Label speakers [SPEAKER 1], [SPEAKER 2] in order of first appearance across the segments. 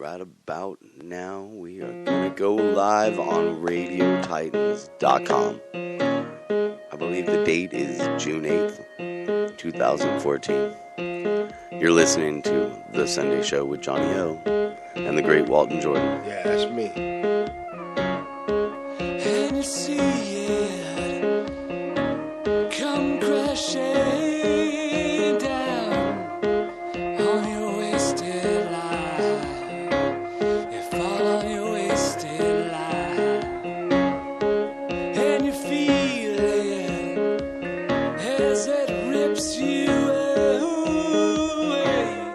[SPEAKER 1] right about now, we are going to go live on RadioTitans.com. I believe the date is June 8th, 2014. You're listening to The Sunday Show with Johnny O and the great Walton Jordan.
[SPEAKER 2] Yeah, that's me.
[SPEAKER 3] And you see it come crashing down on your wasted life. You fall on your wasted life, and you feel it as it rips you away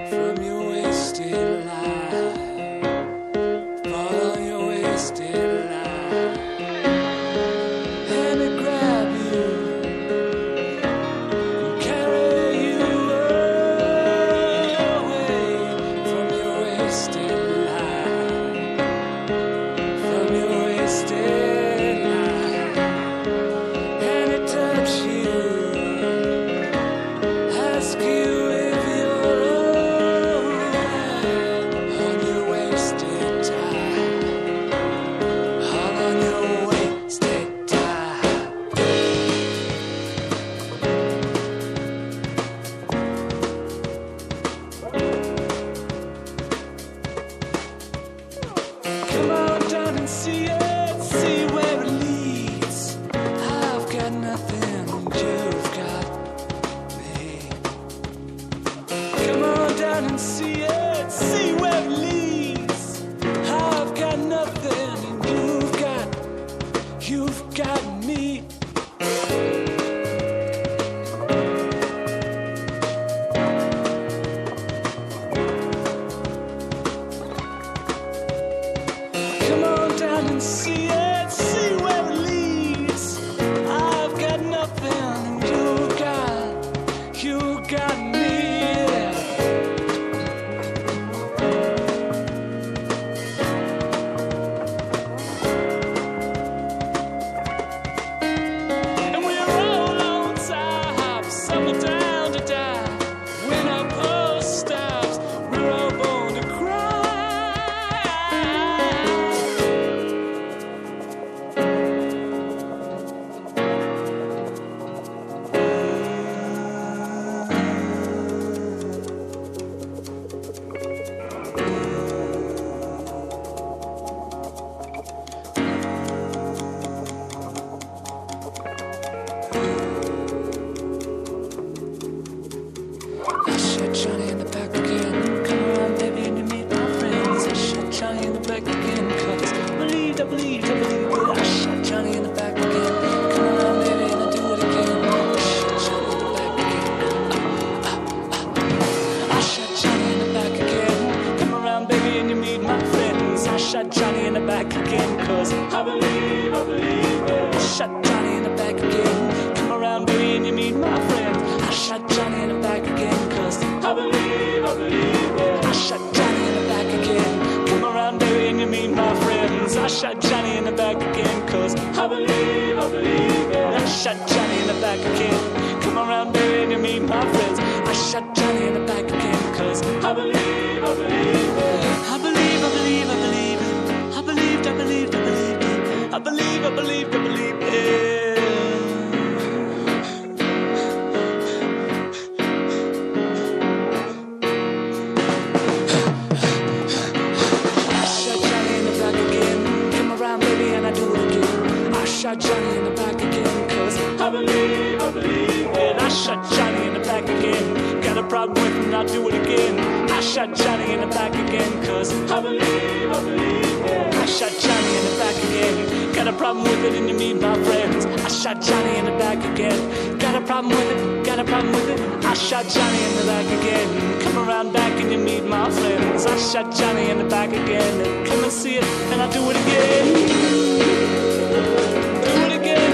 [SPEAKER 3] from your wasted life. Fall on your wasted life, and it grab you and carry you away from your wasted life, from your wasted life, and it touch you, ask you if you're alright on your wasted time, all on your wasted time. Come on down and see it, see where it leads. I've got nothing, you've got me. Come on down and see it, see where it leads. I've got nothing, and you've got me. Come on down and see it, see where it leads. I've got nothing, and you got me. And we're all on top, some are down to die. When our pulse stops, we're all born to cry. I shot Johnny in the back again. Come around, baby, and you meet my friends. I shot Johnny in the back again, 'cause I believe it. I shot Johnny in the back again. Come around, baby, and I do it again. I shot Johnny in the back again. I shot Johnny in the back again. Come around, baby, and you meet my friends. I shot Johnny in the back again, 'cause I believe it. I shot Johnny in the back again. Come around, baby, and you meet my friends. I shot Johnny in the back again, 'cause I believe it. I shot Johnny in the back again. Come around, baby, and you meet my friends. I shot Johnny in the back again, 'cause I believe it. I shot Johnny in the back again. Come around, baby, and you meet my friends. I shot Johnny in the back again, 'cause I believe it. I believe it. I believed it. I believed it. I shot Johnny in the back again. Come around, baby, and I do it again. I shot Johnny in the back again, 'cause I believe it. I shot Johnny in the back again. Got a problem with it, and I'll do it again. I shot Johnny in the back again, 'cause I believe it. I shot Johnny in the back again. Got a problem with it, and you meet my friends. I shot Johnny in the back again. Got a problem with it. I shot Johnny in the back again. Come around back and you meet my friends. I shot Johnny in the back again. And come and see it, and I'll do it again. Do it again.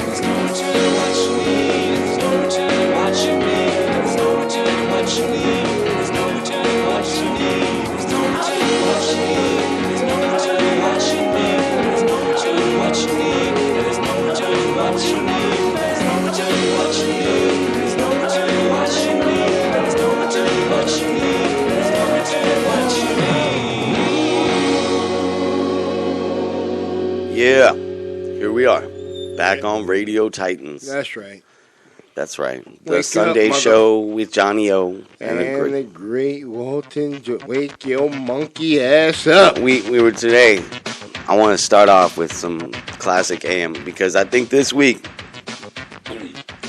[SPEAKER 3] There's no return to what you need. There's no return to what you need. There's no return to what you need. There's no return to what you need. There's no return to what you need. There's no return to what you need. There's no return to what you need. There's no return to what you need. There's no return to what you need. There's no return to what you need.
[SPEAKER 1] we are, back on Radio Titans.
[SPEAKER 2] That's right.
[SPEAKER 1] That's right. The
[SPEAKER 2] Wake
[SPEAKER 1] Sunday
[SPEAKER 2] up,
[SPEAKER 1] show with Johnny O.
[SPEAKER 2] And the great Walton. Wake your monkey ass up.
[SPEAKER 1] We were today. I want to start off with some classic AM because I think this week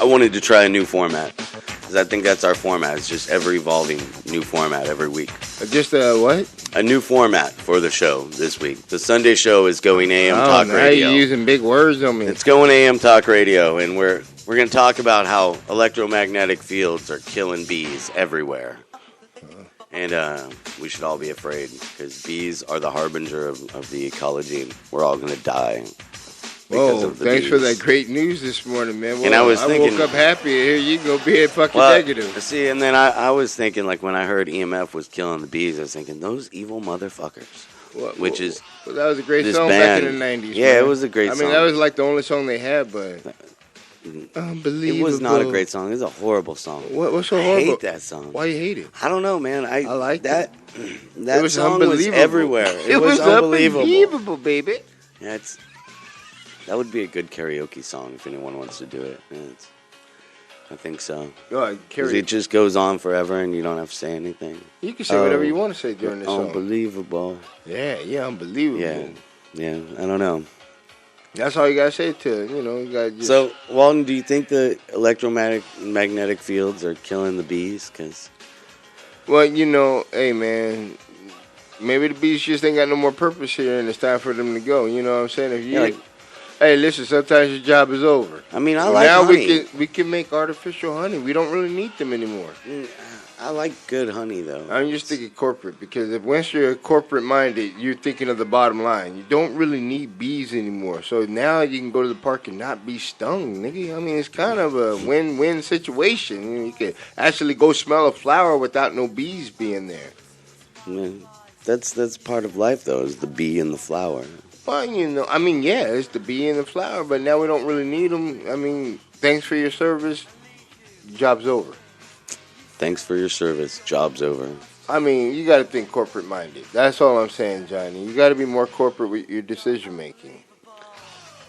[SPEAKER 1] I wanted to try a new format. Because I think that's our format. It's just ever-evolving new format every week.
[SPEAKER 2] Just what?
[SPEAKER 1] A new format for the show this week. The Sunday show is going AM Talk
[SPEAKER 2] now
[SPEAKER 1] Radio.
[SPEAKER 2] You're using big words on me.
[SPEAKER 1] It's going AM Talk Radio, and we're going to talk about how electromagnetic fields are killing bees everywhere. And we should all be afraid, because bees are the harbinger of the ecology. We're all going to die.
[SPEAKER 2] Whoa, thanks for that great news this morning, man. Well,
[SPEAKER 1] and I was thinking,
[SPEAKER 2] woke up happy. Here you go, be fucking negative.
[SPEAKER 1] See, and then I was thinking, like, when I heard EMF was killing the bees, I was thinking, those evil motherfuckers. Well,
[SPEAKER 2] that was a great song
[SPEAKER 1] band.
[SPEAKER 2] back in the 90s.
[SPEAKER 1] Yeah,
[SPEAKER 2] man.
[SPEAKER 1] it was a great song.
[SPEAKER 2] I mean, that was like the only song they had, but unbelievable.
[SPEAKER 1] It was not a great song. It was a horrible song.
[SPEAKER 2] What's so horrible?
[SPEAKER 1] I hate that song.
[SPEAKER 2] Why you hate it?
[SPEAKER 1] I don't know, man. I
[SPEAKER 2] like
[SPEAKER 1] that.
[SPEAKER 2] It
[SPEAKER 1] That
[SPEAKER 2] was
[SPEAKER 1] song was everywhere. It was
[SPEAKER 2] unbelievable, baby.
[SPEAKER 1] Yeah, that would be a good karaoke song if anyone wants to do it. I think so. Because it just goes on forever and you don't have to say anything.
[SPEAKER 2] You can say whatever you want to say during this song.
[SPEAKER 1] Unbelievable.
[SPEAKER 2] Yeah, unbelievable.
[SPEAKER 1] Yeah, I don't know.
[SPEAKER 2] That's all you got to say to it. You got to just...
[SPEAKER 1] So, Walton, do you think the electromagnetic fields are killing the bees?
[SPEAKER 2] Well, hey, man, maybe the bees just ain't got no more purpose here and it's time for them to go. You know what I'm saying? If you... Hey, listen, sometimes your job is over.
[SPEAKER 1] I mean, I like honey.
[SPEAKER 2] Now we can make artificial honey. We don't really need them anymore.
[SPEAKER 1] I like good honey, though.
[SPEAKER 2] I'm just thinking corporate, because once you're corporate-minded, you're thinking of the bottom line. You don't really need bees anymore. So now you can go to the park and not be stung, nigga. I mean, it's kind of a win-win situation. You can actually go smell a flower without no bees being there.
[SPEAKER 1] Man, that's part of life, though, is the bee and the flower.
[SPEAKER 2] Well, I mean, yeah, it's the bee and the flower, but now we don't really need them. I mean, thanks for your service, job's over.
[SPEAKER 1] Thanks for your service, job's over.
[SPEAKER 2] I mean, you got to think corporate-minded. That's all I'm saying, Johnny. You got to be more corporate with your decision-making.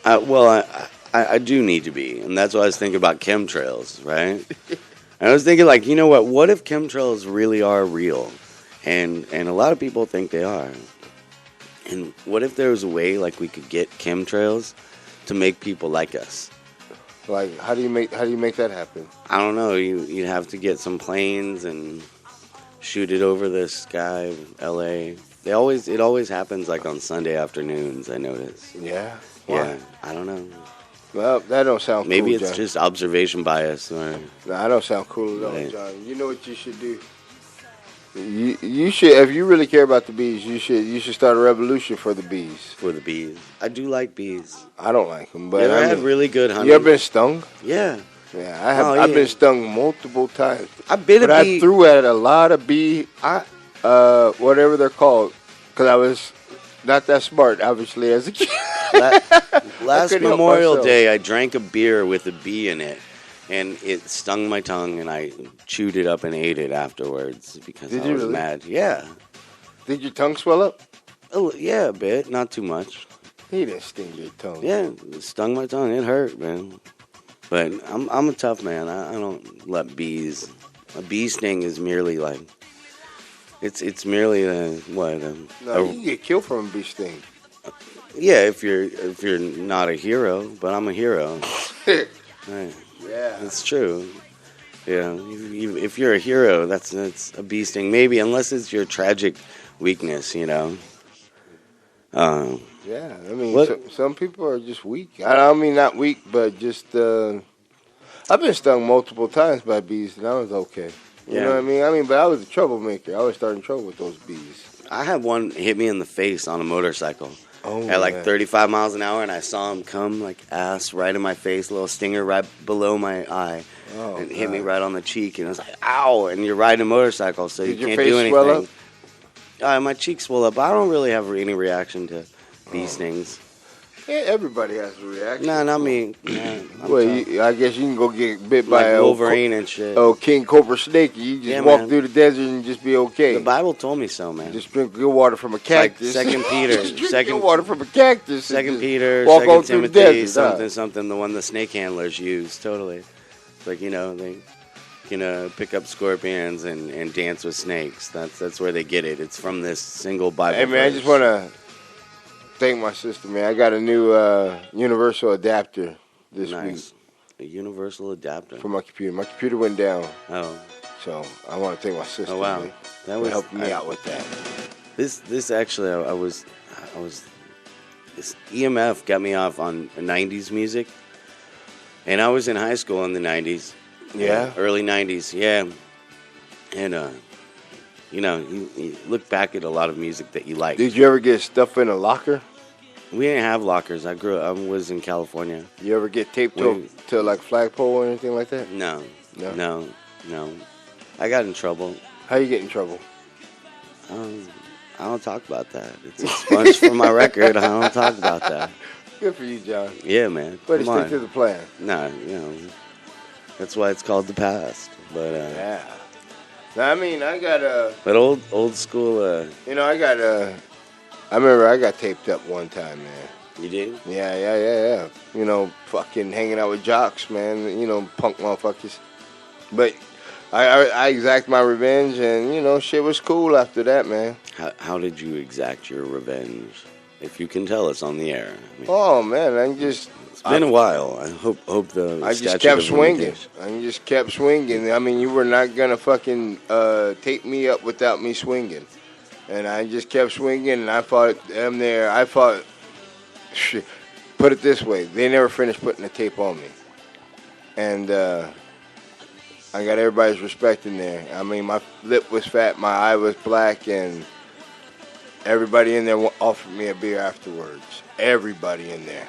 [SPEAKER 1] Well, I do need to be, and that's why I was thinking about chemtrails, right? I was thinking, like, you know what if chemtrails really are real? And a lot of people think they are. And what if there was a way, like, we could get chemtrails to make people like us?
[SPEAKER 2] Like, how do you make that happen?
[SPEAKER 1] I don't know. You'd have to get some planes and shoot it over the sky, L.A. It always happens, like, on Sunday afternoons, I notice.
[SPEAKER 2] Yeah?
[SPEAKER 1] Yeah, I don't know.
[SPEAKER 2] Well, that don't sound
[SPEAKER 1] Maybe
[SPEAKER 2] cool,
[SPEAKER 1] it's
[SPEAKER 2] John.
[SPEAKER 1] just observation bias. Or,
[SPEAKER 2] that don't sound cool at all,
[SPEAKER 1] right.
[SPEAKER 2] John. You know what you should do? You should, if you really care about the bees, you should start a revolution for the bees.
[SPEAKER 1] For the bees. I do like bees.
[SPEAKER 2] I don't like them, but
[SPEAKER 1] you ever had really good honey?
[SPEAKER 2] You ever been stung?
[SPEAKER 1] Yeah.
[SPEAKER 2] Yeah, I have. I've been stung multiple times.
[SPEAKER 1] I've been
[SPEAKER 2] but I threw at a lot of bee, whatever they're called, because I was not that smart, obviously, as a kid.
[SPEAKER 1] Last Memorial Day, I drank a beer with a bee in it. And it stung my tongue, and I chewed it up and ate it afterwards because I was mad. Yeah.
[SPEAKER 2] Did your tongue swell up?
[SPEAKER 1] Oh, yeah, a bit. Not too much.
[SPEAKER 2] He didn't sting your tongue.
[SPEAKER 1] Yeah, it stung my tongue. It hurt, man. But I'm a tough man. I don't let bees. A bee sting is merely like... It's merely
[SPEAKER 2] you get killed from a bee sting.
[SPEAKER 1] Yeah, if you're not a hero, but I'm a hero. Right.
[SPEAKER 2] Yeah,
[SPEAKER 1] it's true. Yeah, if you're a hero, that's a bee sting. Maybe, unless it's your tragic weakness,
[SPEAKER 2] Yeah, I mean, some people are just weak. I mean, not weak, but just. I've been stung multiple times by bees, and I was okay. You know what I mean? But I was a troublemaker. I was starting trouble with those bees.
[SPEAKER 1] I had one hit me in the face on a motorcycle.
[SPEAKER 2] Oh,
[SPEAKER 1] at like 35 miles an hour, and I saw him come like ass right in my face, a little stinger right below my eye, and hit me right on the cheek, and I was like, ow, and you're riding a motorcycle, so you can't do anything. Swell up? My cheek swelled up. I don't really have any reaction to bee stings.
[SPEAKER 2] Yeah, everybody has a reaction.
[SPEAKER 1] Nah, not me. Nah, I'm
[SPEAKER 2] Well,
[SPEAKER 1] tough.
[SPEAKER 2] I guess you can go get bit
[SPEAKER 1] Like
[SPEAKER 2] by a
[SPEAKER 1] Wolverine and shit.
[SPEAKER 2] King Cobra snake. You just
[SPEAKER 1] Yeah,
[SPEAKER 2] walk
[SPEAKER 1] man.
[SPEAKER 2] through the desert and just be okay.
[SPEAKER 1] The Bible told me so, man.
[SPEAKER 2] Just drink good water from a cactus.
[SPEAKER 1] Like 2 Peter,
[SPEAKER 2] Just drink
[SPEAKER 1] 2
[SPEAKER 2] good water from a cactus. and
[SPEAKER 1] Second
[SPEAKER 2] just
[SPEAKER 1] Peter,
[SPEAKER 2] walk on
[SPEAKER 1] Second
[SPEAKER 2] through the
[SPEAKER 1] Timothy,
[SPEAKER 2] desert,
[SPEAKER 1] something, the one the snake handlers use, totally. It's like, they can pick up scorpions and dance with snakes. That's where they get it. It's from this single Bible
[SPEAKER 2] Hey, man, I
[SPEAKER 1] verse.
[SPEAKER 2] just want to thank my sister, man. I got a new universal adapter this week
[SPEAKER 1] Nice. A universal adapter.
[SPEAKER 2] for my computer. My computer went down,
[SPEAKER 1] Oh,
[SPEAKER 2] so I want to thank my sister.
[SPEAKER 1] oh wow.
[SPEAKER 2] man,
[SPEAKER 1] That
[SPEAKER 2] for
[SPEAKER 1] was
[SPEAKER 2] helping me out with that.
[SPEAKER 1] This actually, I was this EMF got me off on 90s music, and I was in high school in the 90s.
[SPEAKER 2] Yeah?
[SPEAKER 1] Early 90s, yeah. And you look back at a lot of music that you like.
[SPEAKER 2] Did you ever get stuff in a locker?
[SPEAKER 1] We didn't have lockers. I was in California.
[SPEAKER 2] You ever get taped
[SPEAKER 1] We-
[SPEAKER 2] to like flagpole or anything like that?
[SPEAKER 1] No,
[SPEAKER 2] No?
[SPEAKER 1] no. I got in trouble.
[SPEAKER 2] How you get in trouble?
[SPEAKER 1] I don't talk about that. It's expunged from my record. I don't talk about that.
[SPEAKER 2] Good for you, John.
[SPEAKER 1] Yeah, man.
[SPEAKER 2] Way to
[SPEAKER 1] Come
[SPEAKER 2] stick
[SPEAKER 1] on.
[SPEAKER 2] to the plan.
[SPEAKER 1] Nah, that's why it's called the past. But
[SPEAKER 2] Yeah. Now, I mean, I got
[SPEAKER 1] but old school.
[SPEAKER 2] I remember I got taped up one time, man.
[SPEAKER 1] You did?
[SPEAKER 2] Yeah. Fucking hanging out with jocks, man. Punk motherfuckers. But I exact my revenge, and shit was cool after that, man.
[SPEAKER 1] How did you exact your revenge? If you can tell us on the air. I mean,
[SPEAKER 2] Oh man, it's
[SPEAKER 1] it's been a while. I hope the
[SPEAKER 2] I just
[SPEAKER 1] statute
[SPEAKER 2] kept
[SPEAKER 1] of
[SPEAKER 2] swinging.
[SPEAKER 1] limitations-
[SPEAKER 2] I just kept swinging. I mean, you were not gonna fucking tape me up without me swinging, and I just kept swinging. And I fought them there. I fought. Shit. Put it this way: they never finished putting the tape on me, and I got everybody's respect in there. I mean, my lip was fat, my eye was black, and everybody in there offered me a beer afterwards. Everybody in there.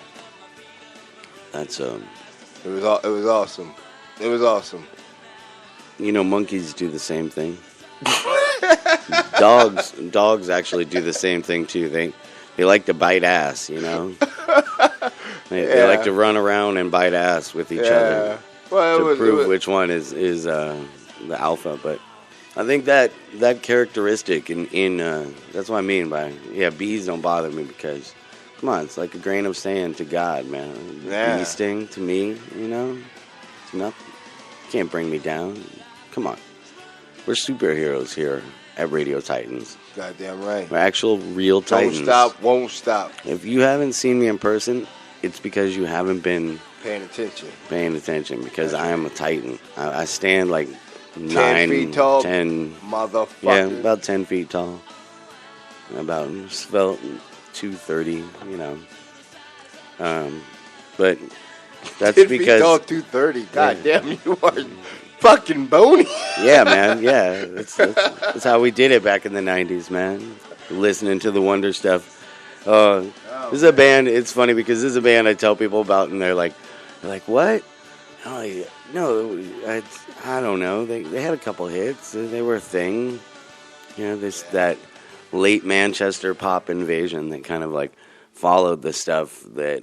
[SPEAKER 1] That's
[SPEAKER 2] It was awesome. It was awesome.
[SPEAKER 1] monkeys do the same thing. Dogs actually do the same thing too. They like to bite ass, They
[SPEAKER 2] Yeah.
[SPEAKER 1] like to run around and bite ass with each other
[SPEAKER 2] Well,
[SPEAKER 1] to prove which one is the alpha. But I think that characteristic in that's what I mean by bees don't bother me because come on, it's like a grain of sand to God, man.
[SPEAKER 2] Yeah.
[SPEAKER 1] Bee sting to me, it's nothing. Can't bring me down. Come on, we're superheroes here at Radio Titans.
[SPEAKER 2] Goddamn right.
[SPEAKER 1] We're actual real Titans.
[SPEAKER 2] Don't stop, won't stop.
[SPEAKER 1] If you haven't seen me in person, it's because you haven't been
[SPEAKER 2] Paying attention.
[SPEAKER 1] paying attention because I am a Titan. I stand like
[SPEAKER 2] 10 feet tall,
[SPEAKER 1] 10,
[SPEAKER 2] motherfucker.
[SPEAKER 1] yeah, about 10 feet tall. About svelte, 230, But that's
[SPEAKER 2] 10 feet
[SPEAKER 1] because,
[SPEAKER 2] tall, 230. God damn, you are fucking bony.
[SPEAKER 1] yeah, man, yeah. That's how we did it back in the 90s, man. Listening to the Wonder stuff. This is a band, it's funny because this is a band I tell people about and they're like, what? I'm like, no, I don't know. They had a couple hits. They were a thing. That late Manchester pop invasion that kind of like followed the stuff that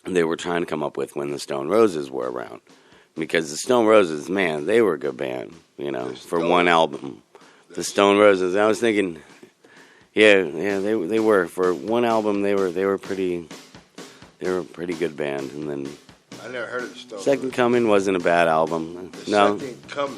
[SPEAKER 1] they were trying to come up with when the Stone Roses were around. Because the Stone Roses, man, they were a good band, for one album. The Stone Roses. I was thinking, yeah, they were for one album. They were a pretty good band, and then
[SPEAKER 2] I never heard of the Stone
[SPEAKER 1] Second
[SPEAKER 2] Roses.
[SPEAKER 1] Coming wasn't a bad album.
[SPEAKER 2] The
[SPEAKER 1] No,
[SPEAKER 2] Second Coming.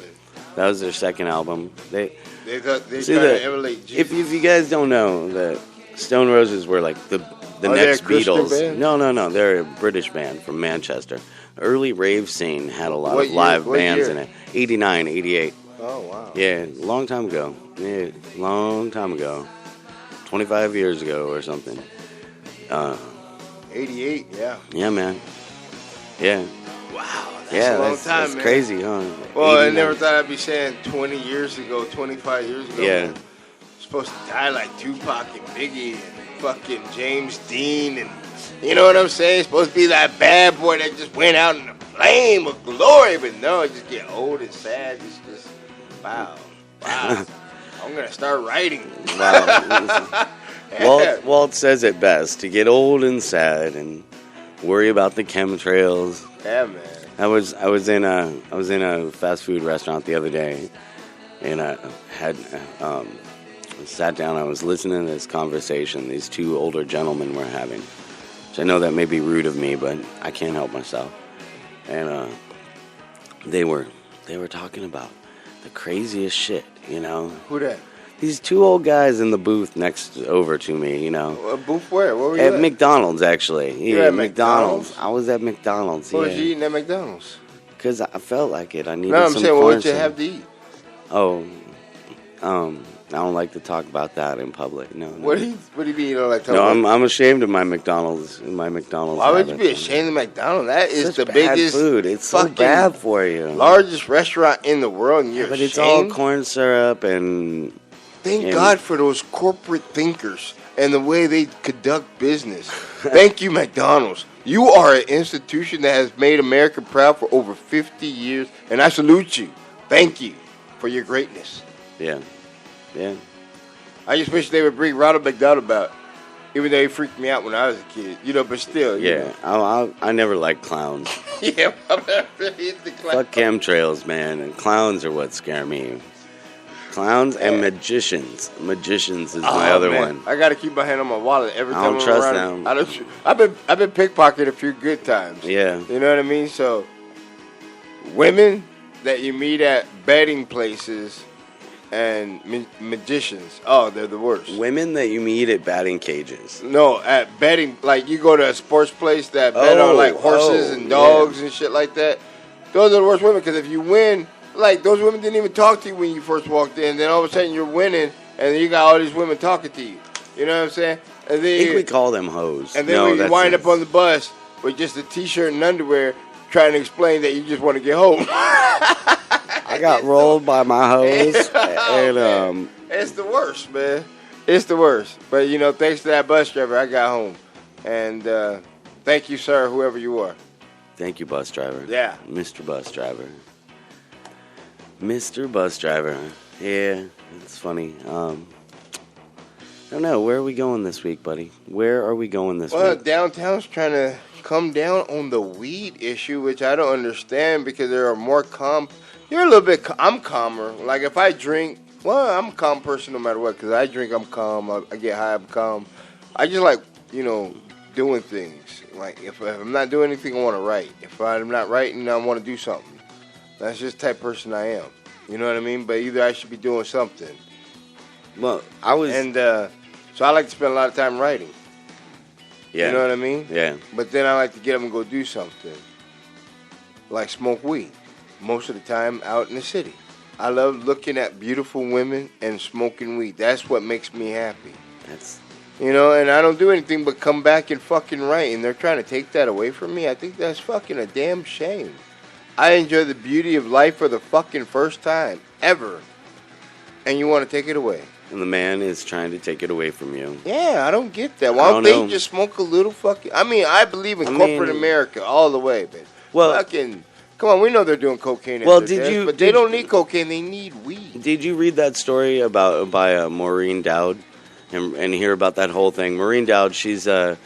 [SPEAKER 1] that was their second album. They
[SPEAKER 2] They try
[SPEAKER 1] See,
[SPEAKER 2] to emulate Jesus.
[SPEAKER 1] if you guys don't know, the Stone Roses were like the
[SPEAKER 2] Are they
[SPEAKER 1] next
[SPEAKER 2] a Christian
[SPEAKER 1] Beatles.
[SPEAKER 2] band?
[SPEAKER 1] No, they're a British band from Manchester. Early rave scene had a lot
[SPEAKER 2] What
[SPEAKER 1] of
[SPEAKER 2] year?
[SPEAKER 1] live
[SPEAKER 2] What
[SPEAKER 1] bands
[SPEAKER 2] year?
[SPEAKER 1] in it. 89, 88.
[SPEAKER 2] Oh, wow.
[SPEAKER 1] Yeah, long time ago. Yeah, long time ago. 25 years ago or something.
[SPEAKER 2] 88, yeah.
[SPEAKER 1] Yeah, man. Yeah.
[SPEAKER 2] Wow, that's
[SPEAKER 1] Yeah,
[SPEAKER 2] a long
[SPEAKER 1] that's,
[SPEAKER 2] time,
[SPEAKER 1] that's
[SPEAKER 2] man.
[SPEAKER 1] crazy, huh?
[SPEAKER 2] Well, I
[SPEAKER 1] 89.
[SPEAKER 2] never thought I'd be saying 20 years ago, 25 years ago.
[SPEAKER 1] Yeah.
[SPEAKER 2] man. Supposed to die like Tupac and Biggie and fucking James Dean and you know what I'm saying? Supposed to be that bad boy that just went out in the flame of glory, but no, it just get old and sad. It's just wow. I'm gonna start writing.
[SPEAKER 1] Wow. Walt says it best: to get old and sad and worry about the chemtrails.
[SPEAKER 2] Yeah, man.
[SPEAKER 1] I was in a fast food restaurant the other day, and I had sat down. I was listening to this conversation these two older gentlemen were having. Which I know that may be rude of me, but I can't help myself. And they were talking about the craziest shit, you know.
[SPEAKER 2] Who that?
[SPEAKER 1] These two old guys in the booth next over to me, you know.
[SPEAKER 2] Booth where? Where were you
[SPEAKER 1] at McDonald's, actually.
[SPEAKER 2] You were at McDonald's?
[SPEAKER 1] I was at McDonald's.
[SPEAKER 2] What was you eating at McDonald's?
[SPEAKER 1] Because I felt like it. I needed
[SPEAKER 2] I'm
[SPEAKER 1] some
[SPEAKER 2] saying,
[SPEAKER 1] corn
[SPEAKER 2] what would you
[SPEAKER 1] syrup.
[SPEAKER 2] have to eat?
[SPEAKER 1] Oh, I don't like to talk about that in public. No.
[SPEAKER 2] What do you mean you don't like talking
[SPEAKER 1] No,
[SPEAKER 2] about?
[SPEAKER 1] I'm ashamed of my McDonald's.
[SPEAKER 2] Why would you
[SPEAKER 1] habits.
[SPEAKER 2] be ashamed of McDonald's? That is
[SPEAKER 1] Such
[SPEAKER 2] the
[SPEAKER 1] bad
[SPEAKER 2] biggest
[SPEAKER 1] food. It's so
[SPEAKER 2] fucking
[SPEAKER 1] bad for you.
[SPEAKER 2] largest restaurant in the world, and you're
[SPEAKER 1] But it's all
[SPEAKER 2] ashamed?
[SPEAKER 1] corn syrup and
[SPEAKER 2] Thank
[SPEAKER 1] and-
[SPEAKER 2] God for those corporate thinkers and the way they conduct business. Thank you, McDonald's. You are an institution that has made America proud for over 50 years, and I salute you. Thank you for your greatness.
[SPEAKER 1] yeah.
[SPEAKER 2] I just wish they would bring Ronald McDonald back, even though he freaked me out when I was a kid. You know, but still. you
[SPEAKER 1] Yeah, I never liked clowns.
[SPEAKER 2] know. Yeah, I'm not really into clowns.
[SPEAKER 1] Fuck chemtrails, man. And clowns are what scare me. Clowns and magicians. Magicians is my other
[SPEAKER 2] man.
[SPEAKER 1] one.
[SPEAKER 2] I got to keep my hand on my wallet every
[SPEAKER 1] I
[SPEAKER 2] time
[SPEAKER 1] don't
[SPEAKER 2] I'm
[SPEAKER 1] trust
[SPEAKER 2] around.
[SPEAKER 1] them.
[SPEAKER 2] I've been pickpocketed a few good times.
[SPEAKER 1] Yeah.
[SPEAKER 2] You know what I mean? So, women that you meet at betting places and magicians, oh, they're the worst.
[SPEAKER 1] Women that you meet at batting cages.
[SPEAKER 2] No, at betting, like you go to a sports place that bet on like horses and dogs and shit like that. Those are the worst women because if you win, like those women didn't even talk to you when you first walked in. Then all of a sudden you're winning, and then you got all these women talking to you. You know what I'm saying? And
[SPEAKER 1] I
[SPEAKER 2] then
[SPEAKER 1] think we call them hoes.
[SPEAKER 2] And then
[SPEAKER 1] no,
[SPEAKER 2] when you
[SPEAKER 1] that's
[SPEAKER 2] wind up on the bus with just a t-shirt and underwear, trying to explain that you just want to get home.
[SPEAKER 1] I got rolled by my hose, and
[SPEAKER 2] It's the worst, man. It's the worst. But you know, thanks to that bus driver, I got home. And thank you, sir, whoever you are.
[SPEAKER 1] thank you, bus driver.
[SPEAKER 2] Yeah.
[SPEAKER 1] Mr. Bus Driver. Mr. Bus Driver. Yeah, it's funny. I don't know. Where are we going this week, buddy? Where are we going this
[SPEAKER 2] Well,
[SPEAKER 1] week?
[SPEAKER 2] downtown's trying to come down on the weed issue, which I don't understand because there are more calm. You're a little bit. I'm calmer. Like if I drink, well, I'm a calm person no matter what. Because I drink, I'm calm. I get high, I'm calm. I just like doing things. Like if I'm not doing anything, I want to write. If I'm not writing, I want to do something. That's just the type of person I am. You know what I mean? But either I should be doing something.
[SPEAKER 1] Well, I was.
[SPEAKER 2] And so I like to spend a lot of time writing.
[SPEAKER 1] yeah.
[SPEAKER 2] You know what I mean?
[SPEAKER 1] Yeah.
[SPEAKER 2] But then I like to get up and go do something. Like smoke weed. Most of the time out in the city. I love looking at beautiful women and smoking weed. That's what makes me happy.
[SPEAKER 1] That's.
[SPEAKER 2] And I don't do anything but come back and fucking write. And they're trying to take that away from me. I think that's fucking a damn shame. I enjoy the beauty of life for the fucking first time ever. And you want to take it away.
[SPEAKER 1] And the man is trying to take it away from you.
[SPEAKER 2] Yeah, I don't get that. Why don't they just smoke a little fucking... I mean, I believe in corporate America all the way, but fucking... Come on, we know they're doing cocaine. But they don't need cocaine. They need weed.
[SPEAKER 1] Did you read that story by Maureen Dowd and hear about that whole thing? Maureen Dowd, she's a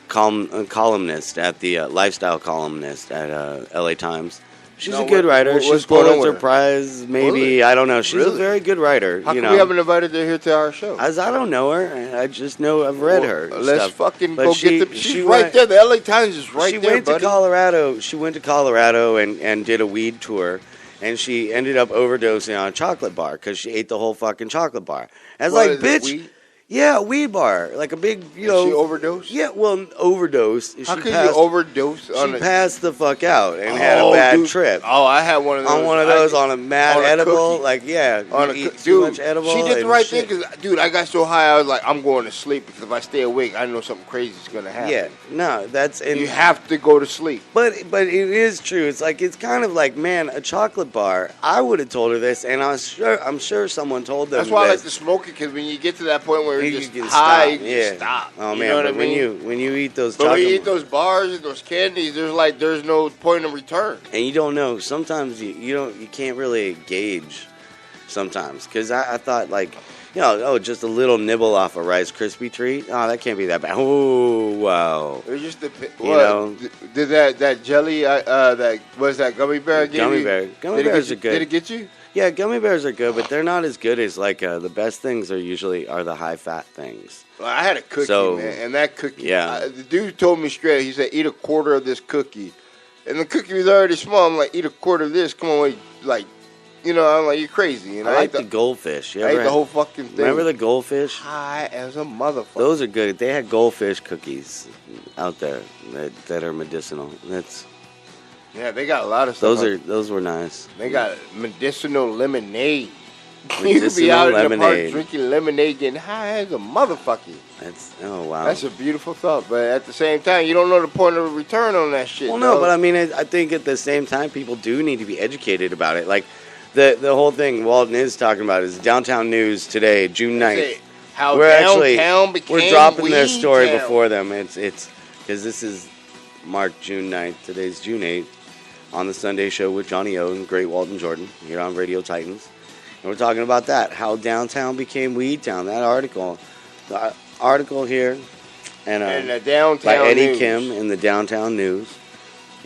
[SPEAKER 1] columnist at the lifestyle columnist at LA Times. She's a good writer. She's Pulitzer Prize, maybe.
[SPEAKER 2] Really?
[SPEAKER 1] I don't know. She's
[SPEAKER 2] Really?
[SPEAKER 1] a very good writer.
[SPEAKER 2] How come we haven't invited her here to our show?
[SPEAKER 1] As I don't know her. I just know I've read her.
[SPEAKER 2] Let's
[SPEAKER 1] stuff.
[SPEAKER 2] fucking
[SPEAKER 1] But
[SPEAKER 2] go get the... She's right there. The LA Times is right there,
[SPEAKER 1] She went
[SPEAKER 2] buddy.
[SPEAKER 1] to Colorado. She went to Colorado and did a weed tour. And she ended up overdosing on a chocolate bar because she ate the whole fucking chocolate bar. I was
[SPEAKER 2] What
[SPEAKER 1] like,
[SPEAKER 2] is it,
[SPEAKER 1] bitch...
[SPEAKER 2] weed?
[SPEAKER 1] Yeah, a weed bar, like a big,
[SPEAKER 2] She overdosed?
[SPEAKER 1] Yeah, well, overdose.
[SPEAKER 2] How could you overdose on
[SPEAKER 1] She passed the fuck out and had a bad trip.
[SPEAKER 2] Oh, I had one of those.
[SPEAKER 1] On one of those, on a mad edible,
[SPEAKER 2] cookie.
[SPEAKER 1] like yeah,
[SPEAKER 2] On
[SPEAKER 1] you
[SPEAKER 2] a
[SPEAKER 1] eat too much edible.
[SPEAKER 2] She did the
[SPEAKER 1] and
[SPEAKER 2] right
[SPEAKER 1] shit.
[SPEAKER 2] thing because, dude, I got so high, I was like, I'm going to sleep because if I stay awake, I know something crazy is going to happen.
[SPEAKER 1] Yeah, no, that's and
[SPEAKER 2] you have to go to sleep.
[SPEAKER 1] But it is true. It's like it's kind of like, man, a chocolate bar. I would have told her this, and I'm sure someone told them.
[SPEAKER 2] That's why I like
[SPEAKER 1] this.
[SPEAKER 2] to smoke it because when you get to that point where you're
[SPEAKER 1] You
[SPEAKER 2] just
[SPEAKER 1] can
[SPEAKER 2] high,
[SPEAKER 1] stop,
[SPEAKER 2] you can
[SPEAKER 1] yeah.
[SPEAKER 2] stop.
[SPEAKER 1] Oh
[SPEAKER 2] You
[SPEAKER 1] man,
[SPEAKER 2] know what
[SPEAKER 1] but
[SPEAKER 2] I mean?
[SPEAKER 1] when you eat those
[SPEAKER 2] But
[SPEAKER 1] chocolate,
[SPEAKER 2] when you eat those bars and those candies, there's no point of return.
[SPEAKER 1] and you don't know. Sometimes you can't really gauge. Sometimes because I thought like just a little nibble off a Rice Krispie treat. Oh, that can't be that bad. Oh, wow.
[SPEAKER 2] It just depends.
[SPEAKER 1] You know?
[SPEAKER 2] Did that jelly? That was that gummy bear.
[SPEAKER 1] Gummy bear. Gummy bears are good.
[SPEAKER 2] Did it get you?
[SPEAKER 1] Yeah, gummy bears are good, but they're not as good as like the best things are usually the high fat things.
[SPEAKER 2] Well, I had a cookie, man, and that cookie.
[SPEAKER 1] Yeah.
[SPEAKER 2] The dude told me straight. He said, "Eat a quarter of this cookie," and the cookie was already small. I'm like, "Eat a quarter of this? Come on, like." I'm like, you're crazy. And
[SPEAKER 1] I like the goldfish.
[SPEAKER 2] I ate the whole fucking thing.
[SPEAKER 1] Remember the goldfish?
[SPEAKER 2] High as a motherfucker.
[SPEAKER 1] Those are good. They had goldfish cookies out there that are medicinal.
[SPEAKER 2] Yeah, they got a lot of stuff.
[SPEAKER 1] Those were nice.
[SPEAKER 2] They got medicinal lemonade.
[SPEAKER 1] Medicinal
[SPEAKER 2] you could be out
[SPEAKER 1] lemonade.
[SPEAKER 2] in the park drinking lemonade, getting high as a motherfucker.
[SPEAKER 1] Wow.
[SPEAKER 2] That's a beautiful thought, but at the same time, you don't know the point of return on that shit.
[SPEAKER 1] Well, no, but I mean, I think at the same time, people do need to be educated about it. Like the whole thing Walton is talking about is Downtown News today, June 9th.
[SPEAKER 2] How downtown became
[SPEAKER 1] we're dropping their
[SPEAKER 2] weed
[SPEAKER 1] story
[SPEAKER 2] town.
[SPEAKER 1] before them. It's because this is June 9th. Today's June 8th on the Sunday Show with Johnny O and Great Walton Jordan here on Radio Titans. And we're talking about that, how downtown became Weed Town. That article, the article here, and
[SPEAKER 2] the downtown
[SPEAKER 1] by Eddie
[SPEAKER 2] news.
[SPEAKER 1] Kim in the Downtown News,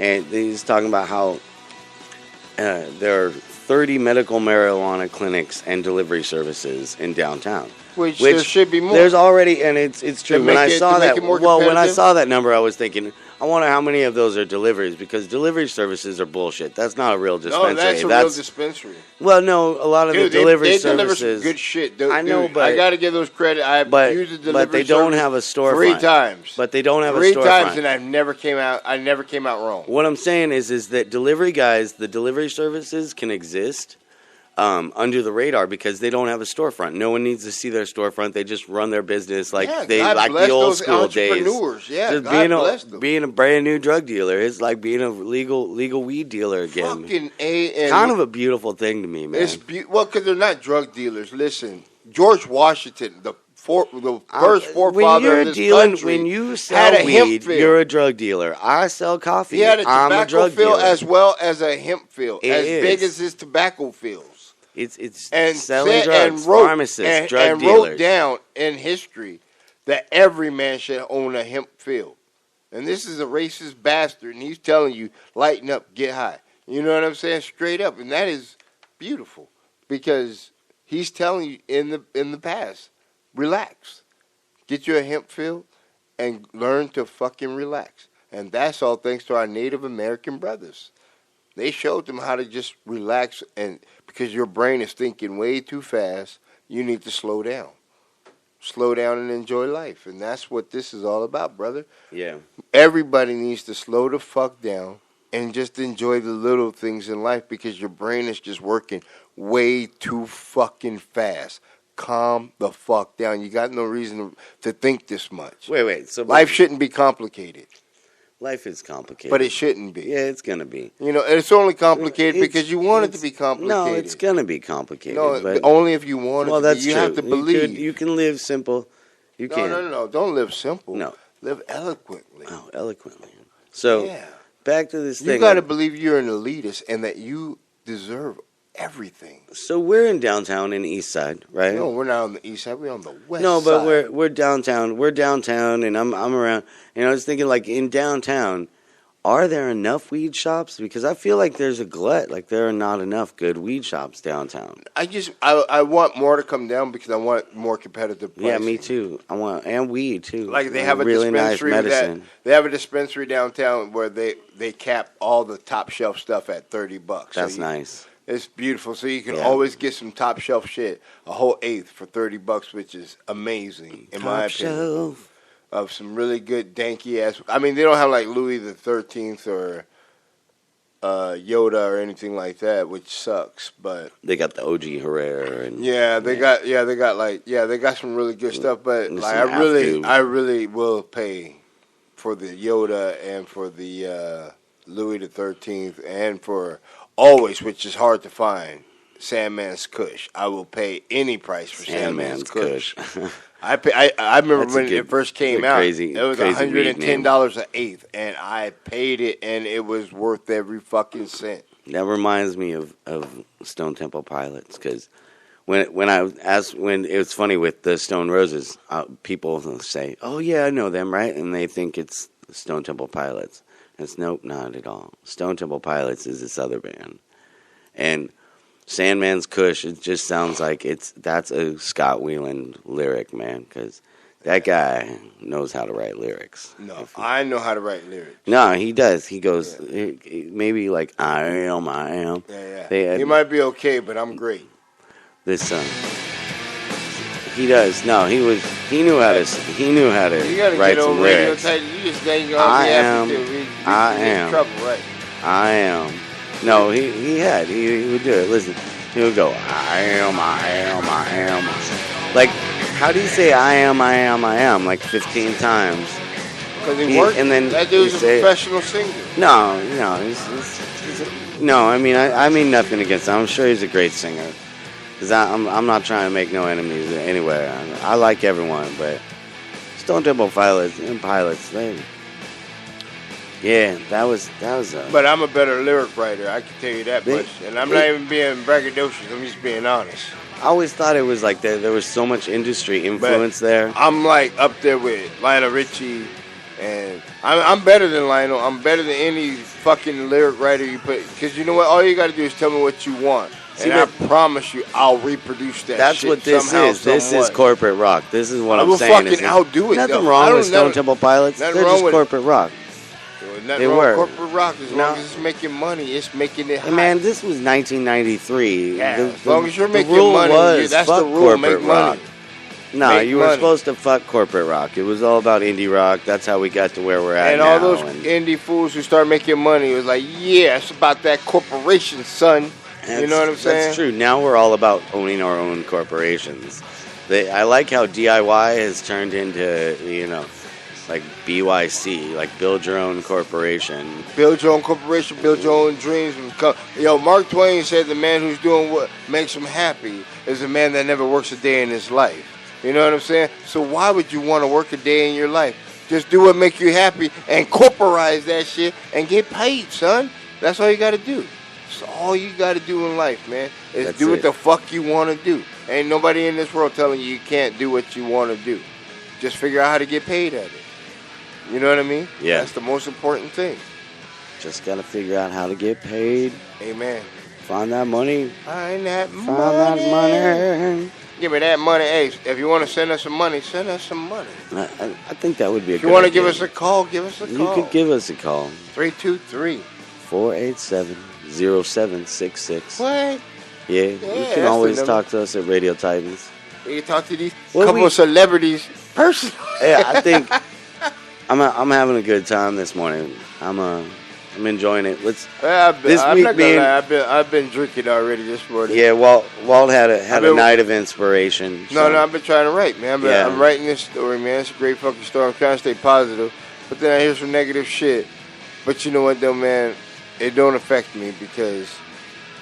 [SPEAKER 1] and he's talking about how there are 30 medical marijuana clinics and delivery services in downtown.
[SPEAKER 2] Which there should be more.
[SPEAKER 1] There's already, and it's true. When I saw that, when I
[SPEAKER 2] competitive?
[SPEAKER 1] saw that number, I was thinking, I wonder how many of those are deliveries, because delivery services are bullshit. That's not a real dispensary.
[SPEAKER 2] No, that's a real dispensary.
[SPEAKER 1] Well, no, a lot of the delivery
[SPEAKER 2] they
[SPEAKER 1] services.
[SPEAKER 2] deliver some good shit.
[SPEAKER 1] I know, but
[SPEAKER 2] I got to give those credit. I've used the delivery
[SPEAKER 1] but they don't have a storefront.
[SPEAKER 2] 3 times.
[SPEAKER 1] But they don't have a storefront.
[SPEAKER 2] 3 times, and I never came out wrong.
[SPEAKER 1] What I'm saying is that delivery guys, the delivery services can exist under the radar because they don't have a storefront. No one needs to see their storefront. They just run their business like the old school days.
[SPEAKER 2] Yeah,
[SPEAKER 1] just being a brand new drug dealer is like being a legal weed dealer again.
[SPEAKER 2] Fucking
[SPEAKER 1] kind of a beautiful thing to me, man.
[SPEAKER 2] It's because they're not drug dealers. Listen, George Washington, the first forefather of this country,
[SPEAKER 1] when you sell weed, you're a drug dealer. I sell coffee.
[SPEAKER 2] He had a
[SPEAKER 1] I'm
[SPEAKER 2] tobacco
[SPEAKER 1] a drug
[SPEAKER 2] field
[SPEAKER 1] dealer.
[SPEAKER 2] as well as a hemp field, big as his tobacco fields.
[SPEAKER 1] It's
[SPEAKER 2] and
[SPEAKER 1] selling drugs,
[SPEAKER 2] and wrote,
[SPEAKER 1] pharmacists, drug
[SPEAKER 2] and
[SPEAKER 1] dealers.
[SPEAKER 2] wrote down in history that every man should own a hemp field. And this is a racist bastard, and he's telling you, lighten up, get high. You know what I'm saying? Straight up. And that is beautiful because he's telling you in the past, relax. Get you a hemp field and learn to fucking relax. And that's all thanks to our Native American brothers. They showed them how to just relax, and because your brain is thinking way too fast, you need to slow down. Slow down and enjoy life. And that's what this is all about, brother.
[SPEAKER 1] Yeah.
[SPEAKER 2] Everybody needs to slow the fuck down and just enjoy the little things in life because your brain is just working way too fucking fast. Calm the fuck down. You got no reason to think this much.
[SPEAKER 1] Wait. So
[SPEAKER 2] life shouldn't be complicated.
[SPEAKER 1] Life is complicated.
[SPEAKER 2] But it shouldn't be.
[SPEAKER 1] Yeah, it's going to be.
[SPEAKER 2] You know, it's only complicated because you want it to be complicated.
[SPEAKER 1] No, it's going to be complicated.
[SPEAKER 2] No,
[SPEAKER 1] but
[SPEAKER 2] only if you want it to
[SPEAKER 1] that's
[SPEAKER 2] be. You
[SPEAKER 1] true.
[SPEAKER 2] have to believe.
[SPEAKER 1] You can live simple. You can.
[SPEAKER 2] No. Don't live simple.
[SPEAKER 1] No.
[SPEAKER 2] Live eloquently.
[SPEAKER 1] Oh, eloquently. So, back to this thing.
[SPEAKER 2] You got to believe you're an elitist and that you deserve everything.
[SPEAKER 1] So we're in downtown in the east side, right?
[SPEAKER 2] No, we're not on the east side. We're on the west side.
[SPEAKER 1] No, but we're downtown. We're downtown, and I'm around. And I was thinking, like, in downtown, are there enough weed shops? Because I feel like there's a glut. Like, there are not enough good weed shops downtown.
[SPEAKER 2] I want more to come down because I want more competitive pricing.
[SPEAKER 1] Yeah, me too. And weed too.
[SPEAKER 2] Like they have a
[SPEAKER 1] really
[SPEAKER 2] dispensary
[SPEAKER 1] nice medicine.
[SPEAKER 2] they have a dispensary downtown where they cap all the top shelf stuff at $30.
[SPEAKER 1] That's nice.
[SPEAKER 2] It's beautiful. So you can always get some top shelf shit, a whole eighth for $30, which is amazing in my opinion.
[SPEAKER 1] Shelf.
[SPEAKER 2] Of some really good danky ass. I mean, they don't have like Louis the 13th or Yoda or anything like that, which sucks. But
[SPEAKER 1] they got the OG Herrera and
[SPEAKER 2] they got some really good stuff. But like, I really will pay for the Yoda and for the Louis the 13th and for always, which is hard to find, Sandman's Kush. I will pay any price for Sandman's Kush. I remember when it first came out. It was $110 an eighth, and I paid it, and it was worth every fucking cent.
[SPEAKER 1] That reminds me of Stone Temple Pilots, because when it was funny with the Stone Roses, people say, "Oh yeah, I know them," right? And they think it's Stone Temple Pilots. And it's nope, not at all. Stone Temple Pilots is this other band, and Sandman's Kush. It just sounds like that's a Scott Weiland lyric, man, because that guy knows how to write lyrics.
[SPEAKER 2] No, I know how to write lyrics.
[SPEAKER 1] No, he does. He goes maybe like I am.
[SPEAKER 2] Yeah. He might be okay, but I'm great.
[SPEAKER 1] This he does. No, he knew how to write some lyrics.
[SPEAKER 2] You just ain't gonna be in trouble, right?
[SPEAKER 1] I am. No, he would do it. Listen, he would go, I am. Like, how do you say I am like 15 times?
[SPEAKER 2] Because he worked. And then that dude's a professional singer.
[SPEAKER 1] No, no. I mean nothing against him. I'm sure he's a great singer. Cause I'm not trying to make no enemies anywhere. I like everyone, but Stone Temple Pilots, that was.
[SPEAKER 2] But I'm a better lyric writer. I can tell you that much. And I'm not even being braggadocious. I'm just being honest.
[SPEAKER 1] I always thought it was like there was so much industry influence there.
[SPEAKER 2] I'm like up there with Lionel Richie, and I'm better than Lionel. I'm better than any fucking lyric writer you put. Because you know what? All you got to do is tell me what you want. And I promise you, I'll reproduce that.
[SPEAKER 1] That's
[SPEAKER 2] shit
[SPEAKER 1] what this
[SPEAKER 2] somehow,
[SPEAKER 1] is. This is corporate rock. This is what
[SPEAKER 2] I
[SPEAKER 1] I'm
[SPEAKER 2] will
[SPEAKER 1] saying.
[SPEAKER 2] Fucking outdo it.
[SPEAKER 1] Nothing wrong with Stone Temple Pilots. They're just corporate rock.
[SPEAKER 2] Nothing wrong with corporate rock. As long as it's making money, it's making it hot.
[SPEAKER 1] Man, this was 1993.
[SPEAKER 2] Yeah, as long as you're making money, that's the rule. Make money.
[SPEAKER 1] No, you were supposed to fuck corporate rock. It was all about indie rock. That's how we got to where we're at
[SPEAKER 2] now. And all those indie fools who start making money was like, yeah, it's about that corporation, son. You know what I'm saying?
[SPEAKER 1] That's true. Now we're all about owning our own corporations. I like how DIY has turned into, like BYC, like build your own corporation.
[SPEAKER 2] Build your own corporation, build your own dreams. Mark Twain said the man who's doing what makes him happy is a man that never works a day in his life. You know what I'm saying? So why would you want to work a day in your life? Just do what makes you happy and corporatize that shit and get paid, son. That's all you got to do. That's all you got to do in life, man, is do what the fuck you want to do. Ain't nobody in this world telling you can't do what you want to do. Just figure out how to get paid at it. You know what I mean?
[SPEAKER 1] Yeah.
[SPEAKER 2] That's the most important thing.
[SPEAKER 1] Just got to figure out how to get paid.
[SPEAKER 2] Amen.
[SPEAKER 1] Find that money.
[SPEAKER 2] Find that
[SPEAKER 1] money.
[SPEAKER 2] Give me that money. Hey, if you want to send us some money, send us some money.
[SPEAKER 1] I think that would be a good idea.
[SPEAKER 2] If you want to give us a call, give us a call.
[SPEAKER 1] You could give us a call.
[SPEAKER 2] 323-487-0766. What?
[SPEAKER 1] Yeah, you can always talk to us at Radio Titans.
[SPEAKER 2] You can talk to these couple of celebrities personally.
[SPEAKER 1] Yeah, I think I'm having a good time this morning. I'm enjoying it.
[SPEAKER 2] I've been drinking already this morning.
[SPEAKER 1] Yeah, Walt had a night of inspiration.
[SPEAKER 2] No, I've been trying to write, man. I'm writing this story, man. It's a great fucking story. I'm trying to stay positive, but then I hear some negative shit. But you know what, though, man? It don't affect me because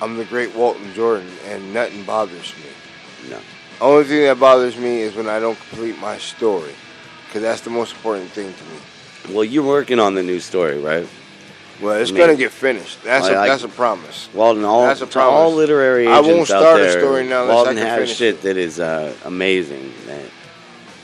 [SPEAKER 2] I'm the great Walton Jordan, and nothing bothers me.
[SPEAKER 1] No.
[SPEAKER 2] Only thing that bothers me is when I don't complete my story, because that's the most important thing to me.
[SPEAKER 1] Well, you're working on the new story, right?
[SPEAKER 2] Well, it's gonna get finished. That's a promise.
[SPEAKER 1] Walton,
[SPEAKER 2] that's a promise.
[SPEAKER 1] All literary agents
[SPEAKER 2] I won't start a story now.
[SPEAKER 1] Walton has shit that is amazing. Man.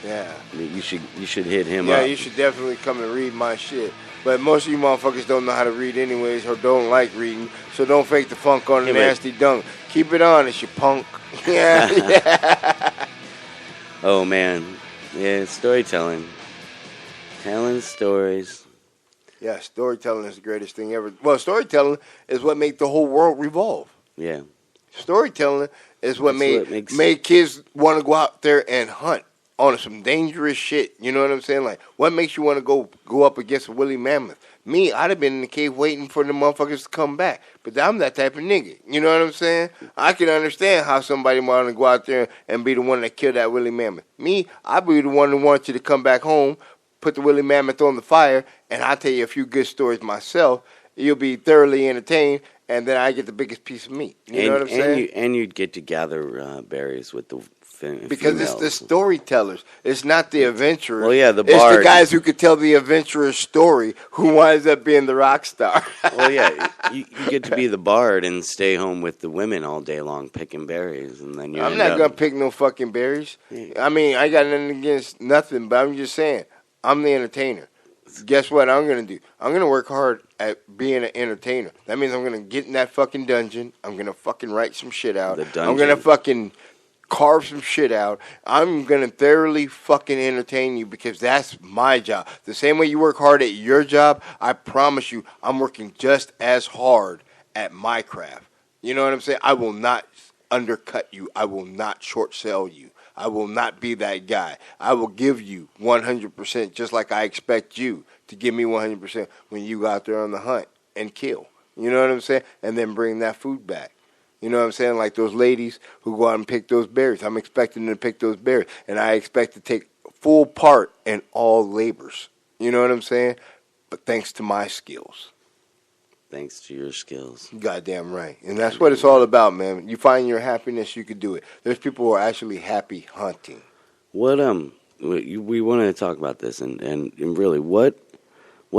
[SPEAKER 2] Yeah.
[SPEAKER 1] You should hit him up.
[SPEAKER 2] Yeah, you should definitely come and read my shit. But most of you motherfuckers don't know how to read anyways, or don't like reading, so don't fake the funk on the nasty dunk. Keep it honest, you punk. Yeah.
[SPEAKER 1] Oh, man. Yeah, storytelling. Telling stories.
[SPEAKER 2] Yeah, storytelling is the greatest thing ever. Well, storytelling is what makes the whole world revolve.
[SPEAKER 1] Yeah.
[SPEAKER 2] Storytelling is what made kids want to go out there and hunt on some dangerous shit. You know what I'm saying? Like, what makes you want to go up against a woolly mammoth? Me, I'd have been in the cave waiting for the motherfuckers to come back. But I'm that type of nigga. You know what I'm saying? I can understand how somebody want to go out there and be the one that killed that woolly mammoth. Me, I'd be the one that wants you to come back home, put the woolly mammoth on the fire, and I'll tell you a few good stories myself. You'll be thoroughly entertained, and then I get the biggest piece of meat. You know what I'm saying?
[SPEAKER 1] And you'd get to gather berries with the
[SPEAKER 2] Because it's the storytellers. It's not the adventurers.
[SPEAKER 1] Well, yeah, the
[SPEAKER 2] It's
[SPEAKER 1] bard.
[SPEAKER 2] the guys who could tell the adventurer's story who winds up being the rock star.
[SPEAKER 1] Well, yeah, you get to be the bard and stay home with the women all day long picking berries, and then
[SPEAKER 2] I'm not going to pick no fucking berries. I mean, I got nothing against nothing, but I'm just saying, I'm the entertainer. Guess what I'm going to do? I'm going to work hard at being an entertainer. That means I'm going to get in that fucking dungeon. I'm going to fucking write some shit out.
[SPEAKER 1] The dungeon.
[SPEAKER 2] I'm going to fucking carve some shit out. I'm going to thoroughly fucking entertain you because that's my job. The same way you work hard at your job, I promise you I'm working just as hard at my craft. You know what I'm saying? I will not undercut you. I will not short sell you. I will not be that guy. I will give you 100% just like I expect you to give me 100% when you go out there on the hunt and kill. You know what I'm saying? And then bring that food back. You know what I'm saying? Like those ladies who go out and pick those berries. I'm expecting them to pick those berries. And I expect to take full part in all labors. You know what I'm saying? But thanks to my skills.
[SPEAKER 1] Thanks to your skills.
[SPEAKER 2] Goddamn right. And that's what it's all about, man. You find your happiness, you can do it. There's people who are actually happy hunting.
[SPEAKER 1] What we wanted to talk about this, and really, what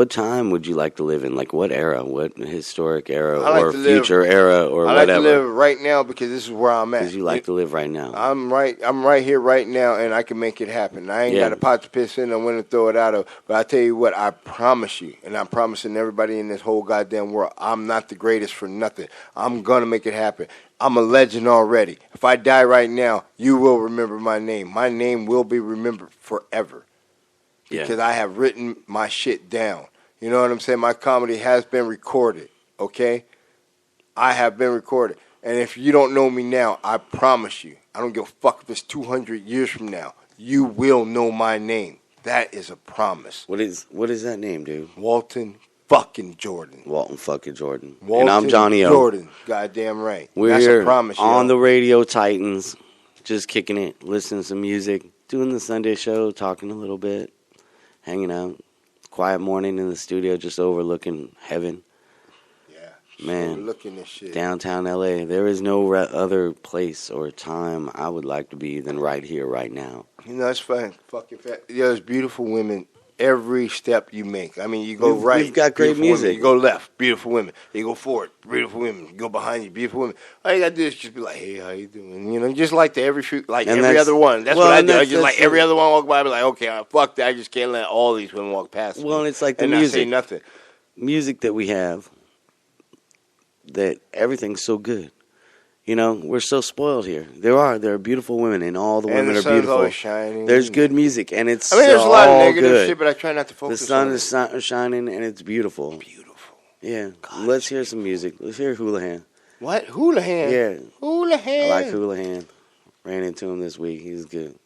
[SPEAKER 1] time would you like to live in? Like, what era? What historic era or future era or whatever?
[SPEAKER 2] I like to live right now because this is where I'm at.
[SPEAKER 1] Because you like to live right now.
[SPEAKER 2] I'm right here right now, and I can make it happen. I ain't got a pot to piss in. I'm going to throw it out of. But I tell you what, I promise you, and I'm promising everybody in this whole goddamn world, I'm not the greatest for nothing. I'm going to make it happen. I'm a legend already. If I die right now, you will remember my name. My name will be remembered forever. Because I have written my shit down. You know what I'm saying? My comedy has been recorded, okay? I have been recorded. And if you don't know me now, I promise you, I don't give a fuck if it's 200 years from now, you will know my name. That is a promise.
[SPEAKER 1] What is that name, dude?
[SPEAKER 2] Walton fucking Jordan.
[SPEAKER 1] Walton fucking Jordan.
[SPEAKER 2] Walton
[SPEAKER 1] and I'm Johnny O.
[SPEAKER 2] Jordan. Goddamn right.
[SPEAKER 1] We're
[SPEAKER 2] That's
[SPEAKER 1] here
[SPEAKER 2] a promise,
[SPEAKER 1] on
[SPEAKER 2] yo.
[SPEAKER 1] the Radio Titans, just kicking it, listening to some music, doing the Sunday show, talking a little bit, hanging out. Quiet morning in the studio, just overlooking heaven.
[SPEAKER 2] Yeah.
[SPEAKER 1] Man,
[SPEAKER 2] overlooking this shit.
[SPEAKER 1] Downtown LA. There is no other place or time I would like to be than right here, right now.
[SPEAKER 2] You know, it's fucking there's beautiful women every step you make. I mean, you go right.
[SPEAKER 1] We've got great music.
[SPEAKER 2] Women. You go left, beautiful women. You go forward, beautiful women. You go behind you, beautiful women. All you gotta do is just be like, "Hey, how you doing?" You know, just like every other one. That's what I do. I just like every other one walk by. I be like, "Okay, fuck that. I just can't let all these women walk past me."
[SPEAKER 1] Well, and it's like the
[SPEAKER 2] and
[SPEAKER 1] music.
[SPEAKER 2] not say nothing.
[SPEAKER 1] Music that we have. That everything's so good. You know, we're so spoiled here. There are beautiful women, and all the women are beautiful.
[SPEAKER 2] Always shining.
[SPEAKER 1] There's good music, and it's
[SPEAKER 2] there's a lot of negative
[SPEAKER 1] good.
[SPEAKER 2] shit, but I try not to focus.
[SPEAKER 1] The sun is shining, and it's beautiful.
[SPEAKER 2] Beautiful.
[SPEAKER 1] Yeah. Let's hear some music. Let's hear Houlihan.
[SPEAKER 2] What? Houlihan?
[SPEAKER 1] Yeah.
[SPEAKER 2] Houlihan.
[SPEAKER 1] I like Houlihan. Ran into him this week. He's good.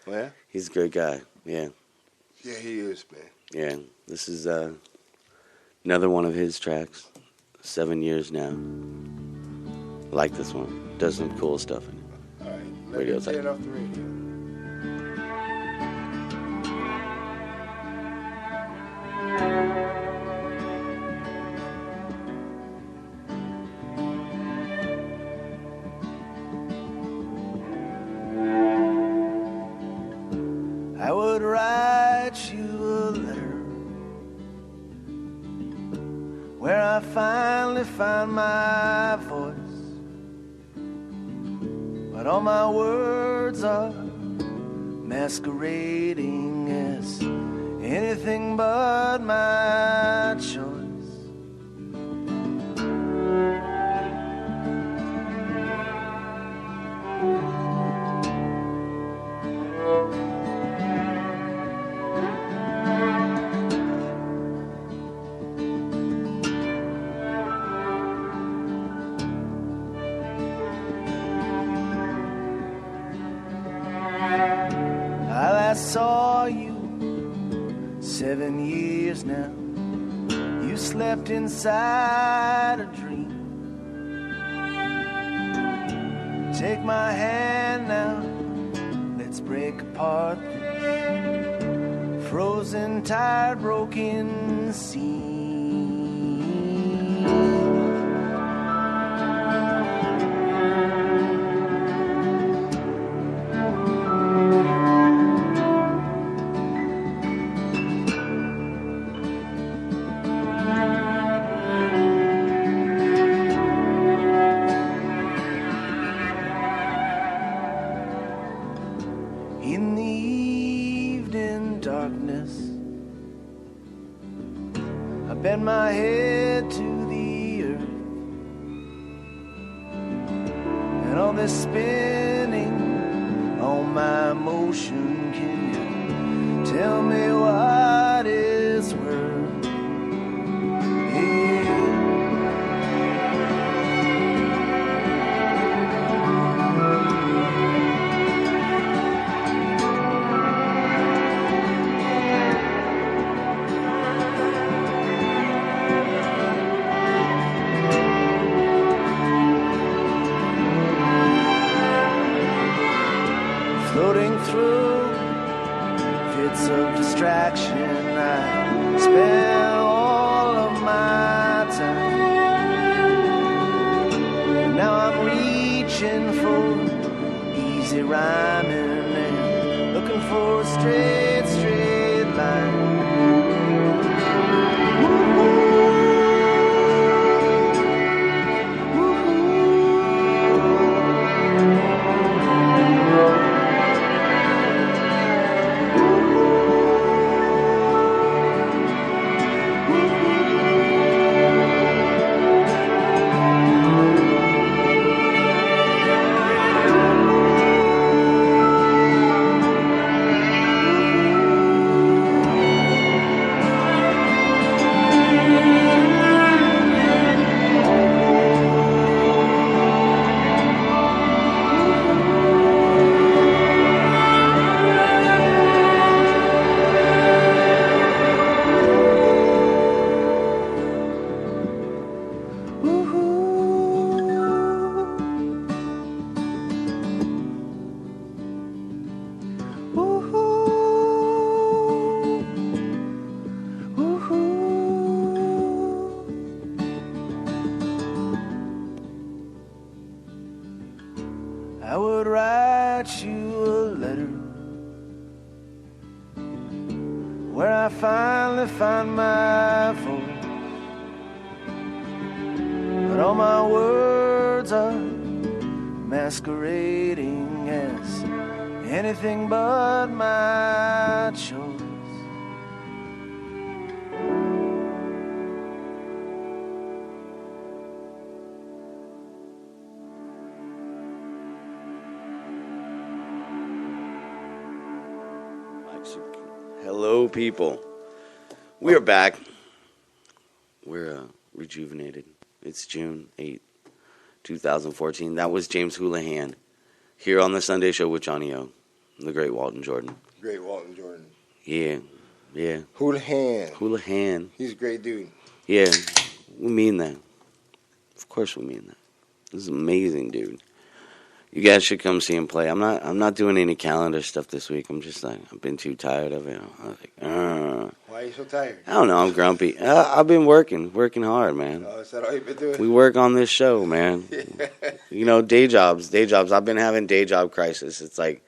[SPEAKER 2] Yeah?
[SPEAKER 1] He's a good guy. Yeah.
[SPEAKER 2] Yeah, he is, man.
[SPEAKER 1] Yeah. This is another one of his tracks. 7 years now. I like this one. Does some cool stuff in it.
[SPEAKER 2] All right.
[SPEAKER 1] Radio
[SPEAKER 2] Turn
[SPEAKER 1] Titan.
[SPEAKER 2] off the radio.
[SPEAKER 4] I would write you a letter where I finally found my voice, but all my words are masquerading as anything but my choice. I saw you 7 years now. You slept inside a dream. Take my hand now, let's break apart this frozen, tired, broken scene. in the evening darkness. I bend my head to the earth, and all this spinning on my motion, can you tell me what it's worth? Yeah. Floating through fits of distraction, I spend all of my time. Now I'm reaching for easy rhyming and looking for a straight line. I would write you a letter where I finally find my voice, but all my words are masquerading as anything but my choice.
[SPEAKER 1] Hello, people. We are back. We're rejuvenated. It's June 8th, 2014. That was James Houlihan here on the Sunday Show with Johnny O, the great Walton Jordan.
[SPEAKER 2] Great Walton Jordan.
[SPEAKER 1] Yeah.
[SPEAKER 2] Houlihan. He's a great dude.
[SPEAKER 1] Yeah, we mean that. Of course we mean that. This is an amazing dude. You guys should come see him play. I'm not doing any calendar stuff this week. I'm just like, I've been too tired of it. I was like,
[SPEAKER 2] Why are you so tired?
[SPEAKER 1] I don't know. I'm grumpy. I've been working hard, man.
[SPEAKER 2] Oh, is that all you've been doing?
[SPEAKER 1] We work on this show, man. You know, day jobs. I've been having day job crisis. It's like,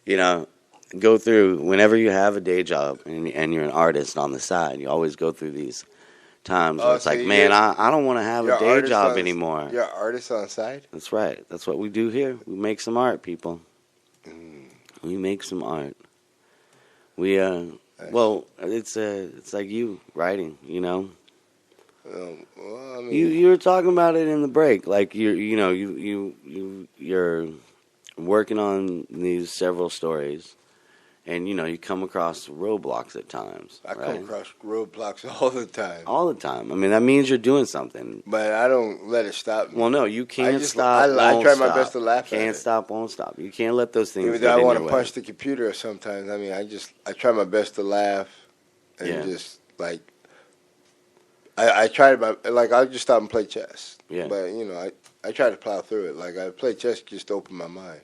[SPEAKER 1] you know, go through whenever you have a day job and you're an artist on the side. You always go through these times where it's
[SPEAKER 2] so
[SPEAKER 1] like, man, I don't want to have a day job anymore.
[SPEAKER 2] You're an artist on the side?
[SPEAKER 1] That's right. That's what we do here. We make some art, people. We make some art. We well, it's like you writing, you know.
[SPEAKER 2] Well, I mean,
[SPEAKER 1] You were talking about it in the break, like you're working on these several stories, and you know you come across roadblocks at times.
[SPEAKER 2] I come across roadblocks all the time.
[SPEAKER 1] All the time. I mean, that means you're doing something.
[SPEAKER 2] But I don't let it stop me.
[SPEAKER 1] Well, no, you can't stop.
[SPEAKER 2] I try my best to laugh at it.
[SPEAKER 1] Can't stop, won't stop. You can't let those things.
[SPEAKER 2] Even though I want to punch the computer sometimes. I mean, I try my best to laugh and just like. I try to, like, I'll just stop and play chess.
[SPEAKER 1] Yeah.
[SPEAKER 2] But, you know, I try to plow through it. Like, I play chess just to open my mind.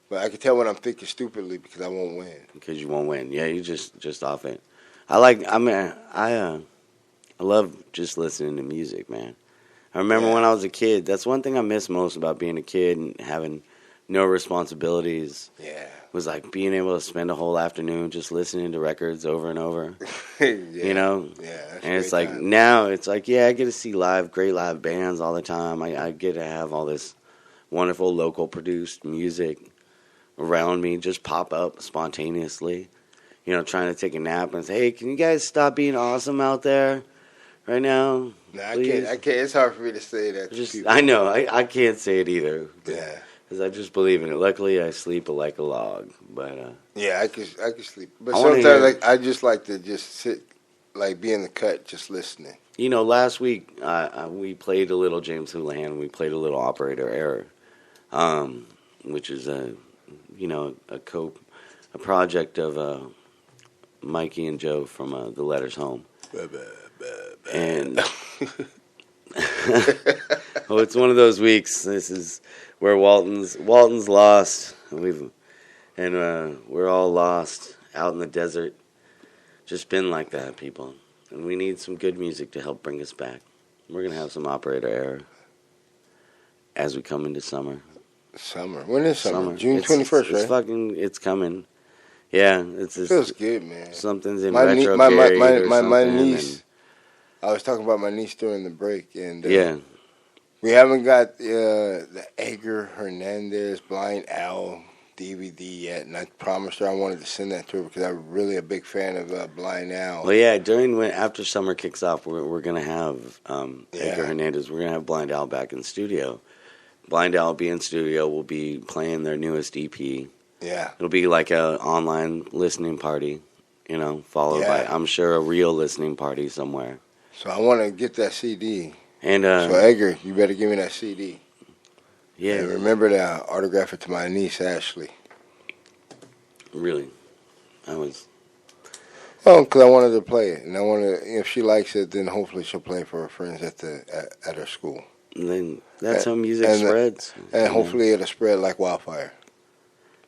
[SPEAKER 2] But I can tell when I'm thinking stupidly because I won't win.
[SPEAKER 1] Because you won't win. Yeah, you just off it. I love just listening to music, man. I remember when I was a kid, that's one thing I miss most about being a kid and having no responsibilities.
[SPEAKER 2] Yeah.
[SPEAKER 1] Was like being able to spend a whole afternoon just listening to records over and over. You know?
[SPEAKER 2] Yeah.
[SPEAKER 1] And it's like, now it's like, yeah, I get to see great live bands all the time. I get to have all this wonderful local produced music. around me just pop up spontaneously. You know, trying to take a nap and say, "Hey, can you guys stop being awesome out there right now?"
[SPEAKER 2] Nah, I
[SPEAKER 1] Please?
[SPEAKER 2] can't. It's hard for me to say that to people.
[SPEAKER 1] I know. I can't say it either.
[SPEAKER 2] Yeah.
[SPEAKER 1] Because I just believe in it. Luckily, I sleep like a log. But
[SPEAKER 2] Yeah, I could sleep. But
[SPEAKER 1] I wanna
[SPEAKER 2] sometimes,
[SPEAKER 1] hear-
[SPEAKER 2] like, I just like to just sit, like, be in the cut, just listening.
[SPEAKER 1] you know, last week we played a little James Houlihan. We played a little Operator Error, which is a project of Mikey and Joe from The Letters Home. And oh, it's one of those weeks. This is where Walton's lost. We're all lost out in the desert. Just been like that, people. And we need some good music to help bring us back. We're gonna have some Operator Error as we come into summer.
[SPEAKER 2] Summer. When is summer? June
[SPEAKER 1] It's-
[SPEAKER 2] 21st,
[SPEAKER 1] it's
[SPEAKER 2] right?
[SPEAKER 1] It's coming. Yeah, it's just,
[SPEAKER 2] Feels good, man.
[SPEAKER 1] something's in
[SPEAKER 2] My
[SPEAKER 1] retro
[SPEAKER 2] my
[SPEAKER 1] period or
[SPEAKER 2] my
[SPEAKER 1] something,
[SPEAKER 2] niece. I was talking about my niece during the break, and
[SPEAKER 1] yeah,
[SPEAKER 2] we haven't got the Edgar Hernandez Blind Owl DVD yet, and I promised her I wanted to send that to her because I'm really a big fan of Blind Owl.
[SPEAKER 1] well, yeah. After summer kicks off, we're gonna have Edgar Hernandez. We're gonna have Blind Owl back in studio. Blind Owl will be in studio. We'll be playing their newest EP.
[SPEAKER 2] Yeah.
[SPEAKER 1] It'll be like a online listening party, you know, followed by, I'm sure, a real listening party somewhere.
[SPEAKER 2] So I want to get that CD.
[SPEAKER 1] And
[SPEAKER 2] So Edgar, you better give me that CD.
[SPEAKER 1] yeah,
[SPEAKER 2] And remember to autograph it to my niece Ashley.
[SPEAKER 1] really,
[SPEAKER 2] because I wanted to play it, and I want to. If she likes it, then hopefully she'll play it for her friends at her school.
[SPEAKER 1] And then that's how music
[SPEAKER 2] and,
[SPEAKER 1] spreads.
[SPEAKER 2] And hopefully it'll spread like wildfire.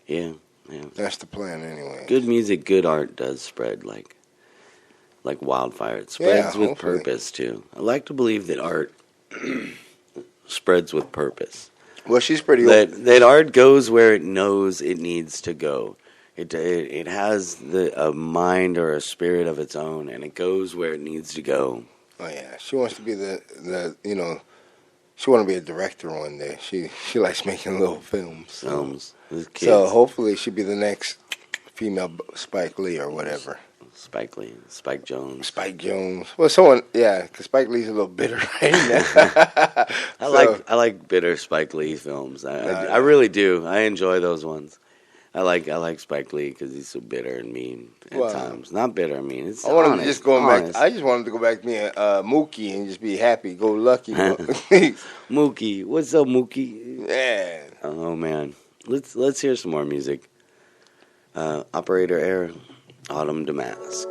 [SPEAKER 1] Yeah.
[SPEAKER 2] That's the plan, anyway.
[SPEAKER 1] Good music, good art does spread like wildfire. It spreads with
[SPEAKER 2] hopefully.
[SPEAKER 1] purpose too. I like to believe that art spreads with purpose.
[SPEAKER 2] Well, she's pretty old.
[SPEAKER 1] That art goes where it knows it needs to go. It has a mind or a spirit of its own, and it goes where it needs to go.
[SPEAKER 2] Oh yeah, she wants to be the she want to be a director one day. She likes making little films.
[SPEAKER 1] With kids.
[SPEAKER 2] So hopefully she'll be the next female Spike Lee or whatever.
[SPEAKER 1] Spike Lee, Spike Jones.
[SPEAKER 2] Spike Jones. Well, because Spike Lee's a little bitter right now.
[SPEAKER 1] I like bitter Spike Lee films. I really do. I enjoy those ones. I like Spike Lee because he's so bitter and mean at times. Not bitter and mean. It's
[SPEAKER 2] I want him to
[SPEAKER 1] honest,
[SPEAKER 2] just go
[SPEAKER 1] honest.
[SPEAKER 2] back. I just want him to go back to being Mookie and just be happy, go lucky.
[SPEAKER 1] Mookie, what's up, Mookie?
[SPEAKER 2] Yeah.
[SPEAKER 1] Oh man, let's hear some more music. Operator Air, Autumn Damask.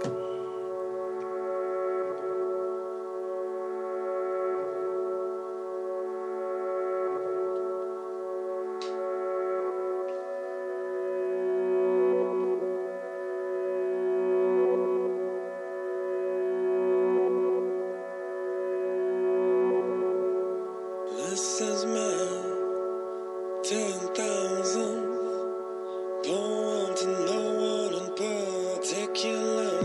[SPEAKER 5] This is my 10,000. Don't want to know what in particular.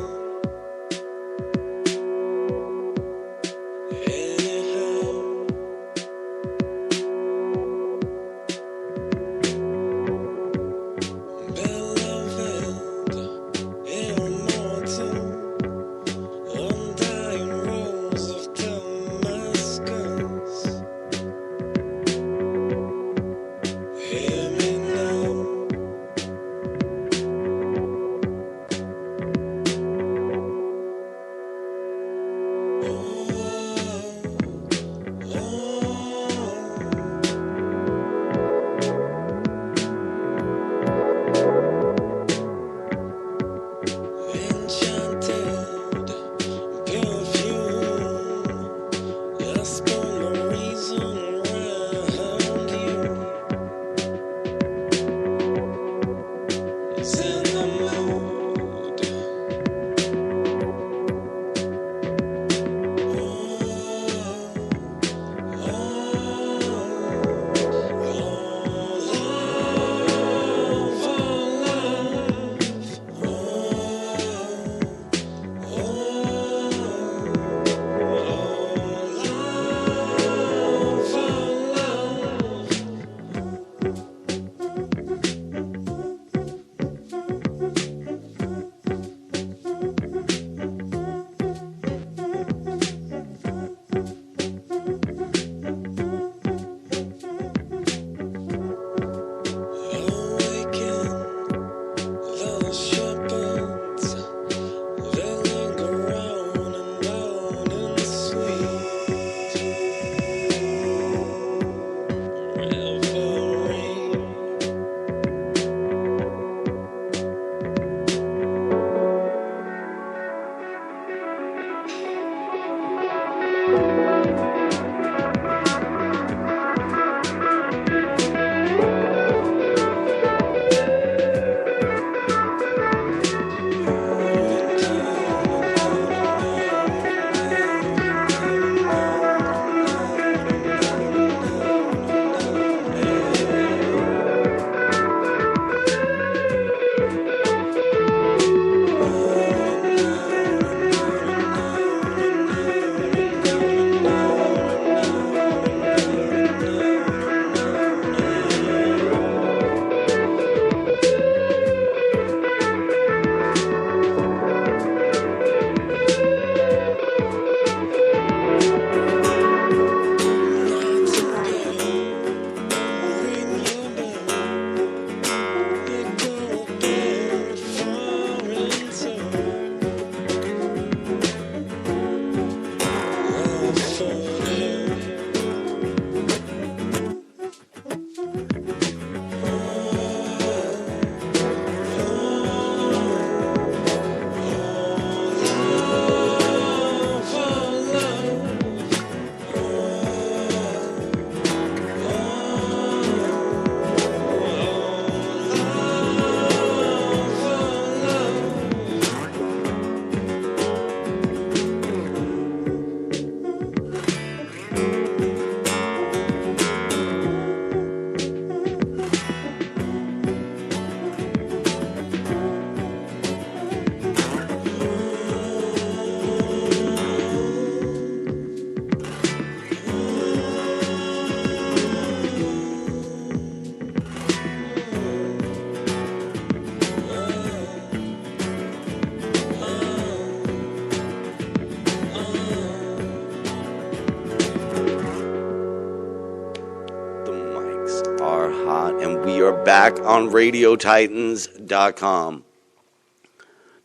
[SPEAKER 1] back on RadioTitans.com.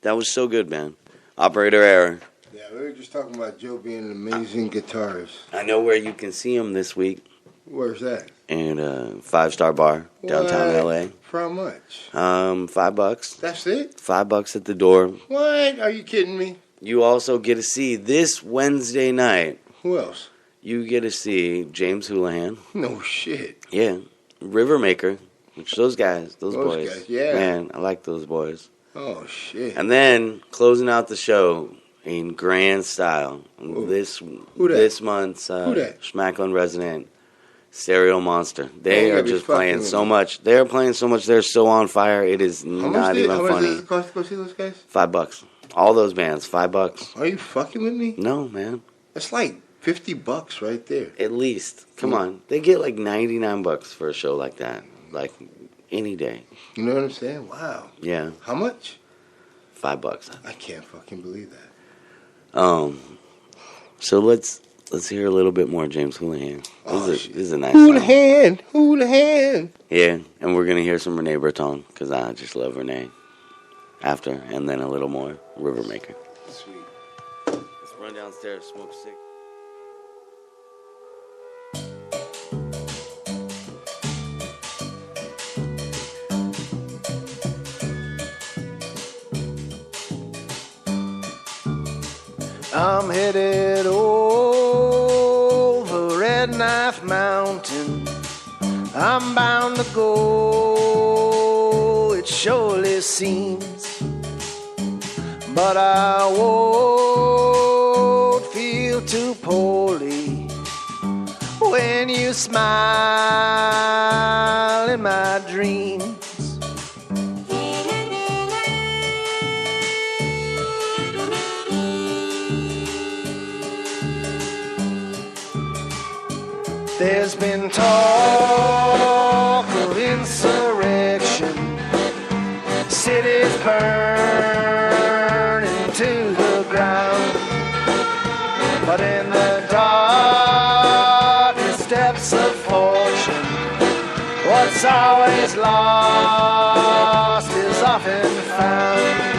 [SPEAKER 1] That was so good, man. Operator error.
[SPEAKER 2] Yeah, we were just talking about Joe being an amazing guitarist.
[SPEAKER 1] I know where you can see him this week.
[SPEAKER 2] Where's that?
[SPEAKER 1] In a 5-star bar downtown LA.
[SPEAKER 2] For how much?
[SPEAKER 1] $5.
[SPEAKER 2] That's it?
[SPEAKER 1] $5 at the door.
[SPEAKER 2] What? Are you kidding me?
[SPEAKER 1] You also get to see this Wednesday night.
[SPEAKER 2] Who else?
[SPEAKER 1] You get to see James Houlihan.
[SPEAKER 2] No shit.
[SPEAKER 1] Yeah. Rivermaker. Which those boys.
[SPEAKER 2] Guys, yeah.
[SPEAKER 1] Man, I like those boys.
[SPEAKER 2] Oh shit.
[SPEAKER 1] And then closing out the show in grand style. This month's Schmacklin resident. Stereo Monster. They are just playing so much. They're playing so much. They're so on fire. It is not even funny. How much does it
[SPEAKER 2] cost to go see those guys?
[SPEAKER 1] $5. All those bands, $5.
[SPEAKER 2] Are you fucking with me?
[SPEAKER 1] No, man.
[SPEAKER 2] That's like $50 right there.
[SPEAKER 1] At least. Come on. They get like $99 for a show like that. Like any day.
[SPEAKER 2] You know what I'm saying? Wow.
[SPEAKER 1] Yeah.
[SPEAKER 2] How much?
[SPEAKER 1] $5.
[SPEAKER 2] I can't fucking believe that.
[SPEAKER 1] So let's hear a little bit more James Houlihan. This is a nice
[SPEAKER 2] Houlihan, Houlihan.
[SPEAKER 1] Yeah, and we're going to hear some Renee Breton, because I just love Renee. After, and then a little more Rivermaker.
[SPEAKER 2] Sweet.
[SPEAKER 1] Let's run downstairs, smoke a cig.
[SPEAKER 4] I'm headed over Red Knife Mountain. I'm bound to go, it surely seems. But I won't feel too poorly when you smile in my dreams. There's been talk of insurrection, cities burning to the ground. But in the darkest depths of fortune, what's always lost is often found.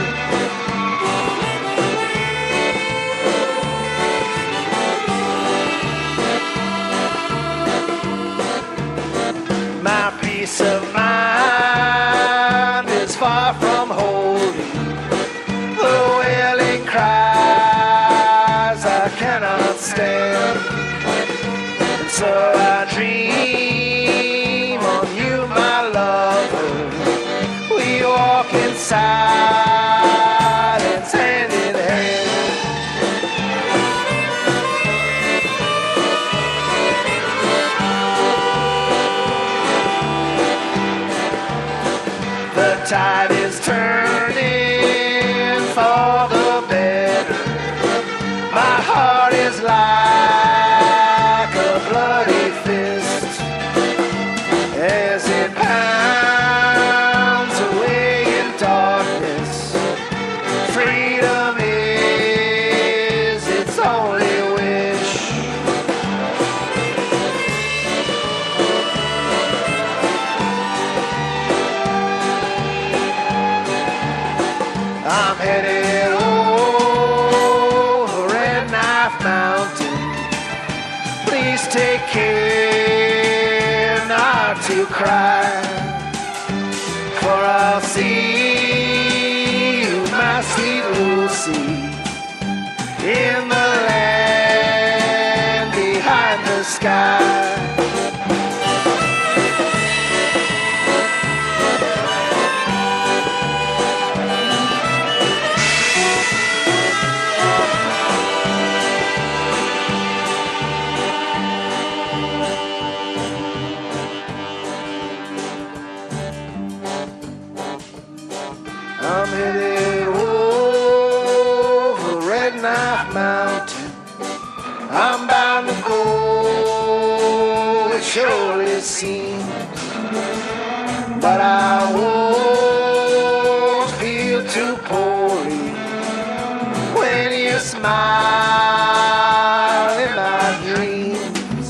[SPEAKER 4] My peace of mind is far from holy. The wailing cries I cannot stand. And so I dream on you, my lover. We walk in silence, hand in hand. The tide is turning for the better. My heart is like a bloody fist as it pounds away in darkness. Freedom is its only wish. I'm headed over Red Knife Mountain. Please take care not to cry, for I'll see you, my sweet Lucy, in the land behind the sky. I'm headed over Red Knife Mountain. I'm bound to go, it surely seems. But I won't feel too poorly when you smile in my dreams.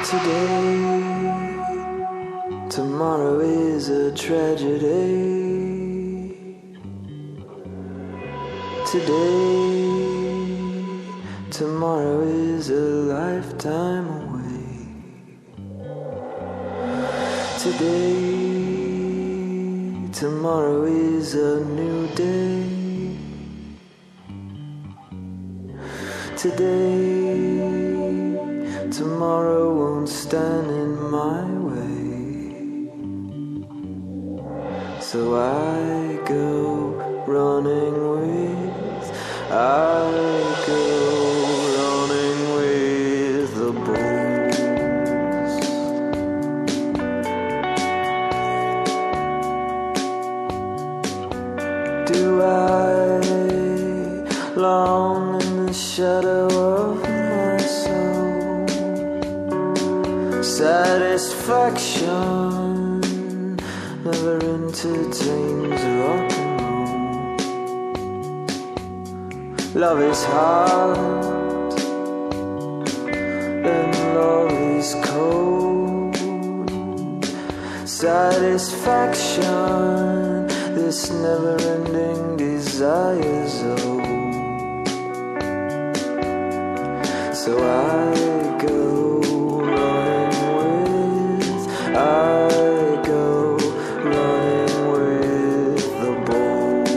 [SPEAKER 6] Today, tomorrow is a tragedy. Today, tomorrow is a lifetime away. Today, tomorrow is a new day. Today, tomorrow won't stand in my way. So I go running I go running with the bulls. Do I long in the shadow of my soul? Satisfaction never entertains rock and love is hard and love is cold. Satisfaction, this never-ending desire's old. So I go running with, I go running with the bulls.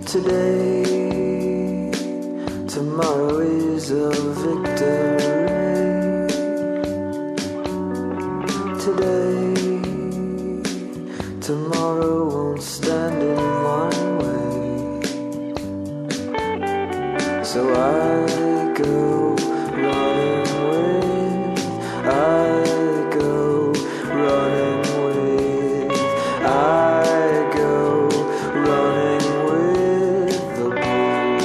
[SPEAKER 6] Today, tomorrow is a victory. Today, tomorrow won't stand in my way. So I go running with, I go running with, I go running with the bulls.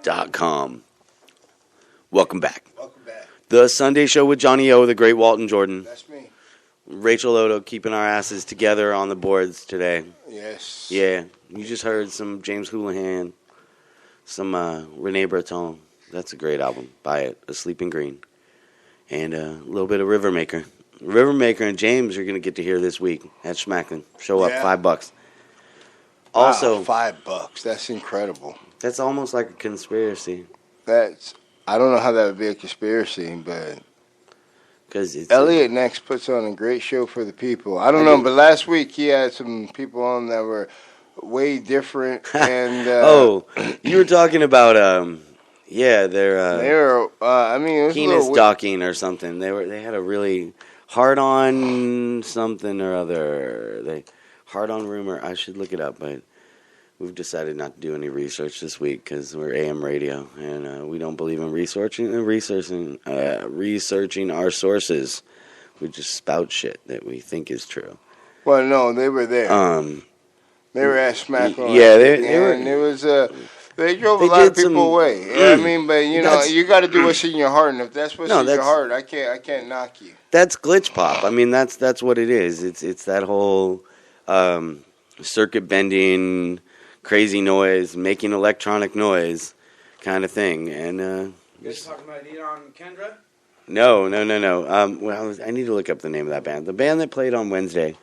[SPEAKER 1] RadioTitans.com. Welcome back.
[SPEAKER 2] Welcome back.
[SPEAKER 1] The Sunday Show with Johnny O, the great Walton Jordan.
[SPEAKER 2] That's me.
[SPEAKER 1] Rachel Odo keeping our asses together on the boards today.
[SPEAKER 2] Yes.
[SPEAKER 1] Yeah, you just heard some James Houlihan, some Rene Breton. That's a great album. Buy it. Asleep in Green. And a little bit of Rivermaker. Rivermaker and James are going to get to hear this week at Schmacklin. Show up,
[SPEAKER 2] Yeah.
[SPEAKER 1] $5.
[SPEAKER 2] Wow,
[SPEAKER 1] Also,
[SPEAKER 2] $5. That's incredible.
[SPEAKER 1] that's almost like a conspiracy.
[SPEAKER 2] I don't know how that would be a conspiracy, but
[SPEAKER 1] Because it's
[SPEAKER 2] Elliot Next puts on a great show for the people. I don't know, but last week he had some people on that were way different. And
[SPEAKER 1] oh, you were talking about they're
[SPEAKER 2] they were. I mean, it was a
[SPEAKER 1] penis
[SPEAKER 2] little
[SPEAKER 1] docking or something. They had a really hard on something or other. Hard on rumor. I should look it up, but we've decided not to do any research this week because we're AM radio and we don't believe in researching our sources. We just spout shit that we think is true.
[SPEAKER 2] Well, no, they were there. They were at Smackdown.
[SPEAKER 1] Yeah, they were.
[SPEAKER 2] And it was they drove
[SPEAKER 1] They
[SPEAKER 2] a lot of
[SPEAKER 1] did
[SPEAKER 2] people
[SPEAKER 1] some-
[SPEAKER 2] away. Yeah, I mean, but you know,
[SPEAKER 1] That's-
[SPEAKER 2] you got to do what's in your heart, and if that's what's
[SPEAKER 1] No,
[SPEAKER 2] in your
[SPEAKER 1] that's-
[SPEAKER 2] heart, I can't knock you.
[SPEAKER 1] That's glitch pop. I mean, that's what it is. It's that whole circuit bending, crazy noise, making electronic noise kind of thing. And
[SPEAKER 7] You guys talking about Eon Kendra?
[SPEAKER 1] no. Well, I need to look up the name of that band. The band that played on Wednesday,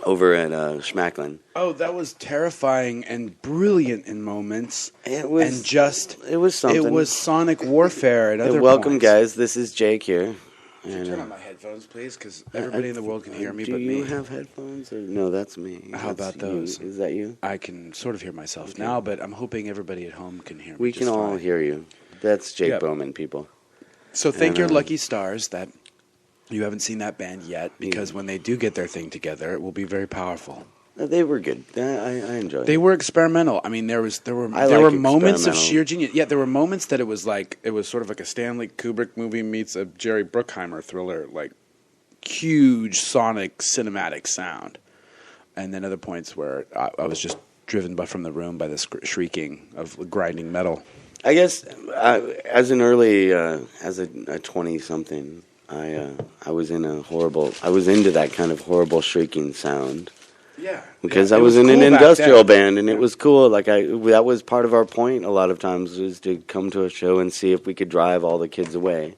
[SPEAKER 1] over at Schmacklin.
[SPEAKER 7] Oh, that was terrifying and brilliant in moments.
[SPEAKER 1] It was
[SPEAKER 7] and just
[SPEAKER 1] it was something.
[SPEAKER 7] it was sonic warfare at
[SPEAKER 1] Hey,
[SPEAKER 7] other
[SPEAKER 1] welcome,
[SPEAKER 7] points.
[SPEAKER 1] guys. This is Jake here.
[SPEAKER 7] Can you turn on my headphones, please? Because everybody in the world can hear me,
[SPEAKER 1] Do
[SPEAKER 7] but
[SPEAKER 1] you
[SPEAKER 7] me.
[SPEAKER 1] have headphones? Or, no, that's me.
[SPEAKER 7] How
[SPEAKER 1] That's
[SPEAKER 7] about those?
[SPEAKER 1] you. Is that you?
[SPEAKER 7] I can sort of hear myself now, but I'm hoping everybody at home can hear me.
[SPEAKER 1] We
[SPEAKER 7] just
[SPEAKER 1] can all
[SPEAKER 7] fine.
[SPEAKER 1] hear you. That's Jake
[SPEAKER 7] Yep.
[SPEAKER 1] Bowman, people.
[SPEAKER 7] So thank
[SPEAKER 1] And,
[SPEAKER 7] your lucky stars that you haven't seen that band yet, because when they do get their thing together, it will be very powerful.
[SPEAKER 1] They were good. I enjoyed
[SPEAKER 7] They
[SPEAKER 1] it.
[SPEAKER 7] were experimental. I mean, there were
[SPEAKER 1] I
[SPEAKER 7] there
[SPEAKER 1] like
[SPEAKER 7] were moments of
[SPEAKER 1] experimental.
[SPEAKER 7] sheer genius. Yeah, there were moments that it was sort of like a Stanley Kubrick movie meets a Jerry Bruckheimer thriller, like huge sonic cinematic sound. And then other points where I was just driven from the room by the shrieking of grinding metal.
[SPEAKER 1] I guess as an early, as a 20-something, I was into that kind of horrible shrieking sound.
[SPEAKER 7] Yeah,
[SPEAKER 1] Because
[SPEAKER 7] yeah,
[SPEAKER 1] I
[SPEAKER 7] it
[SPEAKER 1] was in an
[SPEAKER 7] cool back
[SPEAKER 1] industrial
[SPEAKER 7] then.
[SPEAKER 1] band, and it was cool. Like that was part of our point. A lot of times was to come to a show and see if we could drive all the kids away.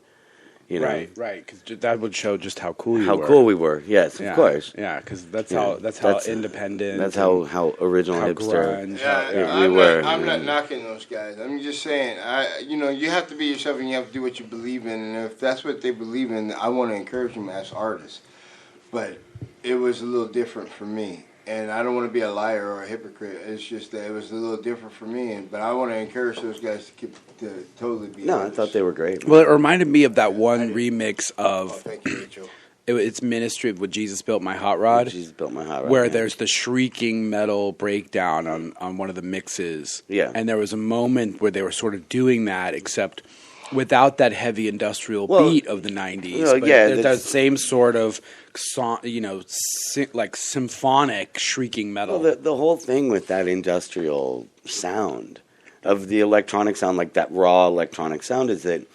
[SPEAKER 1] You know,
[SPEAKER 7] Right, because that would show just how cool you
[SPEAKER 1] how
[SPEAKER 7] were.
[SPEAKER 1] cool we were. Yes,
[SPEAKER 7] Yeah,
[SPEAKER 1] of course.
[SPEAKER 7] Yeah, because that's
[SPEAKER 1] Yeah,
[SPEAKER 7] how independent.
[SPEAKER 1] That's
[SPEAKER 7] and
[SPEAKER 1] how original
[SPEAKER 7] how
[SPEAKER 1] hipster.
[SPEAKER 7] grunge.
[SPEAKER 2] Yeah,
[SPEAKER 1] we were.
[SPEAKER 2] I'm not knocking those guys. I'm just saying, you have to be yourself and you have to do what you believe in. And if that's what they believe in, I want to encourage them as artists. But it was a little different for me. And I don't want to be a liar or a hypocrite. It's just that it was a little different for me. But I want to encourage those guys to totally be
[SPEAKER 1] No, I
[SPEAKER 2] artists.
[SPEAKER 1] thought they were great.
[SPEAKER 7] Well, it reminded me of that one remix
[SPEAKER 2] Oh,
[SPEAKER 7] of
[SPEAKER 2] thank you, Rachel.
[SPEAKER 7] it's Ministry with Jesus Built My Hot Rod,
[SPEAKER 1] She's built my hot rod.
[SPEAKER 7] where
[SPEAKER 1] yeah.
[SPEAKER 7] there's the shrieking metal breakdown on one of the mixes.
[SPEAKER 1] Yeah.
[SPEAKER 7] And there was a moment where they were sort of doing that, except without that heavy industrial
[SPEAKER 1] Well,
[SPEAKER 7] beat of the 90s.
[SPEAKER 1] well,
[SPEAKER 7] but
[SPEAKER 1] yeah,
[SPEAKER 7] that
[SPEAKER 1] that's-
[SPEAKER 7] same sort of, like symphonic shrieking metal.
[SPEAKER 1] Well, the whole thing with that industrial sound of the electronic sound, like that raw electronic sound, is that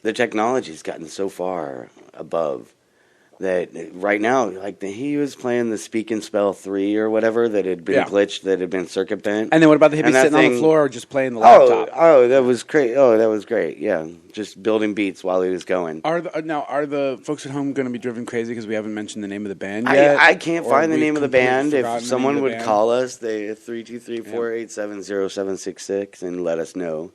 [SPEAKER 1] the technology's gotten so far above that right now, like he was playing the Speak and Spell 3 or whatever that had been
[SPEAKER 7] Yeah.
[SPEAKER 1] glitched, that had been circuit bent.
[SPEAKER 7] And then what about the hippie
[SPEAKER 1] And that
[SPEAKER 7] sitting on the
[SPEAKER 1] thing-
[SPEAKER 7] floor or just playing the laptop?
[SPEAKER 1] Oh, that was great. Oh, that was great. Yeah, just building beats while he was going.
[SPEAKER 7] Are the folks at home going to be driven crazy because we haven't mentioned the name of the band yet?
[SPEAKER 1] I can't
[SPEAKER 7] Or
[SPEAKER 1] find the
[SPEAKER 7] we've
[SPEAKER 1] name of the
[SPEAKER 7] completely
[SPEAKER 1] band.
[SPEAKER 7] forgotten
[SPEAKER 1] If
[SPEAKER 7] the
[SPEAKER 1] someone
[SPEAKER 7] name of
[SPEAKER 1] would
[SPEAKER 7] the band?
[SPEAKER 1] call us, they 323-487-0766 and let us know.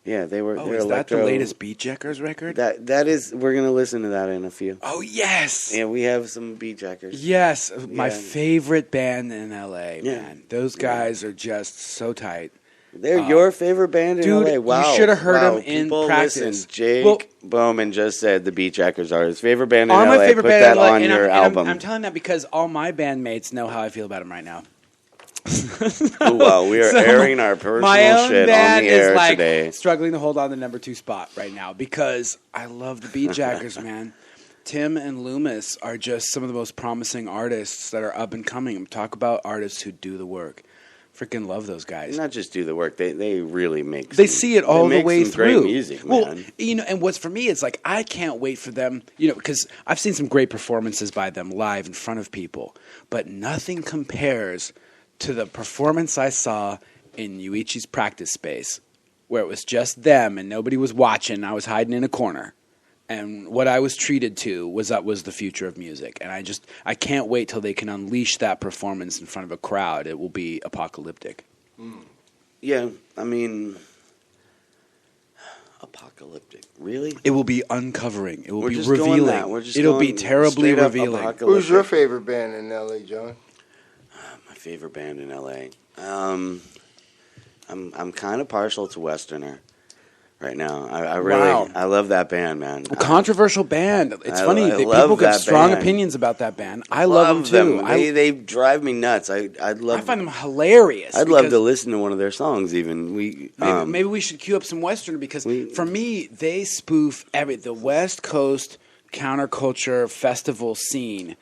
[SPEAKER 1] Yeah, they were.
[SPEAKER 7] Oh,
[SPEAKER 1] they're
[SPEAKER 7] is that the
[SPEAKER 1] electro-
[SPEAKER 7] latest Beat Jackers record?
[SPEAKER 1] That is. We're gonna listen to that in a few.
[SPEAKER 7] Oh yes,
[SPEAKER 1] Yeah, we have some beat jackers.
[SPEAKER 7] yes, my
[SPEAKER 1] Yeah.
[SPEAKER 7] favorite band in LA.
[SPEAKER 1] Yeah.
[SPEAKER 7] Man, those guys are just so tight.
[SPEAKER 1] They're your favorite band in
[SPEAKER 7] dude,
[SPEAKER 1] LA.
[SPEAKER 7] you
[SPEAKER 1] Wow,
[SPEAKER 7] should have heard
[SPEAKER 1] wow.
[SPEAKER 7] them in
[SPEAKER 1] People
[SPEAKER 7] practice.
[SPEAKER 1] Listen, Jake
[SPEAKER 7] Well-
[SPEAKER 1] Bowman just said the Beat Jackers are his favorite band in
[SPEAKER 7] All
[SPEAKER 1] LA.
[SPEAKER 7] my favorite
[SPEAKER 1] Put
[SPEAKER 7] band
[SPEAKER 1] that
[SPEAKER 7] in LA,
[SPEAKER 1] on
[SPEAKER 7] and
[SPEAKER 1] your
[SPEAKER 7] I'm
[SPEAKER 1] album.
[SPEAKER 7] telling that because all my bandmates know how I feel about them right now.
[SPEAKER 1] Oh, wow, we are
[SPEAKER 7] So,
[SPEAKER 1] airing our personal
[SPEAKER 7] my own
[SPEAKER 1] shit on
[SPEAKER 7] band
[SPEAKER 1] the air
[SPEAKER 7] is like
[SPEAKER 1] today.
[SPEAKER 7] struggling to hold on the number 2 spot right now because I love the Beat Jackers, man. Tim and Loomis are just some of the most promising artists that are up and coming. Talk about artists who do the work. Freaking love those guys.
[SPEAKER 1] Not just do the work; they really make.
[SPEAKER 7] They see it all the way through.
[SPEAKER 1] Great music,
[SPEAKER 7] well,
[SPEAKER 1] man.
[SPEAKER 7] And what's for me, it's like I can't wait for them. Because I've seen some great performances by them live in front of people, but nothing compares to the performance I saw in Yuichi's practice space, where it was just them and nobody was watching. I was hiding in a corner. And what I was treated to was the future of music. And I can't wait till they can unleash that performance in front of a crowd. It will be apocalyptic.
[SPEAKER 1] Yeah, I mean, apocalyptic. Really?
[SPEAKER 7] It will be uncovering. It will
[SPEAKER 1] We're
[SPEAKER 7] be
[SPEAKER 1] just
[SPEAKER 7] revealing.
[SPEAKER 1] going that. We're just
[SPEAKER 7] It'll be
[SPEAKER 1] going
[SPEAKER 7] terribly
[SPEAKER 1] straight up
[SPEAKER 7] revealing.
[SPEAKER 1] apocalyptic.
[SPEAKER 2] Who's your favorite band in L.A., John?
[SPEAKER 1] My favorite band in LA. I'm kind of partial to Westerner right now. I really
[SPEAKER 7] Wow.
[SPEAKER 1] I love that band, man.
[SPEAKER 7] A controversial band. It's funny.
[SPEAKER 1] I
[SPEAKER 7] that
[SPEAKER 1] love
[SPEAKER 7] people get
[SPEAKER 1] that
[SPEAKER 7] strong
[SPEAKER 1] band.
[SPEAKER 7] opinions about that band. I love them too.
[SPEAKER 1] They drive me nuts. I
[SPEAKER 7] find them hilarious.
[SPEAKER 1] I'd love
[SPEAKER 7] because
[SPEAKER 1] to listen to one of their songs. Even
[SPEAKER 7] maybe we should cue up some Westerner because for me they spoof the West Coast counterculture festival scene.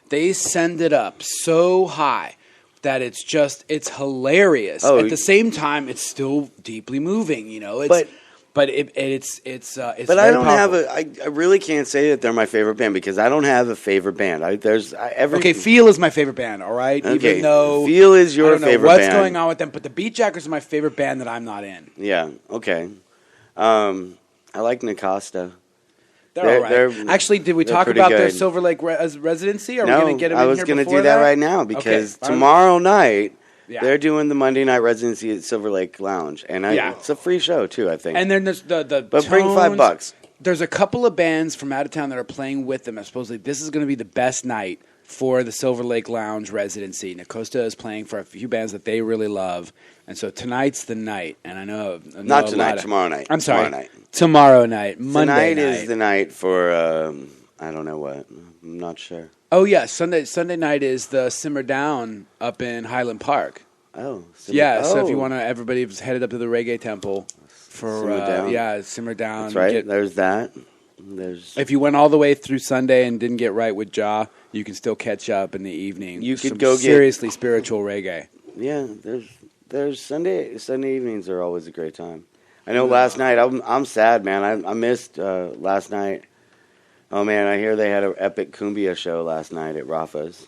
[SPEAKER 7] They send it up so high that it's hilarious.
[SPEAKER 1] Oh,
[SPEAKER 7] At the same time, it's still deeply moving. But it's
[SPEAKER 1] But
[SPEAKER 7] very
[SPEAKER 1] I don't
[SPEAKER 7] powerful.
[SPEAKER 1] I really can't say that they're my favorite band because I don't have a favorite band.
[SPEAKER 7] Okay, Feel is my favorite band, all right?
[SPEAKER 1] Okay,
[SPEAKER 7] Even though
[SPEAKER 1] Feel is your
[SPEAKER 7] I don't know
[SPEAKER 1] favorite
[SPEAKER 7] what's
[SPEAKER 1] band.
[SPEAKER 7] going on with them, but the Beat Jackers are my favorite band that I'm not in.
[SPEAKER 1] Yeah, okay. I like Nakasta.
[SPEAKER 7] They're all right. Actually, did we
[SPEAKER 1] they're
[SPEAKER 7] talk
[SPEAKER 1] pretty
[SPEAKER 7] about their
[SPEAKER 1] good.
[SPEAKER 7] Silver Lake residency? Are we
[SPEAKER 1] No,
[SPEAKER 7] going to get them
[SPEAKER 1] I
[SPEAKER 7] in
[SPEAKER 1] was
[SPEAKER 7] here
[SPEAKER 1] gonna
[SPEAKER 7] before
[SPEAKER 1] do that right now because
[SPEAKER 7] Okay.
[SPEAKER 1] tomorrow night
[SPEAKER 7] Yeah.
[SPEAKER 1] they're doing the Monday night residency at Silver Lake Lounge, and it's a free show too. I think.
[SPEAKER 7] And then there's the
[SPEAKER 1] but bring
[SPEAKER 7] Tones.
[SPEAKER 1] $5.
[SPEAKER 7] There's a couple of bands from out of town that are playing with them. And supposedly this is going to be the best night for the Silver Lake Lounge residency. Nacosta is playing for a few bands that they really love, and so tonight's the night. And I know
[SPEAKER 1] Not tonight, tomorrow night.
[SPEAKER 7] I'm sorry,
[SPEAKER 1] Tomorrow night.
[SPEAKER 7] Tomorrow night, Monday
[SPEAKER 1] Tonight
[SPEAKER 7] night.
[SPEAKER 1] is the night for I don't know what. I'm not sure.
[SPEAKER 7] Oh yeah, Sunday night is the Simmer Down up in Highland Park.
[SPEAKER 1] Oh,
[SPEAKER 7] So if you want to, everybody's headed up to the Reggae Temple for
[SPEAKER 1] Simmer Down.
[SPEAKER 7] Simmer Down.
[SPEAKER 1] That's right. There's that. There's
[SPEAKER 7] If you went all the way through Sunday and didn't get right with Ja, you can still catch up in the evening.
[SPEAKER 1] You could
[SPEAKER 7] Some
[SPEAKER 1] go get-
[SPEAKER 7] seriously spiritual reggae.
[SPEAKER 1] yeah. There's Sunday evenings are always a great time. I know last night I'm sad, man. I missed last night. Oh man, I hear they had an epic cumbia show last night at Rafa's.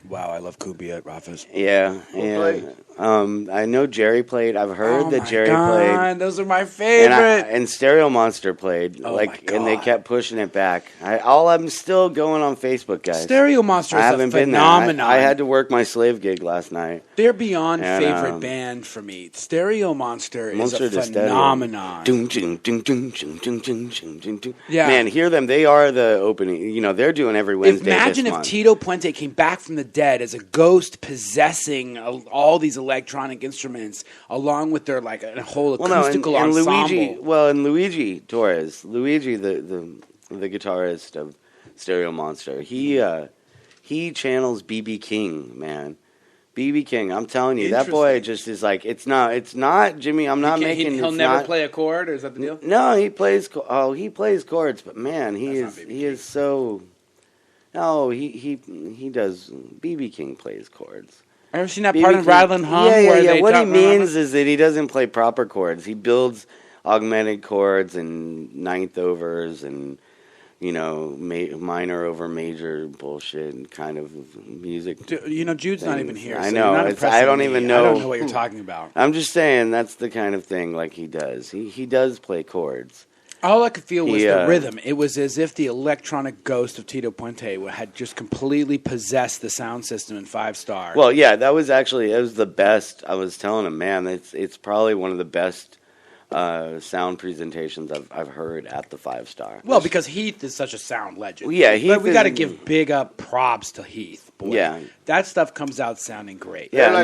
[SPEAKER 7] Wow, I love Kumbia at Rafa's.
[SPEAKER 1] Yeah,
[SPEAKER 2] played?
[SPEAKER 1] I know Jerry played. I've heard that Jerry
[SPEAKER 7] God,
[SPEAKER 1] played,
[SPEAKER 7] those are my favorite.
[SPEAKER 1] and Stereo Monster played.
[SPEAKER 7] Oh my
[SPEAKER 1] and they
[SPEAKER 7] God.
[SPEAKER 1] kept pushing it back. I'm still going on Facebook, guys.
[SPEAKER 7] Stereo Monster
[SPEAKER 1] I
[SPEAKER 7] is a
[SPEAKER 1] haven't been there.
[SPEAKER 7] phenomenon.
[SPEAKER 1] I had to work my slave gig last night.
[SPEAKER 7] They're beyond
[SPEAKER 1] And,
[SPEAKER 7] favorite band for me. Stereo Monster
[SPEAKER 1] Monster
[SPEAKER 7] is
[SPEAKER 1] to
[SPEAKER 7] a
[SPEAKER 1] Stereo.
[SPEAKER 7] phenomenon.
[SPEAKER 1] Dun, dun, dun, dun, dun, dun, dun, dun, dun, dun.
[SPEAKER 7] Yeah.
[SPEAKER 1] Man, hear them. They are the opening. They're doing every Wednesday.
[SPEAKER 7] Imagine
[SPEAKER 1] this
[SPEAKER 7] if
[SPEAKER 1] month.
[SPEAKER 7] Tito Puente came back from the dead as a ghost possessing all these electronic instruments, along with their a whole acoustical
[SPEAKER 1] and
[SPEAKER 7] ensemble.
[SPEAKER 1] Luigi Torres, the guitarist of Stereo Monster, he channels BB King, man. BB King, I'm telling you, that boy just is like it's not Jimmy. I'm not making.
[SPEAKER 7] He'll
[SPEAKER 1] it's
[SPEAKER 7] never
[SPEAKER 1] not-
[SPEAKER 7] play a chord, or is that the deal?
[SPEAKER 1] No, he plays. He plays chords, but man, he is so. No, he does. BB King plays chords.
[SPEAKER 7] Ever seen that
[SPEAKER 1] BB
[SPEAKER 7] part in
[SPEAKER 1] King-
[SPEAKER 7] Rattlin' Hum?
[SPEAKER 1] Yeah,
[SPEAKER 7] where
[SPEAKER 1] yeah.
[SPEAKER 7] they
[SPEAKER 1] What he
[SPEAKER 7] talk-
[SPEAKER 1] means is that he doesn't play proper chords. He builds augmented chords and ninth overs and minor over major bullshit kind of music.
[SPEAKER 7] Jude's not even here.
[SPEAKER 1] I
[SPEAKER 7] so
[SPEAKER 1] know,
[SPEAKER 7] You're not
[SPEAKER 1] I
[SPEAKER 7] impressing
[SPEAKER 1] don't
[SPEAKER 7] me.
[SPEAKER 1] even
[SPEAKER 7] I
[SPEAKER 1] know.
[SPEAKER 7] don't know what you're talking about.
[SPEAKER 1] I'm just saying that's the kind of thing like he does. He does play chords.
[SPEAKER 7] All I could feel was
[SPEAKER 1] Yeah.
[SPEAKER 7] the rhythm. It was as if the electronic ghost of Tito Puente had just completely possessed the sound system in 5 Star.
[SPEAKER 1] Well, yeah, it was the best. I was telling him, man, it's probably one of the best sound presentations I've heard at the 5 Star.
[SPEAKER 7] Well, because Heath is such a sound legend.
[SPEAKER 1] Well, yeah, Heath
[SPEAKER 7] But we got to
[SPEAKER 1] is-
[SPEAKER 7] give big up props to Heath. Boy.
[SPEAKER 1] Yeah.
[SPEAKER 7] That stuff comes out sounding great.
[SPEAKER 1] Yeah,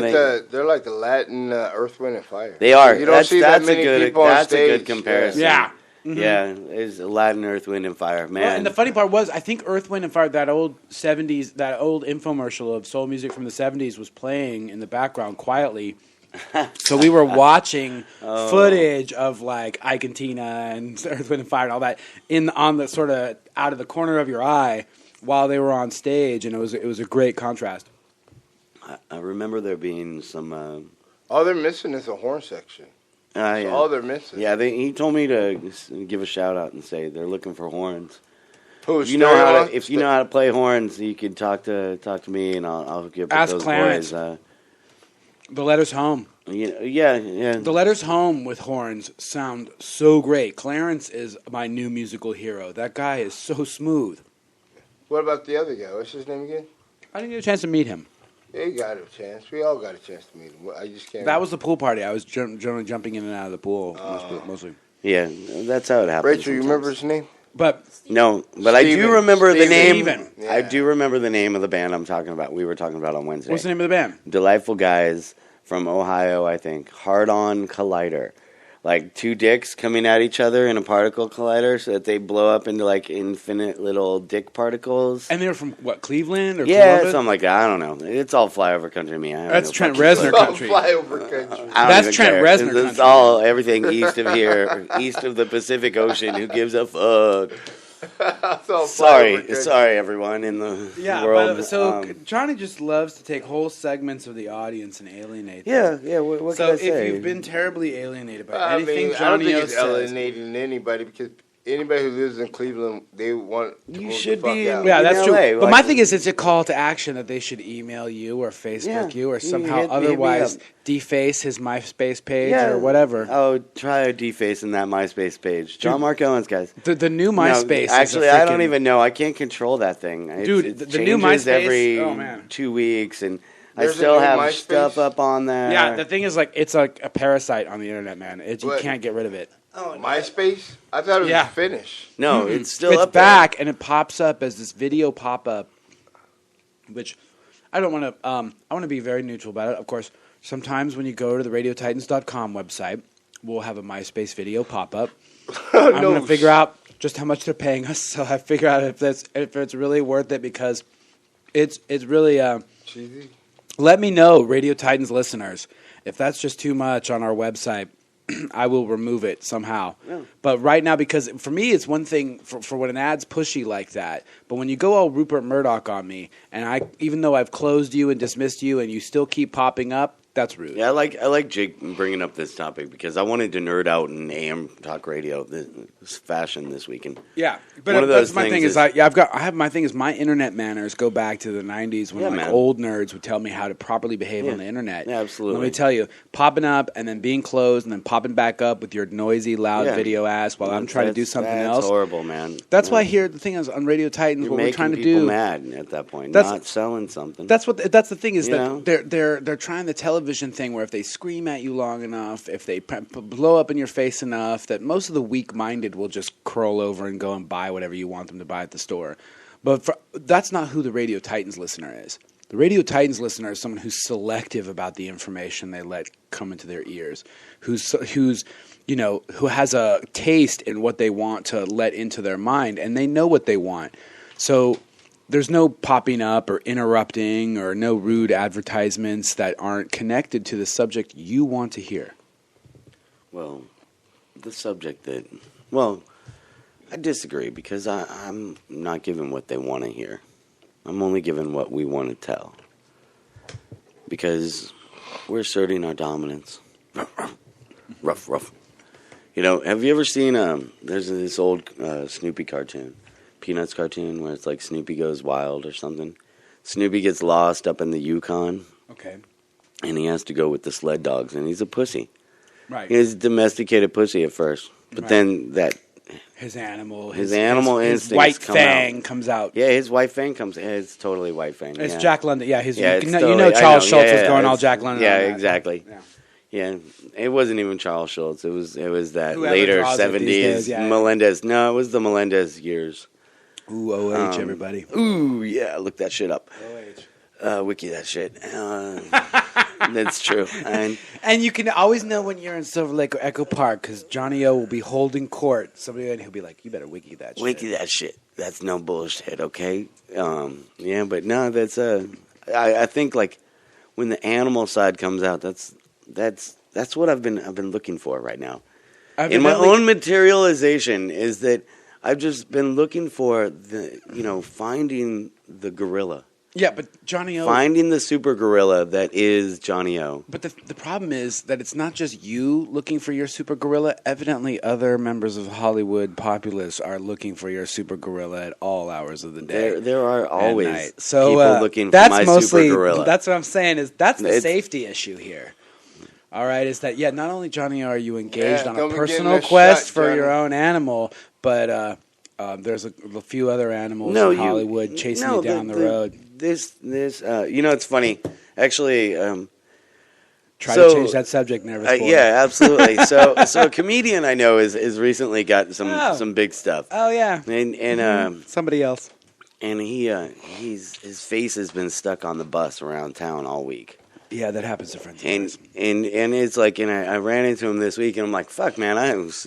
[SPEAKER 2] They're like the Latin Earth, Wind, and Fire.
[SPEAKER 1] They are.
[SPEAKER 2] You don't see that many people on
[SPEAKER 1] That's a
[SPEAKER 2] stage.
[SPEAKER 1] good comparison.
[SPEAKER 7] Yeah. Mm-hmm.
[SPEAKER 1] Yeah, is Latin Earth, Wind, and Fire, man.
[SPEAKER 7] Well, and the funny part was, I think Earth, Wind, and Fire, that old 70s, that old infomercial of soul music from the 70s was playing in the background quietly. So we were watching footage of like Ike and Tina and Earth, Wind, and Fire and all that on the sort of out of the corner of your eye while they were on stage, and it was a great contrast.
[SPEAKER 1] I remember there being some.
[SPEAKER 2] All they're missing is a horn section. That's
[SPEAKER 1] Yeah.
[SPEAKER 2] all they're missing.
[SPEAKER 1] Yeah, he told me to give a shout out and say they're looking for horns.
[SPEAKER 2] Who,
[SPEAKER 1] If you know how
[SPEAKER 2] stereo?
[SPEAKER 1] to, if you know how to play horns, you can talk to me, and I'll give
[SPEAKER 7] Ask
[SPEAKER 1] those
[SPEAKER 7] Clarence.
[SPEAKER 1] boys.
[SPEAKER 7] The Letters Home.
[SPEAKER 1] Yeah.
[SPEAKER 7] The Letters Home with horns sound so great. Clarence is my new musical hero. That guy is so smooth.
[SPEAKER 2] What about the other guy? What's his name again?
[SPEAKER 7] I didn't get a chance to meet him.
[SPEAKER 2] Yeah, he got a chance. We all got a chance to meet him. I just can't.
[SPEAKER 7] That was the pool party. I was generally jumping in and out of the pool mostly.
[SPEAKER 1] Yeah, that's how it happens.
[SPEAKER 2] Rachel, you
[SPEAKER 1] sometimes.
[SPEAKER 2] remember his name?
[SPEAKER 7] But
[SPEAKER 1] No, but I do
[SPEAKER 2] Steven.
[SPEAKER 1] remember the name.
[SPEAKER 7] Steven.
[SPEAKER 2] Yeah.
[SPEAKER 1] I do remember the name of the band I'm talking about. We were talking about on Wednesday.
[SPEAKER 7] what's the name of the band?
[SPEAKER 1] Delightful guys from Ohio, I think. Hard On Collider. Like two dicks coming at each other in a particle collider so that they blow up into like infinite little dick particles.
[SPEAKER 7] And they were from what, Cleveland or
[SPEAKER 1] Yeah,
[SPEAKER 7] Columbus?
[SPEAKER 1] something like that. I don't know. It's all flyover country to me. I have
[SPEAKER 7] That's
[SPEAKER 1] no
[SPEAKER 7] Trent
[SPEAKER 1] fucking
[SPEAKER 7] Reznor
[SPEAKER 1] clue.
[SPEAKER 7] country.
[SPEAKER 2] Flyover country.
[SPEAKER 1] I don't
[SPEAKER 7] That's
[SPEAKER 1] even
[SPEAKER 7] Trent
[SPEAKER 1] care.
[SPEAKER 7] Reznor
[SPEAKER 1] It's
[SPEAKER 7] country.
[SPEAKER 1] all everything east of here, east of the Pacific Ocean. Who gives a fuck?
[SPEAKER 2] It's all flyover country.
[SPEAKER 1] Sorry, everyone in the
[SPEAKER 7] Yeah,
[SPEAKER 1] world.
[SPEAKER 7] but, so Johnny just loves to take whole segments of the audience and alienate them.
[SPEAKER 1] yeah. What
[SPEAKER 7] So
[SPEAKER 1] can I
[SPEAKER 7] if
[SPEAKER 1] say?
[SPEAKER 7] you've been terribly alienated by
[SPEAKER 2] I
[SPEAKER 7] anything
[SPEAKER 2] mean, I don't
[SPEAKER 7] Johnny
[SPEAKER 2] think
[SPEAKER 7] O
[SPEAKER 2] it's
[SPEAKER 7] says,
[SPEAKER 2] alienating anybody because anybody who lives in Cleveland, they want to
[SPEAKER 1] You
[SPEAKER 2] move
[SPEAKER 1] should
[SPEAKER 2] the fuck
[SPEAKER 1] be in-
[SPEAKER 2] out.
[SPEAKER 7] yeah,
[SPEAKER 1] in
[SPEAKER 7] that's true.
[SPEAKER 1] LA,
[SPEAKER 7] But
[SPEAKER 1] like-
[SPEAKER 7] my thing is, it's a call to action that they should email you or Facebook
[SPEAKER 1] Yeah,
[SPEAKER 7] you or
[SPEAKER 1] you
[SPEAKER 7] somehow
[SPEAKER 1] hit me
[SPEAKER 7] otherwise
[SPEAKER 1] up.
[SPEAKER 7] deface his MySpace page or whatever.
[SPEAKER 1] Oh, try defacing that MySpace page. John Mark Owens, guys.
[SPEAKER 7] The new
[SPEAKER 1] No,
[SPEAKER 7] MySpace.
[SPEAKER 1] actually,
[SPEAKER 7] is a
[SPEAKER 1] I don't
[SPEAKER 7] freaking-
[SPEAKER 1] even know. I can't control that thing.
[SPEAKER 7] Dude,
[SPEAKER 1] it
[SPEAKER 7] the new
[SPEAKER 1] changes
[SPEAKER 7] MySpace-
[SPEAKER 1] every
[SPEAKER 7] oh, man.
[SPEAKER 1] 2 weeks, and
[SPEAKER 2] There's
[SPEAKER 1] I still
[SPEAKER 2] a new
[SPEAKER 1] have
[SPEAKER 2] MySpace?
[SPEAKER 1] stuff up on there.
[SPEAKER 7] Yeah, the thing is, like, it's like a parasite on the internet, man. You
[SPEAKER 2] What?
[SPEAKER 7] can't get rid of it.
[SPEAKER 2] MySpace? I thought it was
[SPEAKER 7] Yeah.
[SPEAKER 2] finished.
[SPEAKER 1] no, it's still
[SPEAKER 7] It's
[SPEAKER 1] up
[SPEAKER 7] back, and it pops up as this video pop up, which I don't want to. I want to be very neutral about it. Of course, sometimes when you go to the RadioTitans.com website, we'll have a MySpace video pop up. I'm going to figure out just how much they're paying us, so I figure out if it's really worth it because it's really.
[SPEAKER 2] Cheesy.
[SPEAKER 7] Let me know, Radio Titans listeners, if that's just too much on our website. I will remove it somehow.
[SPEAKER 1] Yeah.
[SPEAKER 7] But right now, because for me, it's one thing for when an ad's pushy like that. But when you go all Rupert Murdoch on me, and even though I've closed you and dismissed you, and you still keep popping up, that's rude.
[SPEAKER 1] Yeah, I like Jake bringing up this topic because I wanted to nerd out in AM talk radio this fashion this weekend.
[SPEAKER 7] Yeah, but
[SPEAKER 1] One of
[SPEAKER 7] that's
[SPEAKER 1] those
[SPEAKER 7] my
[SPEAKER 1] things
[SPEAKER 7] thing
[SPEAKER 1] is-
[SPEAKER 7] I have my thing is my internet manners go back to the 90s when
[SPEAKER 1] Yeah,
[SPEAKER 7] like
[SPEAKER 1] man.
[SPEAKER 7] old nerds would tell me how to properly behave
[SPEAKER 1] Yeah.
[SPEAKER 7] on the internet.
[SPEAKER 1] Yeah, absolutely.
[SPEAKER 7] Let me tell you, popping up and then being closed and then popping back up with your noisy, loud
[SPEAKER 1] Yeah.
[SPEAKER 7] video ass while I'm trying to do something
[SPEAKER 1] that's
[SPEAKER 7] else.
[SPEAKER 1] horrible, man.
[SPEAKER 7] That's why
[SPEAKER 1] Yeah.
[SPEAKER 7] here the thing is on Radio Titans,
[SPEAKER 1] You're
[SPEAKER 7] what we're
[SPEAKER 1] making
[SPEAKER 7] trying to
[SPEAKER 1] people
[SPEAKER 7] do.
[SPEAKER 1] mad at that point,
[SPEAKER 7] That's-
[SPEAKER 1] not selling something.
[SPEAKER 7] That's the thing is
[SPEAKER 1] You know?
[SPEAKER 7] that they're trying the television thing where if they scream at you long enough, if they blow up in your face enough, that most of the weak-minded will just curl over and go and buy whatever you want them to buy at the store. But that's not who the Radio Titans listener is. The Radio Titans listener is someone who's selective about the information they let come into their ears, who has a taste in what they want to let into their mind, and they know what they want. So there's no popping up or interrupting or no rude advertisements that aren't connected to the subject you want to hear.
[SPEAKER 1] Well, the subject that... Well, I disagree because I'm not giving what they want to hear. I'm only giving what we want to tell. Because we're asserting our dominance. Rough. You know, have you ever seen... there's this old Snoopy cartoon. Peanuts cartoon where it's like Snoopy goes wild or something. Snoopy gets lost up in the Yukon
[SPEAKER 7] Okay.
[SPEAKER 1] and he has to go with the sled dogs and he's a pussy.
[SPEAKER 7] Right.
[SPEAKER 1] He's a domesticated pussy at first, but
[SPEAKER 7] Right.
[SPEAKER 1] then
[SPEAKER 7] His animal
[SPEAKER 1] His animal
[SPEAKER 7] his
[SPEAKER 1] instincts
[SPEAKER 7] white
[SPEAKER 1] come
[SPEAKER 7] fang
[SPEAKER 1] out.
[SPEAKER 7] comes out.
[SPEAKER 1] his white fang comes. It's totally white fang.
[SPEAKER 7] It's
[SPEAKER 1] yeah.
[SPEAKER 7] Jack London. Yeah,
[SPEAKER 1] It's
[SPEAKER 7] you
[SPEAKER 1] totally-
[SPEAKER 7] know
[SPEAKER 1] I
[SPEAKER 7] Charles Schultz was
[SPEAKER 1] yeah,
[SPEAKER 7] going all
[SPEAKER 1] it's-
[SPEAKER 7] Jack London.
[SPEAKER 1] Yeah,
[SPEAKER 7] on that.
[SPEAKER 1] exactly.
[SPEAKER 7] Yeah.
[SPEAKER 1] Yeah, it wasn't even Charles Schultz. It was that
[SPEAKER 7] Whoever
[SPEAKER 1] later
[SPEAKER 7] draws it these days,
[SPEAKER 1] 70s
[SPEAKER 7] yeah.
[SPEAKER 1] Melendez. No, it was was Melendez years.
[SPEAKER 7] Ooh, OH, everybody.
[SPEAKER 1] Ooh, yeah, look that shit up.
[SPEAKER 7] OH.
[SPEAKER 1] Wiki that shit. That's true.
[SPEAKER 7] And you can always know when you're in Silver Lake or Echo Park because Johnny O will be holding court. Somebody and he'll be like, "You better wiki that shit."
[SPEAKER 1] Wiki that shit. That's no bullshit, okay? Yeah, but no, that's I think like when the animal side comes out, that's what I've been looking for right now. In my own materialization is that I've just been looking for finding the gorilla
[SPEAKER 7] Yeah, but Johnny O.
[SPEAKER 1] Finding the super gorilla that is Johnny O.
[SPEAKER 7] But the problem is that it's not just you looking for your super gorilla. Evidently, other members of the Hollywood populace are looking for your super gorilla at all hours of the day.
[SPEAKER 1] There are always
[SPEAKER 7] night. So,
[SPEAKER 1] people looking for
[SPEAKER 7] that's
[SPEAKER 1] my
[SPEAKER 7] mostly,
[SPEAKER 1] super gorilla.
[SPEAKER 7] That's what I'm saying is that's the
[SPEAKER 1] It's-
[SPEAKER 7] safety issue here. All right, is that not only Johnny are you engaged on a
[SPEAKER 2] don't be
[SPEAKER 7] personal
[SPEAKER 2] getting a
[SPEAKER 7] quest
[SPEAKER 2] shot,
[SPEAKER 7] for
[SPEAKER 2] Johnny.
[SPEAKER 7] your own animal, but there's a few other animals in Hollywood chasing you down the road.
[SPEAKER 1] This it's funny. Actually,
[SPEAKER 7] Try to change that subject, never.
[SPEAKER 1] yeah, absolutely. So a comedian I know is recently got some big stuff.
[SPEAKER 7] Oh yeah,
[SPEAKER 1] And
[SPEAKER 7] somebody else.
[SPEAKER 1] and his face has been stuck on the bus around town all week.
[SPEAKER 7] Yeah, that happens to friends of
[SPEAKER 1] And
[SPEAKER 7] ours.
[SPEAKER 1] and it's like, and I ran into him this week, and I'm like, fuck, man, I was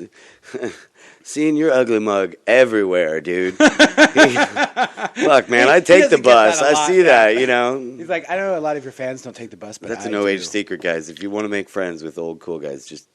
[SPEAKER 1] seeing your ugly mug everywhere, dude. Fuck, man, I take the
[SPEAKER 7] doesn't get
[SPEAKER 1] bus.
[SPEAKER 7] that a
[SPEAKER 1] I
[SPEAKER 7] lot,
[SPEAKER 1] see that, you know.
[SPEAKER 7] He's like, I know a lot of your fans don't take the bus, but
[SPEAKER 1] That's
[SPEAKER 7] I
[SPEAKER 1] a no-age
[SPEAKER 7] do.
[SPEAKER 1] secret, guys. If you want to make friends with old cool guys, just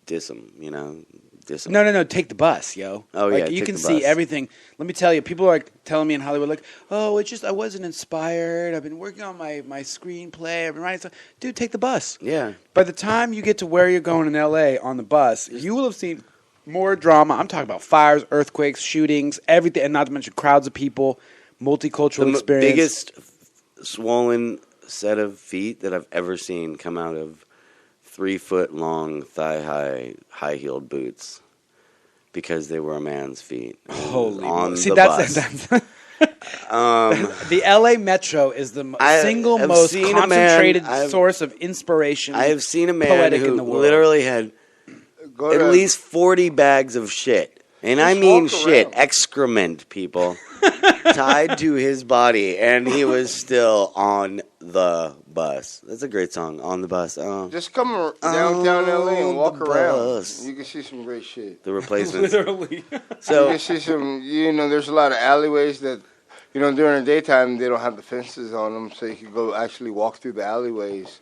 [SPEAKER 1] diss them, you know. Diss them.
[SPEAKER 7] No, take the bus, yo.
[SPEAKER 1] Oh,
[SPEAKER 7] like,
[SPEAKER 1] yeah,
[SPEAKER 7] you
[SPEAKER 1] take
[SPEAKER 7] can
[SPEAKER 1] the
[SPEAKER 7] see
[SPEAKER 1] bus.
[SPEAKER 7] everything. Let me tell you, people are telling me in Hollywood, like, oh, it's just I wasn't inspired. I've been working on my screenplay. I've been writing stuff. Dude, take the bus.
[SPEAKER 1] Yeah.
[SPEAKER 7] By the time you get to where you're going in L.A. on the bus, you will have seen more drama. I'm talking about fires, earthquakes, shootings, everything, and not to mention crowds of people, multicultural
[SPEAKER 1] The
[SPEAKER 7] experience.
[SPEAKER 1] biggest swollen set of feet that I've ever seen come out of 3-foot-long, high-heeled boots because they were a man's feet.
[SPEAKER 7] Holy
[SPEAKER 1] on
[SPEAKER 7] moly. See,
[SPEAKER 1] the
[SPEAKER 7] that's
[SPEAKER 1] bus.
[SPEAKER 7] the LA Metro is the single
[SPEAKER 1] have
[SPEAKER 7] most
[SPEAKER 1] seen a man-
[SPEAKER 7] concentrated
[SPEAKER 1] I've-
[SPEAKER 7] source of inspiration.
[SPEAKER 1] I have seen a man
[SPEAKER 7] Poetic
[SPEAKER 1] who
[SPEAKER 7] in the world.
[SPEAKER 1] literally had
[SPEAKER 2] Go
[SPEAKER 1] at
[SPEAKER 2] to-
[SPEAKER 1] least 40 bags of shit. And I
[SPEAKER 2] Just
[SPEAKER 1] mean
[SPEAKER 2] walk
[SPEAKER 1] shit,
[SPEAKER 2] around.
[SPEAKER 1] excrement, people, tied to his body, and he was still on the bus. That's a great song, On the Bus.
[SPEAKER 2] Just come downtown LA and walk
[SPEAKER 1] the
[SPEAKER 2] around.
[SPEAKER 1] bus.
[SPEAKER 2] You can see some great shit.
[SPEAKER 1] The Replacements.
[SPEAKER 7] Literally.
[SPEAKER 2] You
[SPEAKER 1] So,
[SPEAKER 2] can see some, there's a lot of alleyways that, during the daytime they don't have the fences on them, so you can go actually walk through the alleyways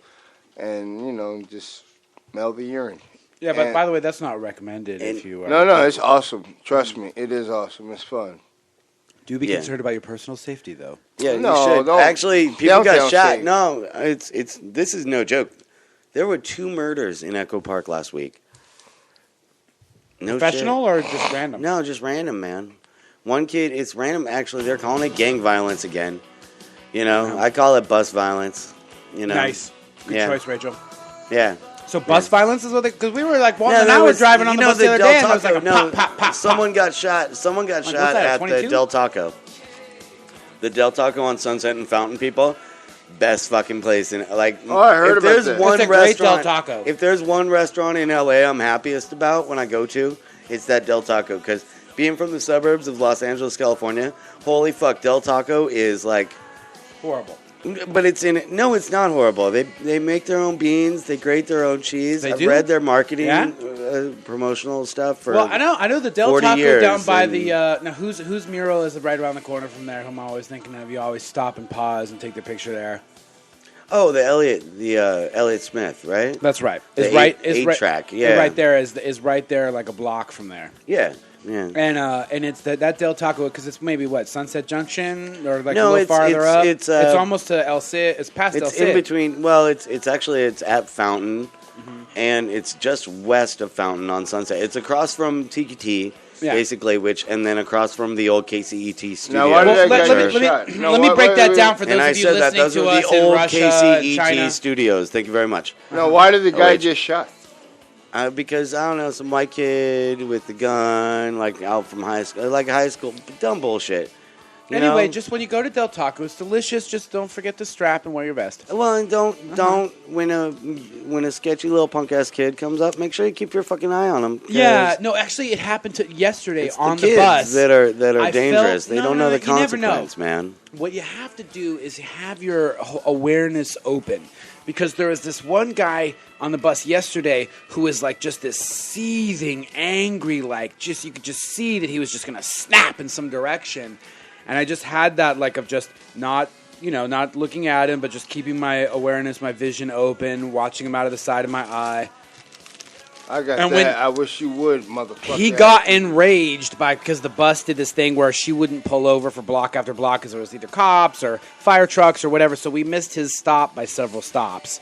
[SPEAKER 2] and, just smell the urine.
[SPEAKER 7] Yeah, but
[SPEAKER 2] And-
[SPEAKER 7] by the way, that's not recommended
[SPEAKER 1] And-
[SPEAKER 7] if you are.
[SPEAKER 2] No, it's awesome. Trust me, it is awesome. It's fun.
[SPEAKER 7] Do be
[SPEAKER 1] Yeah.
[SPEAKER 7] concerned about your personal safety, though.
[SPEAKER 1] yeah,
[SPEAKER 2] No,
[SPEAKER 1] you should.
[SPEAKER 2] don't.
[SPEAKER 1] Actually, people got
[SPEAKER 2] Downtown
[SPEAKER 1] shot.
[SPEAKER 2] safe.
[SPEAKER 1] No, this is no joke. There were 2 murders in Echo Park last week. No
[SPEAKER 7] Professional
[SPEAKER 1] shit.
[SPEAKER 7] or just random?
[SPEAKER 1] No, just random, man. One kid, it's random. Actually, they're calling it gang violence again. I call it bus violence.
[SPEAKER 7] Nice. Good
[SPEAKER 1] Yeah.
[SPEAKER 7] choice, Rachel.
[SPEAKER 1] Yeah.
[SPEAKER 7] So bus violence is what they... Because we were like walking
[SPEAKER 1] No,
[SPEAKER 7] an
[SPEAKER 1] there
[SPEAKER 7] hour
[SPEAKER 1] was-
[SPEAKER 7] driving on the bus the other
[SPEAKER 1] Del
[SPEAKER 7] day, and there was
[SPEAKER 1] Taco-
[SPEAKER 7] like a pop, pop, pop,
[SPEAKER 1] Someone
[SPEAKER 7] pop.
[SPEAKER 1] got shot. Someone got
[SPEAKER 7] Like,
[SPEAKER 1] shot
[SPEAKER 7] what's that,
[SPEAKER 1] at
[SPEAKER 7] 22?
[SPEAKER 1] the Del Taco. The Del Taco on Sunset and Fountain, people. Best fucking place in
[SPEAKER 2] I heard
[SPEAKER 1] if
[SPEAKER 2] about
[SPEAKER 1] there's
[SPEAKER 2] that.
[SPEAKER 1] one
[SPEAKER 7] It's a great Del
[SPEAKER 1] restaurant,
[SPEAKER 7] Taco.
[SPEAKER 1] If there's one restaurant in LA I'm happiest about when I go to, it's that Del Taco. Because being from the suburbs of Los Angeles, California, holy fuck, Del Taco is like.
[SPEAKER 7] Horrible.
[SPEAKER 1] But it's it's not horrible. They make their own beans. They grate their own cheese.
[SPEAKER 7] They
[SPEAKER 1] I've
[SPEAKER 7] do?
[SPEAKER 1] read their marketing,
[SPEAKER 7] Yeah?
[SPEAKER 1] promotional stuff for.
[SPEAKER 7] Well, I know the Del
[SPEAKER 1] 40
[SPEAKER 7] Taco
[SPEAKER 1] years,
[SPEAKER 7] down by
[SPEAKER 1] and-
[SPEAKER 7] the now whose mural is right around the corner from there? Whom I'm always thinking of. You always stop and pause and take the picture there.
[SPEAKER 1] Oh, the Elliott Smith, right?
[SPEAKER 7] That's right.
[SPEAKER 1] The
[SPEAKER 7] It's right.
[SPEAKER 1] eight
[SPEAKER 7] It's right.
[SPEAKER 1] track, yeah.
[SPEAKER 7] Right there is right there like a block from there.
[SPEAKER 1] Yeah.
[SPEAKER 7] And it's that Del Taco because it's maybe what Sunset Junction or like
[SPEAKER 1] No,
[SPEAKER 7] a little
[SPEAKER 1] it's-
[SPEAKER 7] farther
[SPEAKER 1] it's-
[SPEAKER 7] up.
[SPEAKER 1] it's,
[SPEAKER 7] It's almost to El Cid. It's past El
[SPEAKER 1] It's
[SPEAKER 7] Cid.
[SPEAKER 1] in between. Well, it's at Fountain, and it's just west of Fountain on Sunset. It's across from Tiki T,
[SPEAKER 7] Yeah.
[SPEAKER 1] basically, and then across from the old KCET studio.
[SPEAKER 2] Now, why did
[SPEAKER 7] Well,
[SPEAKER 2] that guy
[SPEAKER 7] let
[SPEAKER 2] get
[SPEAKER 7] me
[SPEAKER 2] shot? No,
[SPEAKER 7] let me
[SPEAKER 2] why-
[SPEAKER 7] break
[SPEAKER 2] wait,
[SPEAKER 7] that
[SPEAKER 2] wait,
[SPEAKER 7] down for
[SPEAKER 1] and
[SPEAKER 7] those
[SPEAKER 1] I
[SPEAKER 7] of you
[SPEAKER 1] said that
[SPEAKER 7] listening
[SPEAKER 1] those
[SPEAKER 7] to
[SPEAKER 1] were
[SPEAKER 7] us
[SPEAKER 1] the
[SPEAKER 7] in
[SPEAKER 1] old
[SPEAKER 7] Russia, and
[SPEAKER 1] KCET
[SPEAKER 7] China.
[SPEAKER 1] studios. Thank you very much.
[SPEAKER 2] Now, why did the guy
[SPEAKER 1] wait.
[SPEAKER 2] get shot?
[SPEAKER 1] Because I don't know, some white kid with the gun, like out from high school, dumb bullshit. You
[SPEAKER 7] Anyway,
[SPEAKER 1] know?
[SPEAKER 7] just when you go to Del Taco, it's delicious. Just don't forget to strap and wear your vest.
[SPEAKER 1] Well, and don't when a sketchy little punk ass kid comes up, make sure you keep your fucking eye on him.
[SPEAKER 7] Yeah, no, actually, it happened to yesterday
[SPEAKER 1] it's
[SPEAKER 7] on
[SPEAKER 1] the
[SPEAKER 7] the
[SPEAKER 1] kids
[SPEAKER 7] bus.
[SPEAKER 1] that are
[SPEAKER 7] I
[SPEAKER 1] dangerous.
[SPEAKER 7] felt-
[SPEAKER 1] They
[SPEAKER 7] no,
[SPEAKER 1] don't
[SPEAKER 7] no,
[SPEAKER 1] know the
[SPEAKER 7] you never know.
[SPEAKER 1] consequence, man.
[SPEAKER 7] What you have to do is have your awareness open. Because there was this one guy on the bus yesterday who was like just this seething, angry, you could just see that he was just going to snap in some direction. And I just had that of just not looking at him, but just keeping my awareness, my vision open, watching him out of the side of my eye.
[SPEAKER 2] I got
[SPEAKER 8] And
[SPEAKER 2] that.
[SPEAKER 8] when-
[SPEAKER 2] I wish you would, motherfucker.
[SPEAKER 8] He got enraged because the bus did this thing where she wouldn't pull over for block after block because there was either cops or fire trucks or whatever. So we missed his stop by several stops.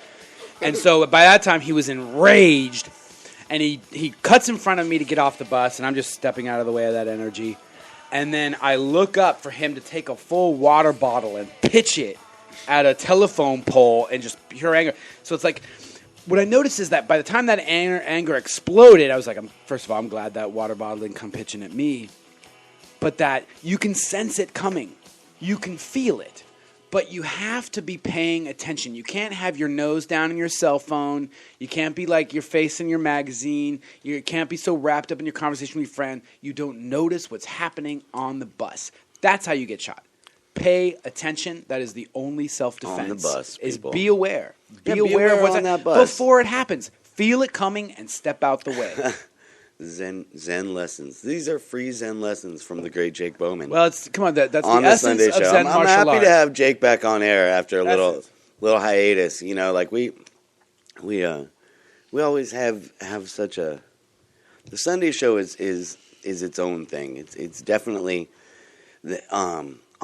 [SPEAKER 8] And so by that time he was enraged, and he cuts in front of me to get off the bus, and I'm just stepping out of the way of that energy. And then I look up for him to take a full water bottle and pitch it at a telephone pole and just pure anger. So it's like, what I noticed is that by the time that anger exploded, I was like, first of all, I'm glad that water bottle didn't come pitching at me. But that you can sense it coming. You can feel it. But you have to be paying attention. You can't have your nose down in your cell phone. You can't be like your face in your magazine. You can't be so wrapped up in your conversation with your friend. You don't notice what's happening on the bus. That's how you get shot. Pay attention. That is the only self-defense.
[SPEAKER 1] On the bus,
[SPEAKER 8] is
[SPEAKER 1] people.
[SPEAKER 8] be aware.
[SPEAKER 1] Yeah,
[SPEAKER 8] Be aware of what's
[SPEAKER 1] on that bus.
[SPEAKER 8] before it happens. Feel it coming and step out the way.
[SPEAKER 1] Zen lessons. These are free Zen lessons from the great Jake Bowman.
[SPEAKER 8] Well, that's
[SPEAKER 1] on
[SPEAKER 8] the
[SPEAKER 1] the
[SPEAKER 8] essence
[SPEAKER 1] Sunday
[SPEAKER 8] of
[SPEAKER 1] show.
[SPEAKER 8] Zen
[SPEAKER 1] I'm
[SPEAKER 8] martial
[SPEAKER 1] happy
[SPEAKER 8] art.
[SPEAKER 1] to have Jake back on air after a
[SPEAKER 8] That's
[SPEAKER 1] little hiatus. You know, like we always have such a. The Sunday show is its own thing. It's definitely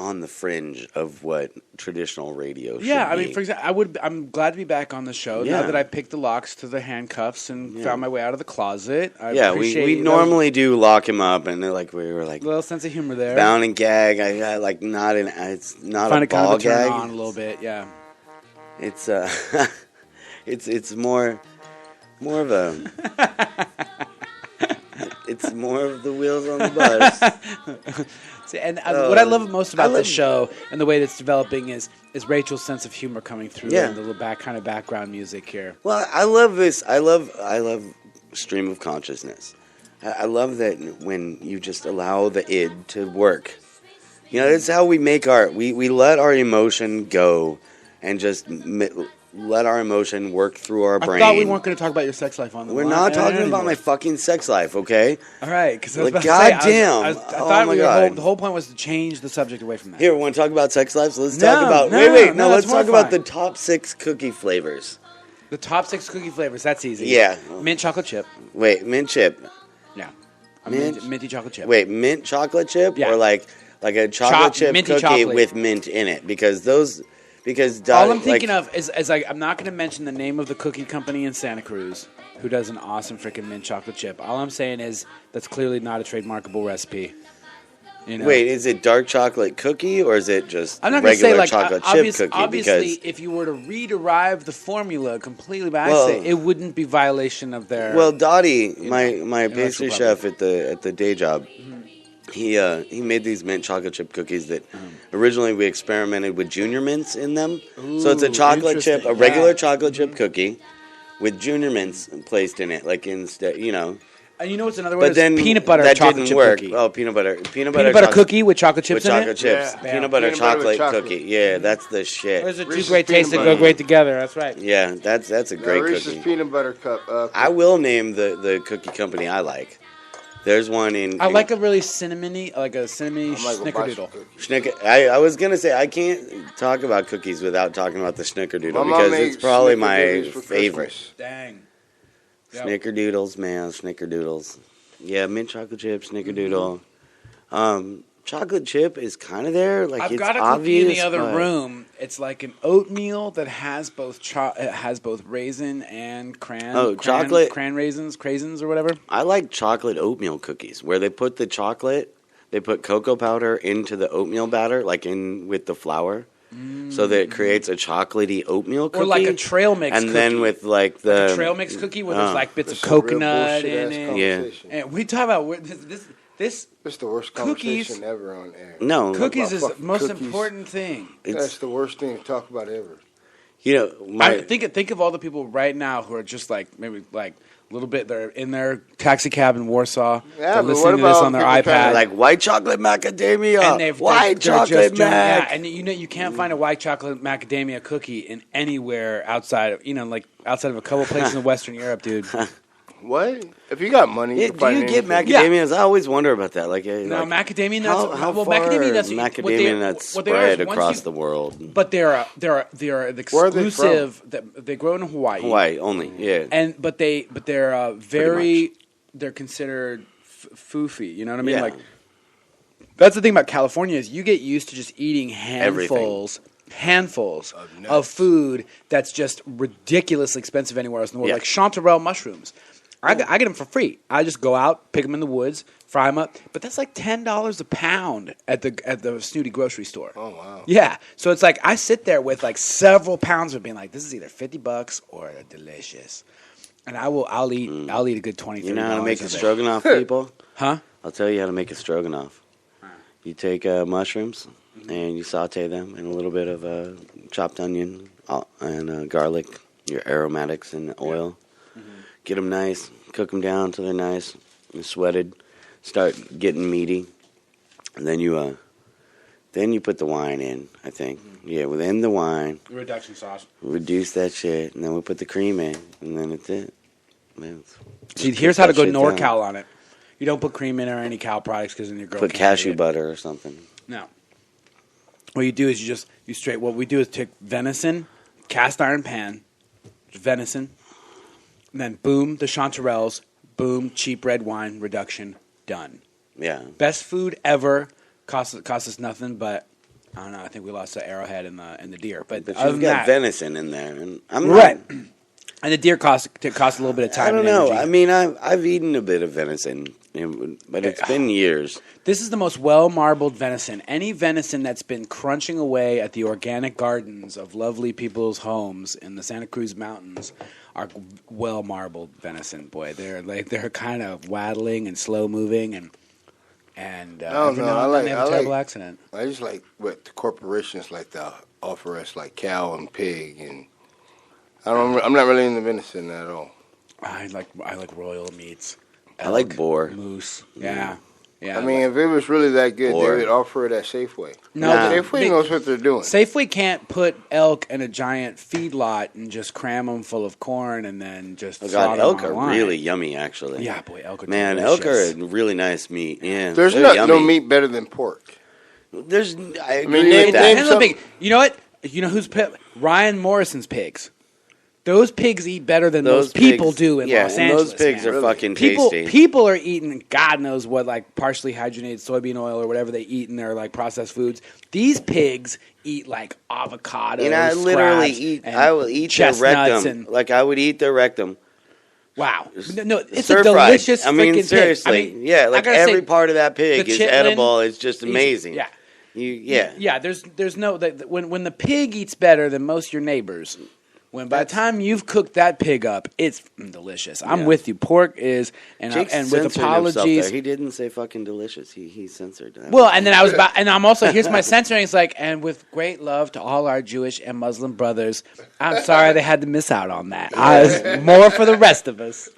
[SPEAKER 1] on the fringe of what traditional radio should
[SPEAKER 8] Yeah, I
[SPEAKER 1] be.
[SPEAKER 8] mean, for example, I'm glad to be back on the show
[SPEAKER 1] Yeah.
[SPEAKER 8] now that I picked the locks to the handcuffs and found my way out of the closet. I
[SPEAKER 1] yeah,
[SPEAKER 8] appreciate
[SPEAKER 1] we
[SPEAKER 8] that
[SPEAKER 1] normally do lock him up, and like we were like
[SPEAKER 8] was a little sense of humor there.
[SPEAKER 1] bound and gag. I got like not an. It's not
[SPEAKER 8] Find
[SPEAKER 1] a
[SPEAKER 8] it kind
[SPEAKER 1] ball
[SPEAKER 8] of a turn
[SPEAKER 1] gag.
[SPEAKER 8] on a little bit, yeah.
[SPEAKER 1] It's it's more of a. It's more of the wheels on the bus.
[SPEAKER 8] See, and what I love most about
[SPEAKER 1] love-
[SPEAKER 8] this show and the way it's developing is Rachel's sense of humor coming through
[SPEAKER 1] Yeah.
[SPEAKER 8] and the little kind of background music here.
[SPEAKER 1] Well, I love this. I love stream of consciousness. I love that when you just allow the id to work. You know, that's how we make art. We let our emotion go and just let our emotion work through our brain.
[SPEAKER 8] I thought we weren't going to talk about your sex life on the
[SPEAKER 1] We're
[SPEAKER 8] line
[SPEAKER 1] not talking
[SPEAKER 8] anymore.
[SPEAKER 1] about my fucking sex life, okay?
[SPEAKER 8] All right, because I was
[SPEAKER 1] Like,
[SPEAKER 8] about to say,
[SPEAKER 1] goddamn.
[SPEAKER 8] I
[SPEAKER 1] Oh
[SPEAKER 8] thought
[SPEAKER 1] my
[SPEAKER 8] we were
[SPEAKER 1] God.
[SPEAKER 8] the whole point was to change the subject away from that.
[SPEAKER 1] Here, want to talk about sex lives? Let's
[SPEAKER 8] No,
[SPEAKER 1] talk about.
[SPEAKER 8] no,
[SPEAKER 1] Wait.
[SPEAKER 8] no,
[SPEAKER 1] Let's
[SPEAKER 8] that's
[SPEAKER 1] talk about the
[SPEAKER 8] horrifying.
[SPEAKER 1] top 6 cookie flavors.
[SPEAKER 8] The top 6 cookie flavors, that's easy.
[SPEAKER 1] Yeah.
[SPEAKER 8] Mint chocolate chip.
[SPEAKER 1] Wait, mint chip.
[SPEAKER 8] Yeah.
[SPEAKER 1] Mint?
[SPEAKER 8] Minty chocolate chip.
[SPEAKER 1] Wait, mint chocolate chip,
[SPEAKER 8] Yeah.
[SPEAKER 1] or like a chocolate chip
[SPEAKER 8] minty
[SPEAKER 1] cookie
[SPEAKER 8] chocolate.
[SPEAKER 1] with mint in it? Because
[SPEAKER 8] All I'm thinking of is I'm not going to mention the name of the cookie company in Santa Cruz who does an awesome freaking mint chocolate chip. All I'm saying is that's clearly not a trademarkable recipe. You know?
[SPEAKER 1] Wait, is it dark chocolate cookie or is it just
[SPEAKER 8] I'm not going to
[SPEAKER 1] regular
[SPEAKER 8] say like
[SPEAKER 1] chocolate chip cookie?
[SPEAKER 8] obviously,
[SPEAKER 1] Because
[SPEAKER 8] if you were to rederive the formula completely by
[SPEAKER 1] Well-
[SPEAKER 8] accident, it wouldn't be violation of their.
[SPEAKER 1] well, Dottie, my
[SPEAKER 8] intellectual
[SPEAKER 1] pastry chef at the day job, he made these mint chocolate chip cookies that originally we experimented with junior mints in them. So it's a
[SPEAKER 8] Ooh,
[SPEAKER 1] chocolate chip, a
[SPEAKER 8] interesting.
[SPEAKER 1] regular
[SPEAKER 8] Yeah.
[SPEAKER 1] chocolate chip cookie with junior mints placed in it, like instead, you know.
[SPEAKER 8] and you know what's another one?
[SPEAKER 1] But
[SPEAKER 8] Is
[SPEAKER 1] then
[SPEAKER 8] peanut butter
[SPEAKER 1] that
[SPEAKER 8] chocolate
[SPEAKER 1] didn't
[SPEAKER 8] chip
[SPEAKER 1] work.
[SPEAKER 8] cookie.
[SPEAKER 1] Oh, peanut butter
[SPEAKER 8] Peanut butter
[SPEAKER 1] chocolate-
[SPEAKER 8] cookie with chocolate chips
[SPEAKER 1] with
[SPEAKER 8] in
[SPEAKER 1] chocolate
[SPEAKER 8] it.
[SPEAKER 1] chips,
[SPEAKER 2] Yeah.
[SPEAKER 1] peanut butter
[SPEAKER 2] Peanut butter with
[SPEAKER 1] chocolate
[SPEAKER 2] chocolate.
[SPEAKER 1] cookie. Yeah, that's the shit.
[SPEAKER 8] Those are two
[SPEAKER 2] Reese's
[SPEAKER 8] great tastes that
[SPEAKER 2] peanut
[SPEAKER 8] go
[SPEAKER 2] butter.
[SPEAKER 8] great together. That's right.
[SPEAKER 1] Yeah, that's a great
[SPEAKER 2] Reese's
[SPEAKER 1] cookie.
[SPEAKER 2] peanut butter cup.
[SPEAKER 1] I will name the cookie company I like. There's one in.
[SPEAKER 8] I like a really cinnamony, like a cinnamony
[SPEAKER 2] I'm like a
[SPEAKER 8] snickerdoodle.
[SPEAKER 2] bicycle cookie.
[SPEAKER 1] I was gonna say I can't talk about cookies without talking about the Snickerdoodle
[SPEAKER 2] My mom
[SPEAKER 1] because
[SPEAKER 2] made
[SPEAKER 1] it's probably my
[SPEAKER 2] snickerdoodles for
[SPEAKER 1] favorite.
[SPEAKER 2] Christmas.
[SPEAKER 8] Dang. Yep.
[SPEAKER 1] Snickerdoodles, man, Snickerdoodles. Yeah, mint chocolate chip, Snickerdoodle. Chocolate chip is kind of there. Like
[SPEAKER 8] I've
[SPEAKER 1] it's
[SPEAKER 8] got a cookie
[SPEAKER 1] obvious,
[SPEAKER 8] in the other
[SPEAKER 1] but-
[SPEAKER 8] room. It's like an oatmeal that has both raisin and
[SPEAKER 1] chocolate-
[SPEAKER 8] craisins or whatever.
[SPEAKER 1] I like chocolate oatmeal cookies where they put the chocolate, they put cocoa powder into the oatmeal batter, like in with the flour, so that it creates a chocolatey oatmeal cookie.
[SPEAKER 8] Or like a trail mix
[SPEAKER 1] and
[SPEAKER 8] cookie.
[SPEAKER 1] then with like the
[SPEAKER 8] A trail mix cookie where there's like bits of
[SPEAKER 2] This is a real
[SPEAKER 8] coconut
[SPEAKER 2] bullshit-ass
[SPEAKER 8] in it.
[SPEAKER 1] Yeah.
[SPEAKER 2] conversation.
[SPEAKER 8] And we talk about this
[SPEAKER 2] This is the worst
[SPEAKER 8] Cookies-
[SPEAKER 2] conversation ever on air.
[SPEAKER 1] no
[SPEAKER 8] cookies is the
[SPEAKER 2] fucking
[SPEAKER 8] most
[SPEAKER 2] cookies.
[SPEAKER 8] important thing.
[SPEAKER 1] It's
[SPEAKER 2] That's the worst thing to talk about ever.
[SPEAKER 1] you know my
[SPEAKER 8] Think of all the people right now who are just like maybe like a little bit. They're in their taxi cab in Warsaw.
[SPEAKER 2] Yeah,
[SPEAKER 8] they're
[SPEAKER 2] but
[SPEAKER 8] listening
[SPEAKER 2] what
[SPEAKER 8] to this
[SPEAKER 2] about
[SPEAKER 8] on their
[SPEAKER 2] people
[SPEAKER 8] iPad.
[SPEAKER 1] like white chocolate macadamia,
[SPEAKER 8] and they've
[SPEAKER 1] white
[SPEAKER 8] they're
[SPEAKER 1] chocolate
[SPEAKER 8] just doing-
[SPEAKER 1] mac.
[SPEAKER 8] yeah, and you can't find a white chocolate macadamia cookie in anywhere outside of outside of a couple places in Western Europe, dude.
[SPEAKER 2] What? If you got money,
[SPEAKER 1] Yeah,
[SPEAKER 2] you can
[SPEAKER 1] do
[SPEAKER 2] find
[SPEAKER 1] you get
[SPEAKER 2] anything.
[SPEAKER 1] macadamias? I always wonder about that. Like,
[SPEAKER 8] No,
[SPEAKER 1] like,
[SPEAKER 8] macadamia nuts.
[SPEAKER 1] How
[SPEAKER 8] well,
[SPEAKER 1] far
[SPEAKER 8] macadamia nuts.
[SPEAKER 1] is
[SPEAKER 8] what they-
[SPEAKER 1] macadamia nuts
[SPEAKER 8] what they are is
[SPEAKER 1] spread
[SPEAKER 8] once
[SPEAKER 1] across
[SPEAKER 8] you-
[SPEAKER 1] the world?
[SPEAKER 8] But they're
[SPEAKER 2] Where are they
[SPEAKER 8] exclusive. They grow in Hawaii.
[SPEAKER 1] Hawaii only, yeah.
[SPEAKER 8] But they're very they're considered foofy. You know what I mean?
[SPEAKER 1] Yeah.
[SPEAKER 8] Like that's the thing about California is you get used to just eating handfuls of food that's just ridiculously expensive anywhere else in the world.
[SPEAKER 1] Yeah.
[SPEAKER 8] Like chanterelle mushrooms. I get them for free. I just go out, pick them in the woods, fry them up. But that's like $10 a pound at the snooty grocery store.
[SPEAKER 2] Oh wow.
[SPEAKER 8] Yeah, so it's like I sit there with like several pounds of being like, this is either $50 or delicious, and I'll eat a good $20.
[SPEAKER 1] You know how to make a
[SPEAKER 8] of it.
[SPEAKER 1] stroganoff, people?
[SPEAKER 8] Huh?
[SPEAKER 1] I'll tell you how to make a stroganoff. You take mushrooms and you saute them in a little bit of chopped onion and garlic, your aromatics and oil. Get them nice, cook them down until they're nice and sweated. Start getting meaty, and then you put the wine in. I think, yeah, within the wine,
[SPEAKER 8] Reduction sauce.
[SPEAKER 1] reduce that shit, and then we put the cream in, and then it's it. Man,
[SPEAKER 8] See,
[SPEAKER 1] just
[SPEAKER 8] here's
[SPEAKER 1] put
[SPEAKER 8] how to
[SPEAKER 1] that
[SPEAKER 8] go
[SPEAKER 1] shit
[SPEAKER 8] NorCal
[SPEAKER 1] down.
[SPEAKER 8] on it. You don't put cream in or any cow products because then your girl
[SPEAKER 1] Put
[SPEAKER 8] can't
[SPEAKER 1] cashew
[SPEAKER 8] eat it.
[SPEAKER 1] butter or something.
[SPEAKER 8] No. What you do is what we do is take venison, cast iron pan, venison, and then boom, the chanterelles, boom, cheap red wine, reduction, done.
[SPEAKER 1] Yeah.
[SPEAKER 8] Best food ever. Cost us nothing, but I don't know. I think we lost the arrowhead and the deer. But
[SPEAKER 1] But
[SPEAKER 8] other
[SPEAKER 1] you've
[SPEAKER 8] than
[SPEAKER 1] got
[SPEAKER 8] that,
[SPEAKER 1] venison in there, and I'm
[SPEAKER 8] right.
[SPEAKER 1] not.
[SPEAKER 8] And the deer cost a little bit of time.
[SPEAKER 1] I don't
[SPEAKER 8] and
[SPEAKER 1] know.
[SPEAKER 8] energy.
[SPEAKER 1] I mean, I've eaten a bit of venison, but it's been years.
[SPEAKER 8] This is the most well-marbled venison. Any venison that's been crunching away at the organic gardens of lovely people's homes in the Santa Cruz Mountains are well-marbled venison. Boy, they're kind of waddling and slow-moving and every now and then they have a terrible accident.
[SPEAKER 2] I just like what the corporations like to offer us, like cow and pig, and I'm not really into venison at all.
[SPEAKER 8] I like royal meats.
[SPEAKER 1] I like boar.
[SPEAKER 8] Moose. Yeah. Yeah.
[SPEAKER 2] I mean, if it was really that good,
[SPEAKER 1] Or-
[SPEAKER 2] they would offer it at Safeway.
[SPEAKER 8] No,
[SPEAKER 1] Nah.
[SPEAKER 2] Safeway knows what they're doing.
[SPEAKER 8] Safeway can't put elk in a giant feedlot and just cram them full of corn and then just
[SPEAKER 1] Oh
[SPEAKER 8] sod
[SPEAKER 1] God,
[SPEAKER 8] 'em
[SPEAKER 1] elk
[SPEAKER 8] on
[SPEAKER 1] are
[SPEAKER 8] a line.
[SPEAKER 1] really yummy, actually.
[SPEAKER 8] Yeah, boy, elk are
[SPEAKER 1] Man,
[SPEAKER 8] delicious.
[SPEAKER 1] elk are really nice meat. Yeah,
[SPEAKER 2] There's
[SPEAKER 1] they're
[SPEAKER 2] no
[SPEAKER 1] yummy.
[SPEAKER 2] meat better than pork.
[SPEAKER 1] There's, I agree
[SPEAKER 2] mean,
[SPEAKER 1] with
[SPEAKER 2] name-
[SPEAKER 1] that.
[SPEAKER 2] name
[SPEAKER 8] Depends on
[SPEAKER 2] some-
[SPEAKER 8] the pig. You know what? You know whose pig? Ryan Morrison's pigs. Those pigs eat better than
[SPEAKER 1] Those
[SPEAKER 8] most people
[SPEAKER 1] pigs-
[SPEAKER 8] do in
[SPEAKER 1] yeah,
[SPEAKER 8] Los
[SPEAKER 1] and
[SPEAKER 8] Angeles.
[SPEAKER 1] those pigs
[SPEAKER 8] man.
[SPEAKER 1] are fucking
[SPEAKER 8] People,
[SPEAKER 1] tasty.
[SPEAKER 8] people are eating God knows what, like partially hydrogenated soybean oil or whatever they eat in their like processed foods. These pigs eat like avocado.
[SPEAKER 1] And I literally eat. I will eat their rectum. Like I would eat their rectum.
[SPEAKER 8] Wow, no, it's
[SPEAKER 1] Stir
[SPEAKER 8] a
[SPEAKER 1] fried.
[SPEAKER 8] delicious.
[SPEAKER 1] I mean,
[SPEAKER 8] freaking
[SPEAKER 1] seriously,
[SPEAKER 8] pig. I mean,
[SPEAKER 1] yeah.
[SPEAKER 8] I
[SPEAKER 1] Like
[SPEAKER 8] gotta
[SPEAKER 1] every
[SPEAKER 8] say,
[SPEAKER 1] part of that pig
[SPEAKER 8] the
[SPEAKER 1] is
[SPEAKER 8] chitlin
[SPEAKER 1] edible. It's just
[SPEAKER 8] is-
[SPEAKER 1] amazing.
[SPEAKER 8] Yeah,
[SPEAKER 1] Yeah.
[SPEAKER 8] There's no when the pig eats better than most of your neighbors. When by the time you've cooked that pig up, it's delicious. I'm
[SPEAKER 1] Yeah.
[SPEAKER 8] with you. Pork is and
[SPEAKER 1] Jake's
[SPEAKER 8] and with
[SPEAKER 1] censored himself
[SPEAKER 8] apologies.
[SPEAKER 1] there. He didn't say fucking delicious. He censored that.
[SPEAKER 8] Well, and then I was about, and I'm also here's my censoring. It's like, and with great love to all our Jewish and Muslim brothers, I'm sorry they had to miss out on that. More for the rest of us.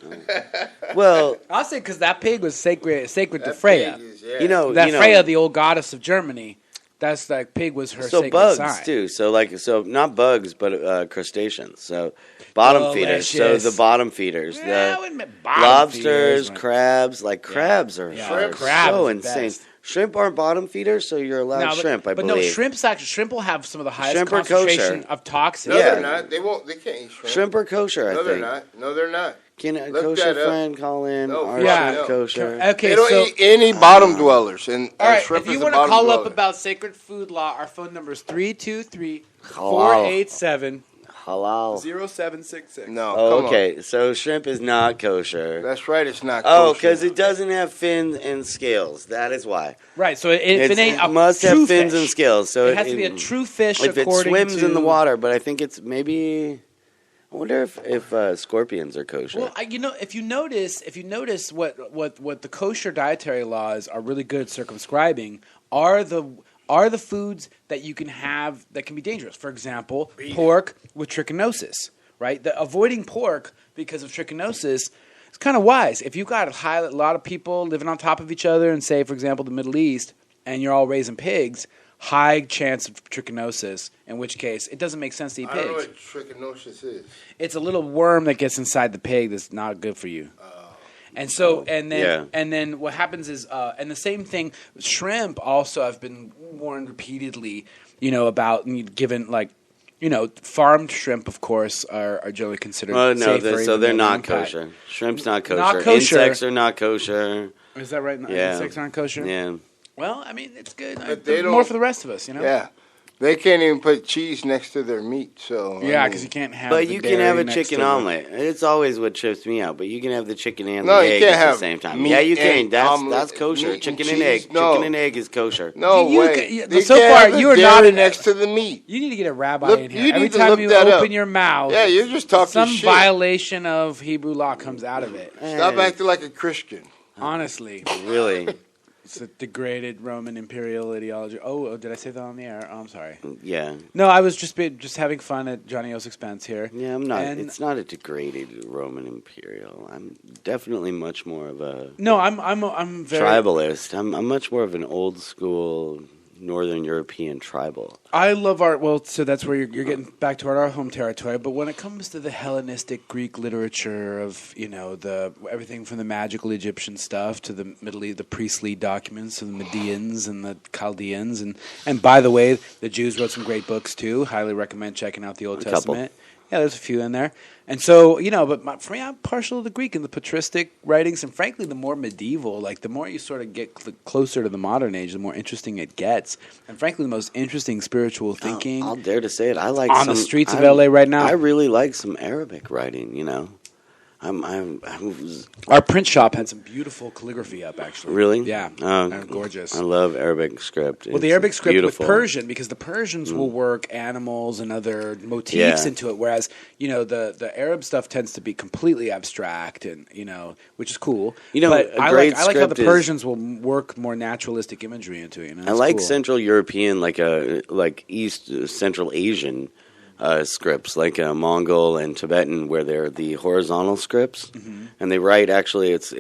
[SPEAKER 1] Well,
[SPEAKER 8] I'll say because that pig was sacred to Freya.
[SPEAKER 1] you know,
[SPEAKER 8] That Freya, the old goddess of Germany, that's that pig was her
[SPEAKER 1] so
[SPEAKER 8] sacred
[SPEAKER 1] bugs
[SPEAKER 8] sign.
[SPEAKER 1] too. So not bugs, but crustaceans. So bottom feeders. So
[SPEAKER 8] Delicious.
[SPEAKER 1] the bottom feeders,
[SPEAKER 8] Yeah, I
[SPEAKER 1] the
[SPEAKER 8] wouldn't admit bottom
[SPEAKER 1] lobsters,
[SPEAKER 8] feeders,
[SPEAKER 1] crabs. Like crabs are,
[SPEAKER 8] Yeah.
[SPEAKER 1] are
[SPEAKER 8] Crab
[SPEAKER 1] so
[SPEAKER 8] is the
[SPEAKER 1] insane.
[SPEAKER 8] best.
[SPEAKER 1] Shrimp aren't bottom feeders, so you're allowed shrimp. I
[SPEAKER 8] but
[SPEAKER 1] believe.
[SPEAKER 8] no, shrimp will have some of the highest
[SPEAKER 1] Shrimp are
[SPEAKER 8] concentration
[SPEAKER 1] kosher.
[SPEAKER 8] of toxins.
[SPEAKER 2] No,
[SPEAKER 1] Yeah.
[SPEAKER 2] they're not. They won't. They can't eat shrimp.
[SPEAKER 1] Shrimp are kosher.
[SPEAKER 2] No,
[SPEAKER 1] I
[SPEAKER 2] they're
[SPEAKER 1] think.
[SPEAKER 2] not. No, they're not.
[SPEAKER 1] Can a
[SPEAKER 2] Look
[SPEAKER 1] kosher
[SPEAKER 2] that up.
[SPEAKER 1] friend call in?
[SPEAKER 2] No,
[SPEAKER 1] Are
[SPEAKER 8] yeah.
[SPEAKER 1] shrimp kosher?
[SPEAKER 8] Okay,
[SPEAKER 2] They don't
[SPEAKER 8] so
[SPEAKER 2] eat any bottom dwellers. And
[SPEAKER 8] all right,
[SPEAKER 2] shrimp
[SPEAKER 8] if you
[SPEAKER 2] is a
[SPEAKER 8] want to
[SPEAKER 2] bottom
[SPEAKER 8] call up
[SPEAKER 2] dweller.
[SPEAKER 8] about sacred food law, our phone number is 323-487.
[SPEAKER 1] Halal.
[SPEAKER 9] 0766.
[SPEAKER 2] No,
[SPEAKER 1] Oh,
[SPEAKER 2] come on.
[SPEAKER 1] okay. So shrimp is not kosher.
[SPEAKER 2] That's right. It's not.
[SPEAKER 1] Oh,
[SPEAKER 2] kosher.
[SPEAKER 1] because it doesn't have fins and scales. That is why.
[SPEAKER 8] Right, so if it ain't a
[SPEAKER 1] It must
[SPEAKER 8] true
[SPEAKER 1] have fins
[SPEAKER 8] fish,
[SPEAKER 1] and scales. So
[SPEAKER 8] it has to be a true fish
[SPEAKER 1] If it
[SPEAKER 8] according
[SPEAKER 1] swims
[SPEAKER 8] to
[SPEAKER 1] in the water, but I think it's maybe. I wonder if scorpions are kosher.
[SPEAKER 8] Well, if you notice what the kosher dietary laws are really good at circumscribing are the foods that you can have that can be dangerous. For example, pork with trichinosis, right? Avoiding pork because of trichinosis is kind of wise. If you've got a lot of people living on top of each other in, say, for example, the Middle East, and you're all raising pigs, high chance of trichinosis, in which case it doesn't make sense to eat
[SPEAKER 2] I don't know
[SPEAKER 8] pigs.
[SPEAKER 2] what trichinosis is.
[SPEAKER 8] It's a little worm that gets inside the pig that's not good for you. And so, and then what happens is, and the same thing, shrimp also have been warned repeatedly, about given like, farmed shrimp, of course, are generally considered safer.
[SPEAKER 1] So they're
[SPEAKER 8] even
[SPEAKER 1] not
[SPEAKER 8] though
[SPEAKER 1] kosher. Shrimp's not kosher.
[SPEAKER 8] Not kosher.
[SPEAKER 1] Insects are not kosher.
[SPEAKER 8] Is that right?
[SPEAKER 1] Yeah.
[SPEAKER 8] Insects aren't kosher?
[SPEAKER 1] Yeah.
[SPEAKER 8] Well, I mean, it's good.
[SPEAKER 2] But they
[SPEAKER 8] More
[SPEAKER 2] don't-
[SPEAKER 8] for the rest of us,
[SPEAKER 2] Yeah. They can't even put cheese next to their meat, so...
[SPEAKER 8] Yeah, because you can't have
[SPEAKER 1] But
[SPEAKER 8] the
[SPEAKER 1] you can have
[SPEAKER 8] dairy
[SPEAKER 1] a
[SPEAKER 8] next
[SPEAKER 1] chicken
[SPEAKER 8] to it.
[SPEAKER 1] omelet. It's always what trips me out. But you can have the chicken and
[SPEAKER 2] No,
[SPEAKER 1] the
[SPEAKER 2] you
[SPEAKER 1] egg
[SPEAKER 2] can't
[SPEAKER 1] at the
[SPEAKER 2] have
[SPEAKER 1] same time.
[SPEAKER 2] meat
[SPEAKER 1] Yeah, you can.
[SPEAKER 2] and
[SPEAKER 1] That's
[SPEAKER 2] omelet,
[SPEAKER 1] kosher.
[SPEAKER 2] meat and
[SPEAKER 1] Chicken and
[SPEAKER 2] cheese,
[SPEAKER 1] egg.
[SPEAKER 2] no.
[SPEAKER 1] Chicken and egg is kosher.
[SPEAKER 2] No
[SPEAKER 8] You
[SPEAKER 2] way.
[SPEAKER 8] can-
[SPEAKER 2] They
[SPEAKER 8] so
[SPEAKER 2] can't
[SPEAKER 8] far,
[SPEAKER 2] have the
[SPEAKER 8] you are
[SPEAKER 2] dairy
[SPEAKER 8] not-
[SPEAKER 2] next to the meat.
[SPEAKER 8] You need to get a rabbi
[SPEAKER 2] Look,
[SPEAKER 8] in here.
[SPEAKER 2] you
[SPEAKER 8] Every
[SPEAKER 2] need to
[SPEAKER 8] time
[SPEAKER 2] look
[SPEAKER 8] you
[SPEAKER 2] that
[SPEAKER 8] open
[SPEAKER 2] up.
[SPEAKER 8] your mouth,
[SPEAKER 2] Yeah, you're just talking
[SPEAKER 8] some
[SPEAKER 2] shit.
[SPEAKER 8] violation of Hebrew law comes out of it.
[SPEAKER 2] Stop acting like a Christian.
[SPEAKER 8] Honestly,
[SPEAKER 1] Really?
[SPEAKER 8] it's a degraded Roman imperial ideology. Oh, did I say that on the air? Oh, I'm sorry.
[SPEAKER 1] Yeah.
[SPEAKER 8] No, I was just having fun at Johnny O's expense here.
[SPEAKER 1] Yeah, I'm not.
[SPEAKER 8] And-
[SPEAKER 1] It's not a degraded Roman imperial. I'm definitely much more of a
[SPEAKER 8] No, I'm very
[SPEAKER 1] tribalist. I'm much more of an old school Northern European tribal.
[SPEAKER 8] I love art. Well, so that's where you're getting back toward our home territory. But when it comes to the Hellenistic Greek literature of the everything from the magical Egyptian stuff to the Middle East, the priestly documents, to the Medians and the Chaldeans, and by the way, the Jews wrote some great books too. Highly recommend checking out the Old
[SPEAKER 1] couple.
[SPEAKER 8] Testament. Yeah, there's a few in there. And so, but for me, I'm partial to the Greek and the patristic writings. And frankly, the more medieval, like the more you sort of get closer to the modern age, the more interesting it gets. And frankly, the most interesting spiritual thinking
[SPEAKER 1] I'll dare to say it. I like
[SPEAKER 8] on the streets of LA right now.
[SPEAKER 1] I really like some Arabic writing. I'm
[SPEAKER 8] Our print shop had some beautiful calligraphy up, actually.
[SPEAKER 1] really
[SPEAKER 8] Yeah.
[SPEAKER 1] Oh,
[SPEAKER 8] They're gorgeous.
[SPEAKER 1] I love Arabic script.
[SPEAKER 8] Well, the
[SPEAKER 1] It's
[SPEAKER 8] Arabic script
[SPEAKER 1] beautiful.
[SPEAKER 8] with Persian, because the Persians will work animals and other motifs
[SPEAKER 1] Yeah.
[SPEAKER 8] into it, whereas the Arab stuff tends to be completely abstract and which is cool. But
[SPEAKER 1] a
[SPEAKER 8] I
[SPEAKER 1] great
[SPEAKER 8] like how the
[SPEAKER 1] script is-
[SPEAKER 8] Persians will work more naturalistic imagery into it.
[SPEAKER 1] I like
[SPEAKER 8] cool.
[SPEAKER 1] Central European, like East Central Asian scripts, like Mongol and Tibetan, where they're the horizontal scripts, and they write. Actually, it's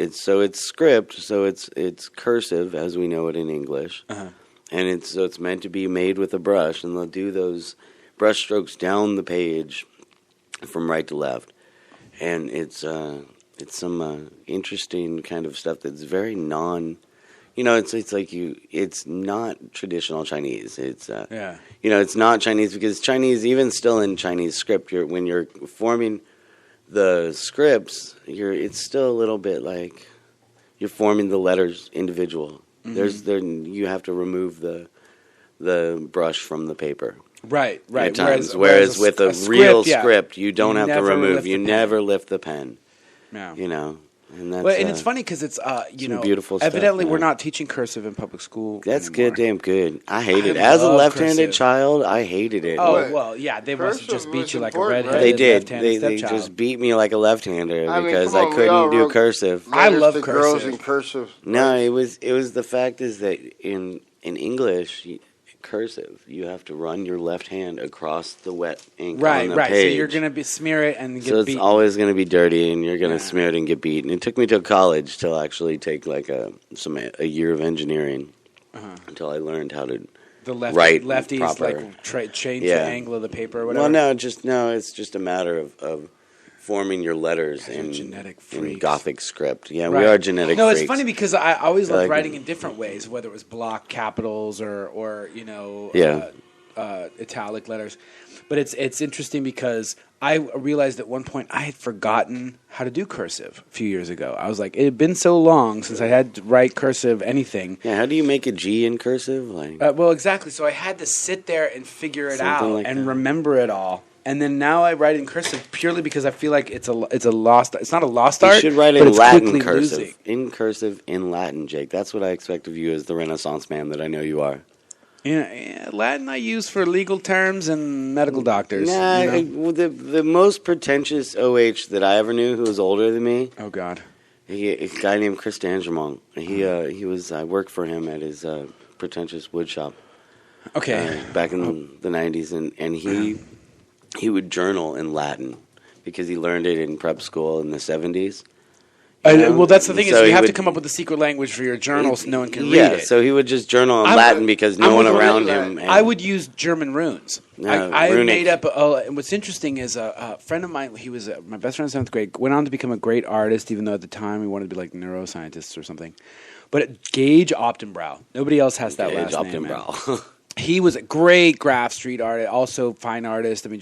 [SPEAKER 1] script, so it's cursive as we know it in English, and it's meant to be made with a brush, and they'll do those brush strokes down the page from right to left, and it's some interesting kind of stuff that's very non. It's not traditional Chinese. It's it's not Chinese because Chinese, even still in Chinese script, when you're forming the scripts, it's still a little bit like you're forming the letters individual. You have to remove the brush from
[SPEAKER 8] Uh-huh.
[SPEAKER 1] Right.
[SPEAKER 8] Right.
[SPEAKER 1] At times, whereas with a real script, you don't have to
[SPEAKER 8] never
[SPEAKER 1] remove.
[SPEAKER 8] lift
[SPEAKER 1] You
[SPEAKER 8] the pen.
[SPEAKER 1] never lift the pen.
[SPEAKER 8] Yeah.
[SPEAKER 1] And that's
[SPEAKER 8] Well, and it's funny because it's
[SPEAKER 1] some beautiful stuff,
[SPEAKER 8] evidently we're
[SPEAKER 1] yeah.
[SPEAKER 8] not teaching cursive in public school.
[SPEAKER 1] That's
[SPEAKER 8] anymore.
[SPEAKER 1] goddamn good. I hate it.
[SPEAKER 8] I
[SPEAKER 1] As a
[SPEAKER 8] love
[SPEAKER 1] left-handed
[SPEAKER 8] cursive.
[SPEAKER 1] child, I hated it.
[SPEAKER 8] Oh
[SPEAKER 2] What?
[SPEAKER 8] well, yeah, they must have just
[SPEAKER 2] Cursive
[SPEAKER 8] beat
[SPEAKER 2] was
[SPEAKER 8] you like a
[SPEAKER 2] important, right?
[SPEAKER 8] redheaded
[SPEAKER 1] They did.
[SPEAKER 8] left-handed
[SPEAKER 1] They
[SPEAKER 8] stepchild.
[SPEAKER 1] just beat me like a left-hander
[SPEAKER 2] I mean,
[SPEAKER 1] because
[SPEAKER 2] come
[SPEAKER 1] I
[SPEAKER 2] on, we all
[SPEAKER 1] couldn't do
[SPEAKER 2] wrote-
[SPEAKER 1] cursive.
[SPEAKER 8] I love
[SPEAKER 2] the girls
[SPEAKER 8] cursive.
[SPEAKER 2] in cursive.
[SPEAKER 1] No, it was the fact is that in English, cursive, you have to run your left hand across the wet ink
[SPEAKER 8] Right,
[SPEAKER 1] on the
[SPEAKER 8] right.
[SPEAKER 1] page.
[SPEAKER 8] So you're gonna smear it and get
[SPEAKER 1] So it's
[SPEAKER 8] beat.
[SPEAKER 1] always going to be dirty, and you're going to
[SPEAKER 8] Yeah.
[SPEAKER 1] smear it and get beat. And it took me till college to actually take like a year of engineering until I learned how to.
[SPEAKER 8] the
[SPEAKER 1] right,
[SPEAKER 8] lefties
[SPEAKER 1] proper.
[SPEAKER 8] like change
[SPEAKER 1] Yeah.
[SPEAKER 8] the angle of the paper or whatever.
[SPEAKER 1] Well, it's just a matter of forming your letters
[SPEAKER 8] Guys are
[SPEAKER 1] in
[SPEAKER 8] genetic
[SPEAKER 1] in
[SPEAKER 8] freaks.
[SPEAKER 1] Gothic script. Yeah,
[SPEAKER 8] Right.
[SPEAKER 1] we are genetic.
[SPEAKER 8] No,
[SPEAKER 1] freaks.
[SPEAKER 8] it's funny because I always loved
[SPEAKER 1] Like-
[SPEAKER 8] writing in different ways, whether it was block capitals or
[SPEAKER 1] Yeah.
[SPEAKER 8] italic letters. But it's interesting because I realized at one point I had forgotten how to do cursive a few years ago. I was like, it had been so long since I had to write cursive anything.
[SPEAKER 1] Yeah, how do you make a G in cursive? Like,
[SPEAKER 8] Well, exactly. So I had to sit there and figure it
[SPEAKER 1] Something
[SPEAKER 8] out
[SPEAKER 1] like
[SPEAKER 8] and
[SPEAKER 1] that.
[SPEAKER 8] remember it all. And then now I write in cursive purely because I feel like it's a lost. It's not a lost
[SPEAKER 1] you
[SPEAKER 8] art.
[SPEAKER 1] should write
[SPEAKER 8] but
[SPEAKER 1] in
[SPEAKER 8] it's
[SPEAKER 1] Latin
[SPEAKER 8] quickly
[SPEAKER 1] cursive.
[SPEAKER 8] losing.
[SPEAKER 1] In cursive, in Latin, Jake. That's what I expect of you as the Renaissance man that I know you are.
[SPEAKER 8] Yeah, Latin I use for legal terms and medical doctors.
[SPEAKER 1] Nah,
[SPEAKER 8] you know?
[SPEAKER 1] the most pretentious OH that I ever knew, who was older than me,
[SPEAKER 8] Oh God.
[SPEAKER 1] a guy named Chris D'Angemont. He was. I worked for him at his pretentious wood shop
[SPEAKER 8] Okay.
[SPEAKER 1] back in the '90s, and he would journal in Latin because he learned it in prep school in the '70s.
[SPEAKER 7] Well, that's the thing
[SPEAKER 1] So
[SPEAKER 7] is you
[SPEAKER 1] he
[SPEAKER 7] have to
[SPEAKER 1] would-
[SPEAKER 7] come up with a secret language for your journal so no one can
[SPEAKER 1] Yeah,
[SPEAKER 7] read it.
[SPEAKER 1] so he would just journal in
[SPEAKER 7] I'm-
[SPEAKER 1] Latin because no
[SPEAKER 7] I'm
[SPEAKER 1] one
[SPEAKER 7] with
[SPEAKER 1] around
[SPEAKER 7] Latin.
[SPEAKER 1] him.
[SPEAKER 7] I would use German runes.
[SPEAKER 1] No,
[SPEAKER 7] I
[SPEAKER 1] runic.
[SPEAKER 7] made up. And what's interesting is a friend of mine. He was my best friend in seventh grade. Went on to become a great artist, even though at the time he wanted to be like neuroscientist or something. But Gage Optenbrow. Nobody else has that
[SPEAKER 1] Gage
[SPEAKER 7] last name. Man.
[SPEAKER 1] Optenbrow.
[SPEAKER 7] He was a great graph street artist, also fine artist. I mean,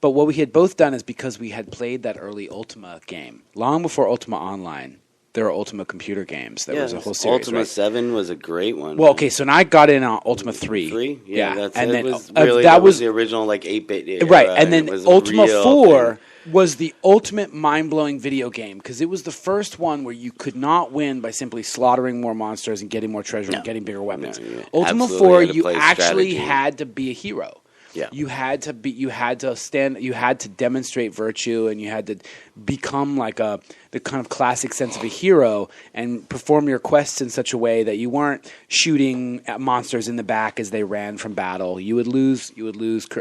[SPEAKER 7] but what we had both done is because we had played that early Ultima game long before Ultima Online. There were Ultima computer games. That was a whole series.
[SPEAKER 1] Ultima
[SPEAKER 7] right?
[SPEAKER 1] 7 was a great one.
[SPEAKER 7] Well, okay, so now I got in on Ultima 3.
[SPEAKER 1] 3? Yeah, that's
[SPEAKER 7] and
[SPEAKER 1] it.
[SPEAKER 7] then
[SPEAKER 1] Was really, that was the original like 8-bit era.
[SPEAKER 7] right, and then
[SPEAKER 1] It was a
[SPEAKER 7] Ultima
[SPEAKER 1] real
[SPEAKER 7] 4
[SPEAKER 1] thing.
[SPEAKER 7] was the ultimate mind-blowing video game because it was the first one where you could not win by simply slaughtering more monsters and getting more treasure and getting bigger weapons.
[SPEAKER 1] No, you
[SPEAKER 7] Ultima
[SPEAKER 1] absolutely
[SPEAKER 7] 4,
[SPEAKER 1] had to
[SPEAKER 7] you
[SPEAKER 1] play
[SPEAKER 7] actually
[SPEAKER 1] strategy.
[SPEAKER 7] had to be a hero.
[SPEAKER 1] Yeah.
[SPEAKER 7] You had to demonstrate virtue, and you had to become like the kind of classic sense of a hero and perform your quests in such a way that you weren't shooting at monsters in the back as they ran from battle. You would lose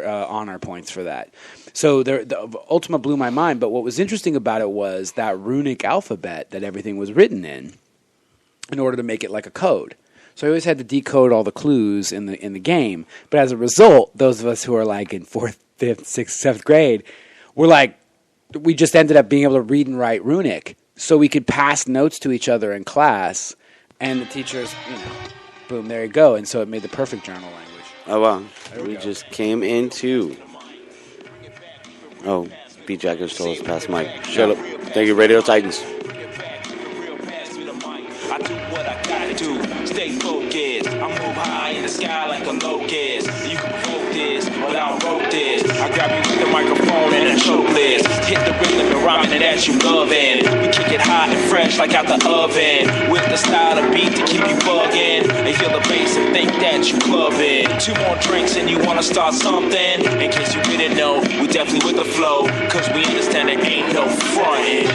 [SPEAKER 7] honor points for that. So the Ultima blew my mind. But what was interesting about it was that runic alphabet that everything was written in order to make it like a code. So I always had to decode all the clues in the game. But as a result, those of us who are like in 4th, 5th, 6th, 7th grade, we just ended up being able to read and write runic. So we could pass notes to each other in class, and the teachers, boom, there you go. And so it made the perfect journal language.
[SPEAKER 1] Oh, wow.
[SPEAKER 7] There we go.
[SPEAKER 1] Just came into... Oh, Beat Jackers told us to pass the mic. Shut up. Thank you, Radio Titans.
[SPEAKER 9] I do what I gotta do, stay focused. I move high in the sky like a locust. You can quote this, but I wrote this. I grab you with the microphone and a choke list. Hit the rhythm and rhyming it as you loving. We kick it hot and fresh like out the oven. With the style of beat to keep you bugging. They feel the bass and think that you clubbing. 2 more drinks and you wanna start something. In case you didn't know, we definitely with the flow. Cause we understand there ain't no frontin'.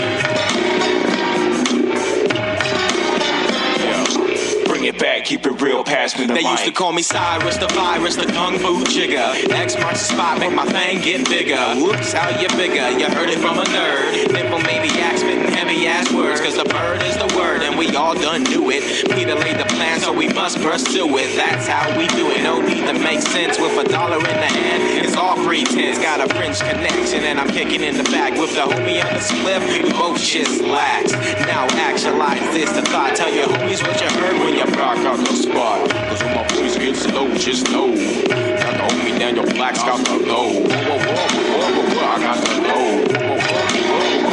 [SPEAKER 9] Bring it back, keep it real, pass me the mic. They used to call me Cyrus, the virus, the kung fu jigger. X marks the spot, make my thing get bigger. Whoops, how you figure? You heard it from a nerd. Nimble maniac, spitting heavy ass words. Cause the bird is the word, and we all done knew it. Peter laid the plan, so we must pursue it. That's how we do it. No need to make sense with $1 in the hand. It's all pretense. Got a French connection, and I'm kicking in the back with the homie on the split. We both shit slacks. Now actualize this. The thought, tell your homies what you heard when you rock out the spot. Cause when my voice gets low, just know. Got the homie Daniel Black's got the low. I got the low.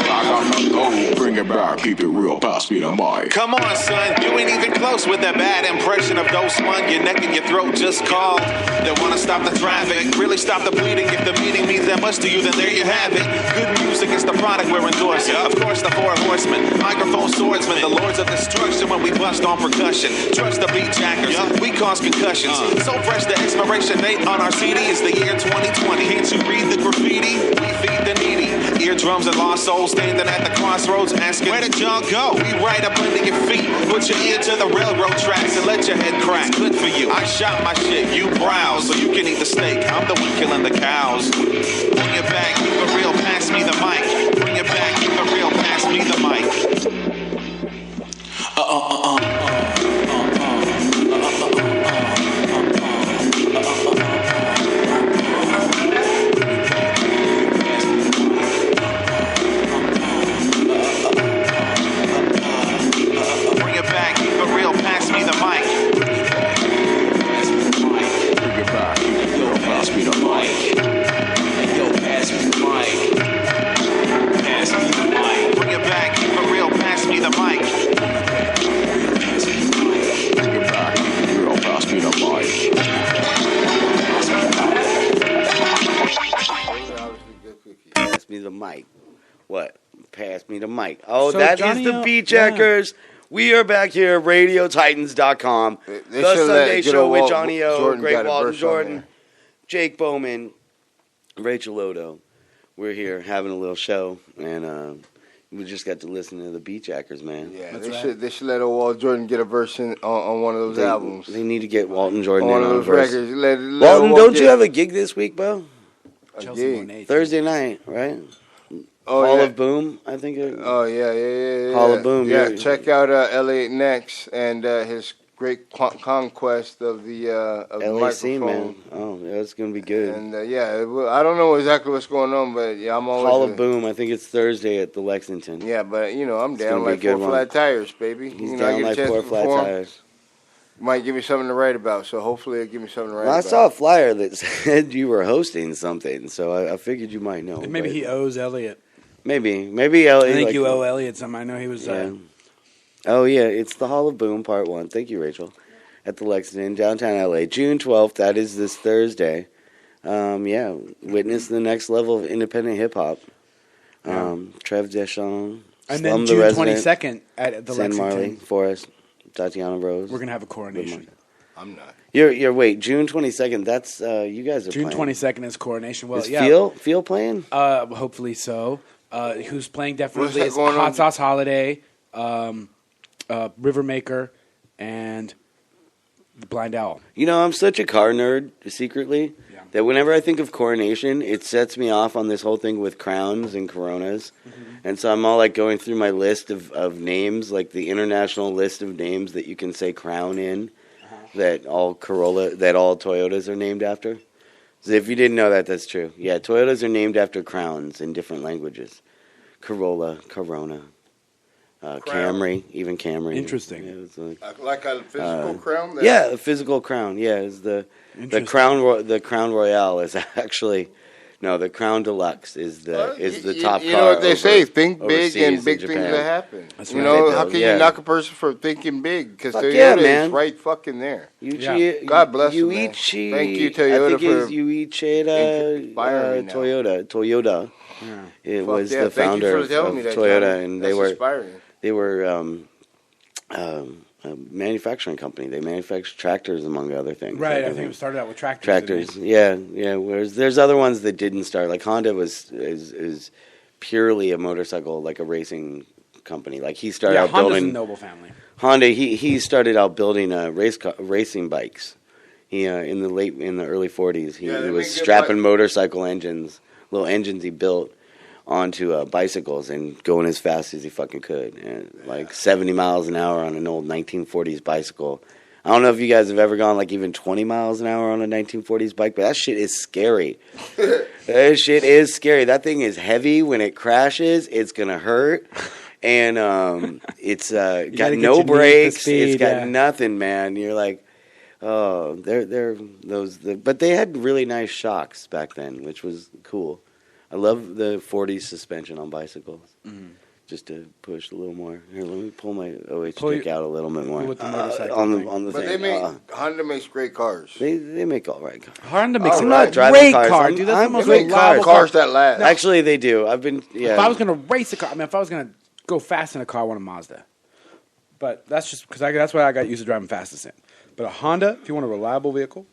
[SPEAKER 9] I got the low. Bring it back, keep it real, pass me the mic. Come on, son, you ain't even close with that bad impression of Dose One. Your neck and your throat just called. They wanna stop the traffic, really stop the bleeding. If the meeting means that much to you, then there you have it. Good music is the product we're endorsing. Of course, the 4 horsemen, microphone swordsmen, the lords of destruction when we bust on percussion. Trust the beat jackers, we cause concussions. So fresh, the expiration date on our CD is the year 2020. Can't you read the graffiti? We feed the needy. Eardrums and lost souls standing at the crossroads asking, where did y'all go? We right up under your feet. Put your ear to the railroad tracks and let your head crack. It's good for you. I shot my shit, you browse, so you can eat the steak. I'm the one killing the cows. Bring it back, keep it real, pass me the mic. Bring it back, keep it real, pass me the mic. Bring it back, keep it real, pass me the mic. Bring it back, keep it real, pass me the mic. Yo, pass me the mic. Pass me the mic. Bring it back, keep it real, pass me the mic. Bring it back, keep it real, pass me the mic.
[SPEAKER 1] Pass me the mic. What? Pass me the mic. Oh,
[SPEAKER 7] So
[SPEAKER 1] that is
[SPEAKER 7] Johnny
[SPEAKER 1] the
[SPEAKER 7] O-
[SPEAKER 1] Beat Jackers. We are back here at RadioTitans.com.
[SPEAKER 2] They
[SPEAKER 1] The
[SPEAKER 2] should let
[SPEAKER 1] Sunday
[SPEAKER 2] good
[SPEAKER 1] Show
[SPEAKER 2] old
[SPEAKER 1] with
[SPEAKER 2] Walt
[SPEAKER 1] Johnny O,
[SPEAKER 2] Jordan
[SPEAKER 1] Great
[SPEAKER 2] got a
[SPEAKER 1] Walton
[SPEAKER 2] verse on
[SPEAKER 1] Jordan,
[SPEAKER 2] there.
[SPEAKER 1] Jake Bowman, Rachel Odo. We're here having a little show, and we just got to listen to the Beat Jackers, man.
[SPEAKER 2] Yeah, they should let old Walt Jordan get a verse on one of those albums.
[SPEAKER 1] They need to get Walton Jordan
[SPEAKER 2] On
[SPEAKER 1] in
[SPEAKER 2] one of
[SPEAKER 1] on a
[SPEAKER 2] those
[SPEAKER 1] verse.
[SPEAKER 2] records. Let
[SPEAKER 1] Walton,
[SPEAKER 2] Walt
[SPEAKER 1] don't you
[SPEAKER 2] get
[SPEAKER 1] have a gig this week, Bo?
[SPEAKER 2] a
[SPEAKER 7] Chelsea
[SPEAKER 2] gig.
[SPEAKER 7] Monet.
[SPEAKER 1] Thursday night, right? Hall of Boom, I think.
[SPEAKER 2] Oh yeah.
[SPEAKER 1] Hall of Boom.
[SPEAKER 2] Yeah, check out Elliot Nex and his great conquest of the
[SPEAKER 1] LAC,
[SPEAKER 2] microphone.
[SPEAKER 1] man. Oh, yeah, it's gonna be good.
[SPEAKER 2] And I don't know exactly what's going on, but yeah, I'm always
[SPEAKER 1] Hall of Boom. I think it's Thursday at the Lexington.
[SPEAKER 2] Yeah, but I'm
[SPEAKER 1] It's
[SPEAKER 2] down
[SPEAKER 1] gonna be
[SPEAKER 2] like
[SPEAKER 1] a good
[SPEAKER 2] 4
[SPEAKER 1] one.
[SPEAKER 2] flat tires, baby.
[SPEAKER 1] He's
[SPEAKER 2] I
[SPEAKER 1] down
[SPEAKER 2] get a
[SPEAKER 1] like
[SPEAKER 2] chance
[SPEAKER 1] 4
[SPEAKER 2] to
[SPEAKER 1] flat
[SPEAKER 2] perform.
[SPEAKER 1] tires.
[SPEAKER 2] Might give me something to write about, so hopefully it'll give me something to write
[SPEAKER 1] Well, I
[SPEAKER 2] about.
[SPEAKER 1] saw a flyer that said you were hosting something, so I figured you might know.
[SPEAKER 8] Maybe
[SPEAKER 1] but
[SPEAKER 8] he owes Elliot.
[SPEAKER 1] Maybe
[SPEAKER 8] I
[SPEAKER 1] Elliot.
[SPEAKER 8] think you owe Elliot something. I know he was.
[SPEAKER 1] Yeah. Oh yeah, it's the Hall of Boom Part 1. Thank you, Rachel. At the Lexington, downtown LA, June 12th. That is this Thursday. Witness the next level of independent hip hop. Trev Deschamps,
[SPEAKER 8] And
[SPEAKER 1] Slum
[SPEAKER 8] then
[SPEAKER 1] the
[SPEAKER 8] June
[SPEAKER 1] Resident,
[SPEAKER 8] 22nd at the
[SPEAKER 1] San
[SPEAKER 8] Lexington,
[SPEAKER 1] Marley, Forrest, Tatiana Rose.
[SPEAKER 8] we're gonna have a coronation.
[SPEAKER 2] I'm not.
[SPEAKER 1] You're wait, June 22nd. That's you guys are
[SPEAKER 8] June
[SPEAKER 1] playing.
[SPEAKER 8] 22nd is coronation. Well,
[SPEAKER 1] Is
[SPEAKER 8] yeah.
[SPEAKER 1] Feel playing?
[SPEAKER 8] Hopefully so. Who's playing definitely
[SPEAKER 2] that
[SPEAKER 8] is
[SPEAKER 2] going
[SPEAKER 8] Hot
[SPEAKER 2] on?
[SPEAKER 8] Sauce Holiday, Rivermaker, and the Blind Owl.
[SPEAKER 1] You know, I'm such a car nerd secretly that whenever I think of coronation, it sets me off on this whole thing with crowns and coronas. And so I'm all like going through my list of names, like the international list of names that you can say crown in, that all Toyotas are named after. So if you didn't know that, that's true. Yeah, Toyotas are named after crowns in different languages. Corolla, Corona, Camry, even Camry.
[SPEAKER 8] Interesting.
[SPEAKER 1] Yeah, it's like,
[SPEAKER 2] Like a physical crown?
[SPEAKER 1] yeah, a physical crown. Yeah, is the crown. The Crown Royale is actually the Crown Deluxe is the top car.
[SPEAKER 2] You know what they say? Think big
[SPEAKER 1] overseas
[SPEAKER 2] and
[SPEAKER 1] in
[SPEAKER 2] big things
[SPEAKER 1] Japan.
[SPEAKER 2] will happen.
[SPEAKER 1] That's
[SPEAKER 2] you
[SPEAKER 1] right.
[SPEAKER 2] know,
[SPEAKER 1] They
[SPEAKER 2] how
[SPEAKER 1] build,
[SPEAKER 2] can
[SPEAKER 1] yeah.
[SPEAKER 2] you knock a person for thinking big? Because
[SPEAKER 1] Fuck
[SPEAKER 2] Toyota
[SPEAKER 1] yeah,
[SPEAKER 2] is
[SPEAKER 1] man.
[SPEAKER 2] right fucking there.
[SPEAKER 1] Yuichi,
[SPEAKER 2] God bless them, man.
[SPEAKER 1] Yuichi,
[SPEAKER 2] Thank you, Toyota,
[SPEAKER 1] I think
[SPEAKER 2] for
[SPEAKER 1] it's Yuichida
[SPEAKER 2] inspiring now.
[SPEAKER 1] Toyota. It
[SPEAKER 2] Fuck
[SPEAKER 1] was
[SPEAKER 2] yeah,
[SPEAKER 1] the
[SPEAKER 2] thank you
[SPEAKER 1] founder
[SPEAKER 2] for
[SPEAKER 1] of
[SPEAKER 2] telling me that,
[SPEAKER 1] Toyota,
[SPEAKER 2] Johnny.
[SPEAKER 1] and
[SPEAKER 2] That's inspiring.
[SPEAKER 1] they were a manufacturing company. They manufactured tractors, among other things.
[SPEAKER 8] Right,
[SPEAKER 1] Like,
[SPEAKER 8] I think it started out with tractors.
[SPEAKER 1] tractors. Yeah. Whereas there's other ones that didn't start. Like Honda is purely a motorcycle, like a racing company. Like he started out
[SPEAKER 8] Honda's
[SPEAKER 1] building
[SPEAKER 8] a noble family.
[SPEAKER 1] Honda. He started out building racing bikes. He in the early 40s. He
[SPEAKER 2] Yeah, they
[SPEAKER 1] was
[SPEAKER 2] make good
[SPEAKER 1] strapping motorcycle engines, little engines he built onto bicycles and going as fast as he fucking could, and like 70 miles an hour on an old 1940s bicycle. I don't know if you guys have ever gone like even 20 miles an hour on a 1940s bike, but that shit is scary. That shit is scary. That thing is heavy. When it crashes, it's gonna hurt. And it's got
[SPEAKER 8] gotta get
[SPEAKER 1] no
[SPEAKER 8] your knee to
[SPEAKER 1] brakes.
[SPEAKER 8] speed,
[SPEAKER 1] It's got
[SPEAKER 8] yeah.
[SPEAKER 1] nothing, man. You're like, oh, they're those. But they had really nice shocks back then, which was cool. I love the 40s suspension on bicycles. Just to push a little more. Here, let me pull my OH stick out a little bit more.
[SPEAKER 8] With the motorcycle
[SPEAKER 1] on
[SPEAKER 8] thing.
[SPEAKER 1] the
[SPEAKER 2] But
[SPEAKER 1] thing.
[SPEAKER 2] they make Honda makes great cars.
[SPEAKER 1] They make all right cars.
[SPEAKER 8] Honda makes
[SPEAKER 1] I'm
[SPEAKER 8] a
[SPEAKER 1] not driving
[SPEAKER 8] great
[SPEAKER 1] cars.
[SPEAKER 8] car, dude. That's the most
[SPEAKER 2] They make
[SPEAKER 8] reliable
[SPEAKER 2] cars that last.
[SPEAKER 1] Actually, they do. I've been
[SPEAKER 8] If I was gonna race a car, if I was gonna go fast in a car, I want a Mazda. But that's just because that's what I got used to driving fastest in. But a Honda, if you want a reliable vehicle,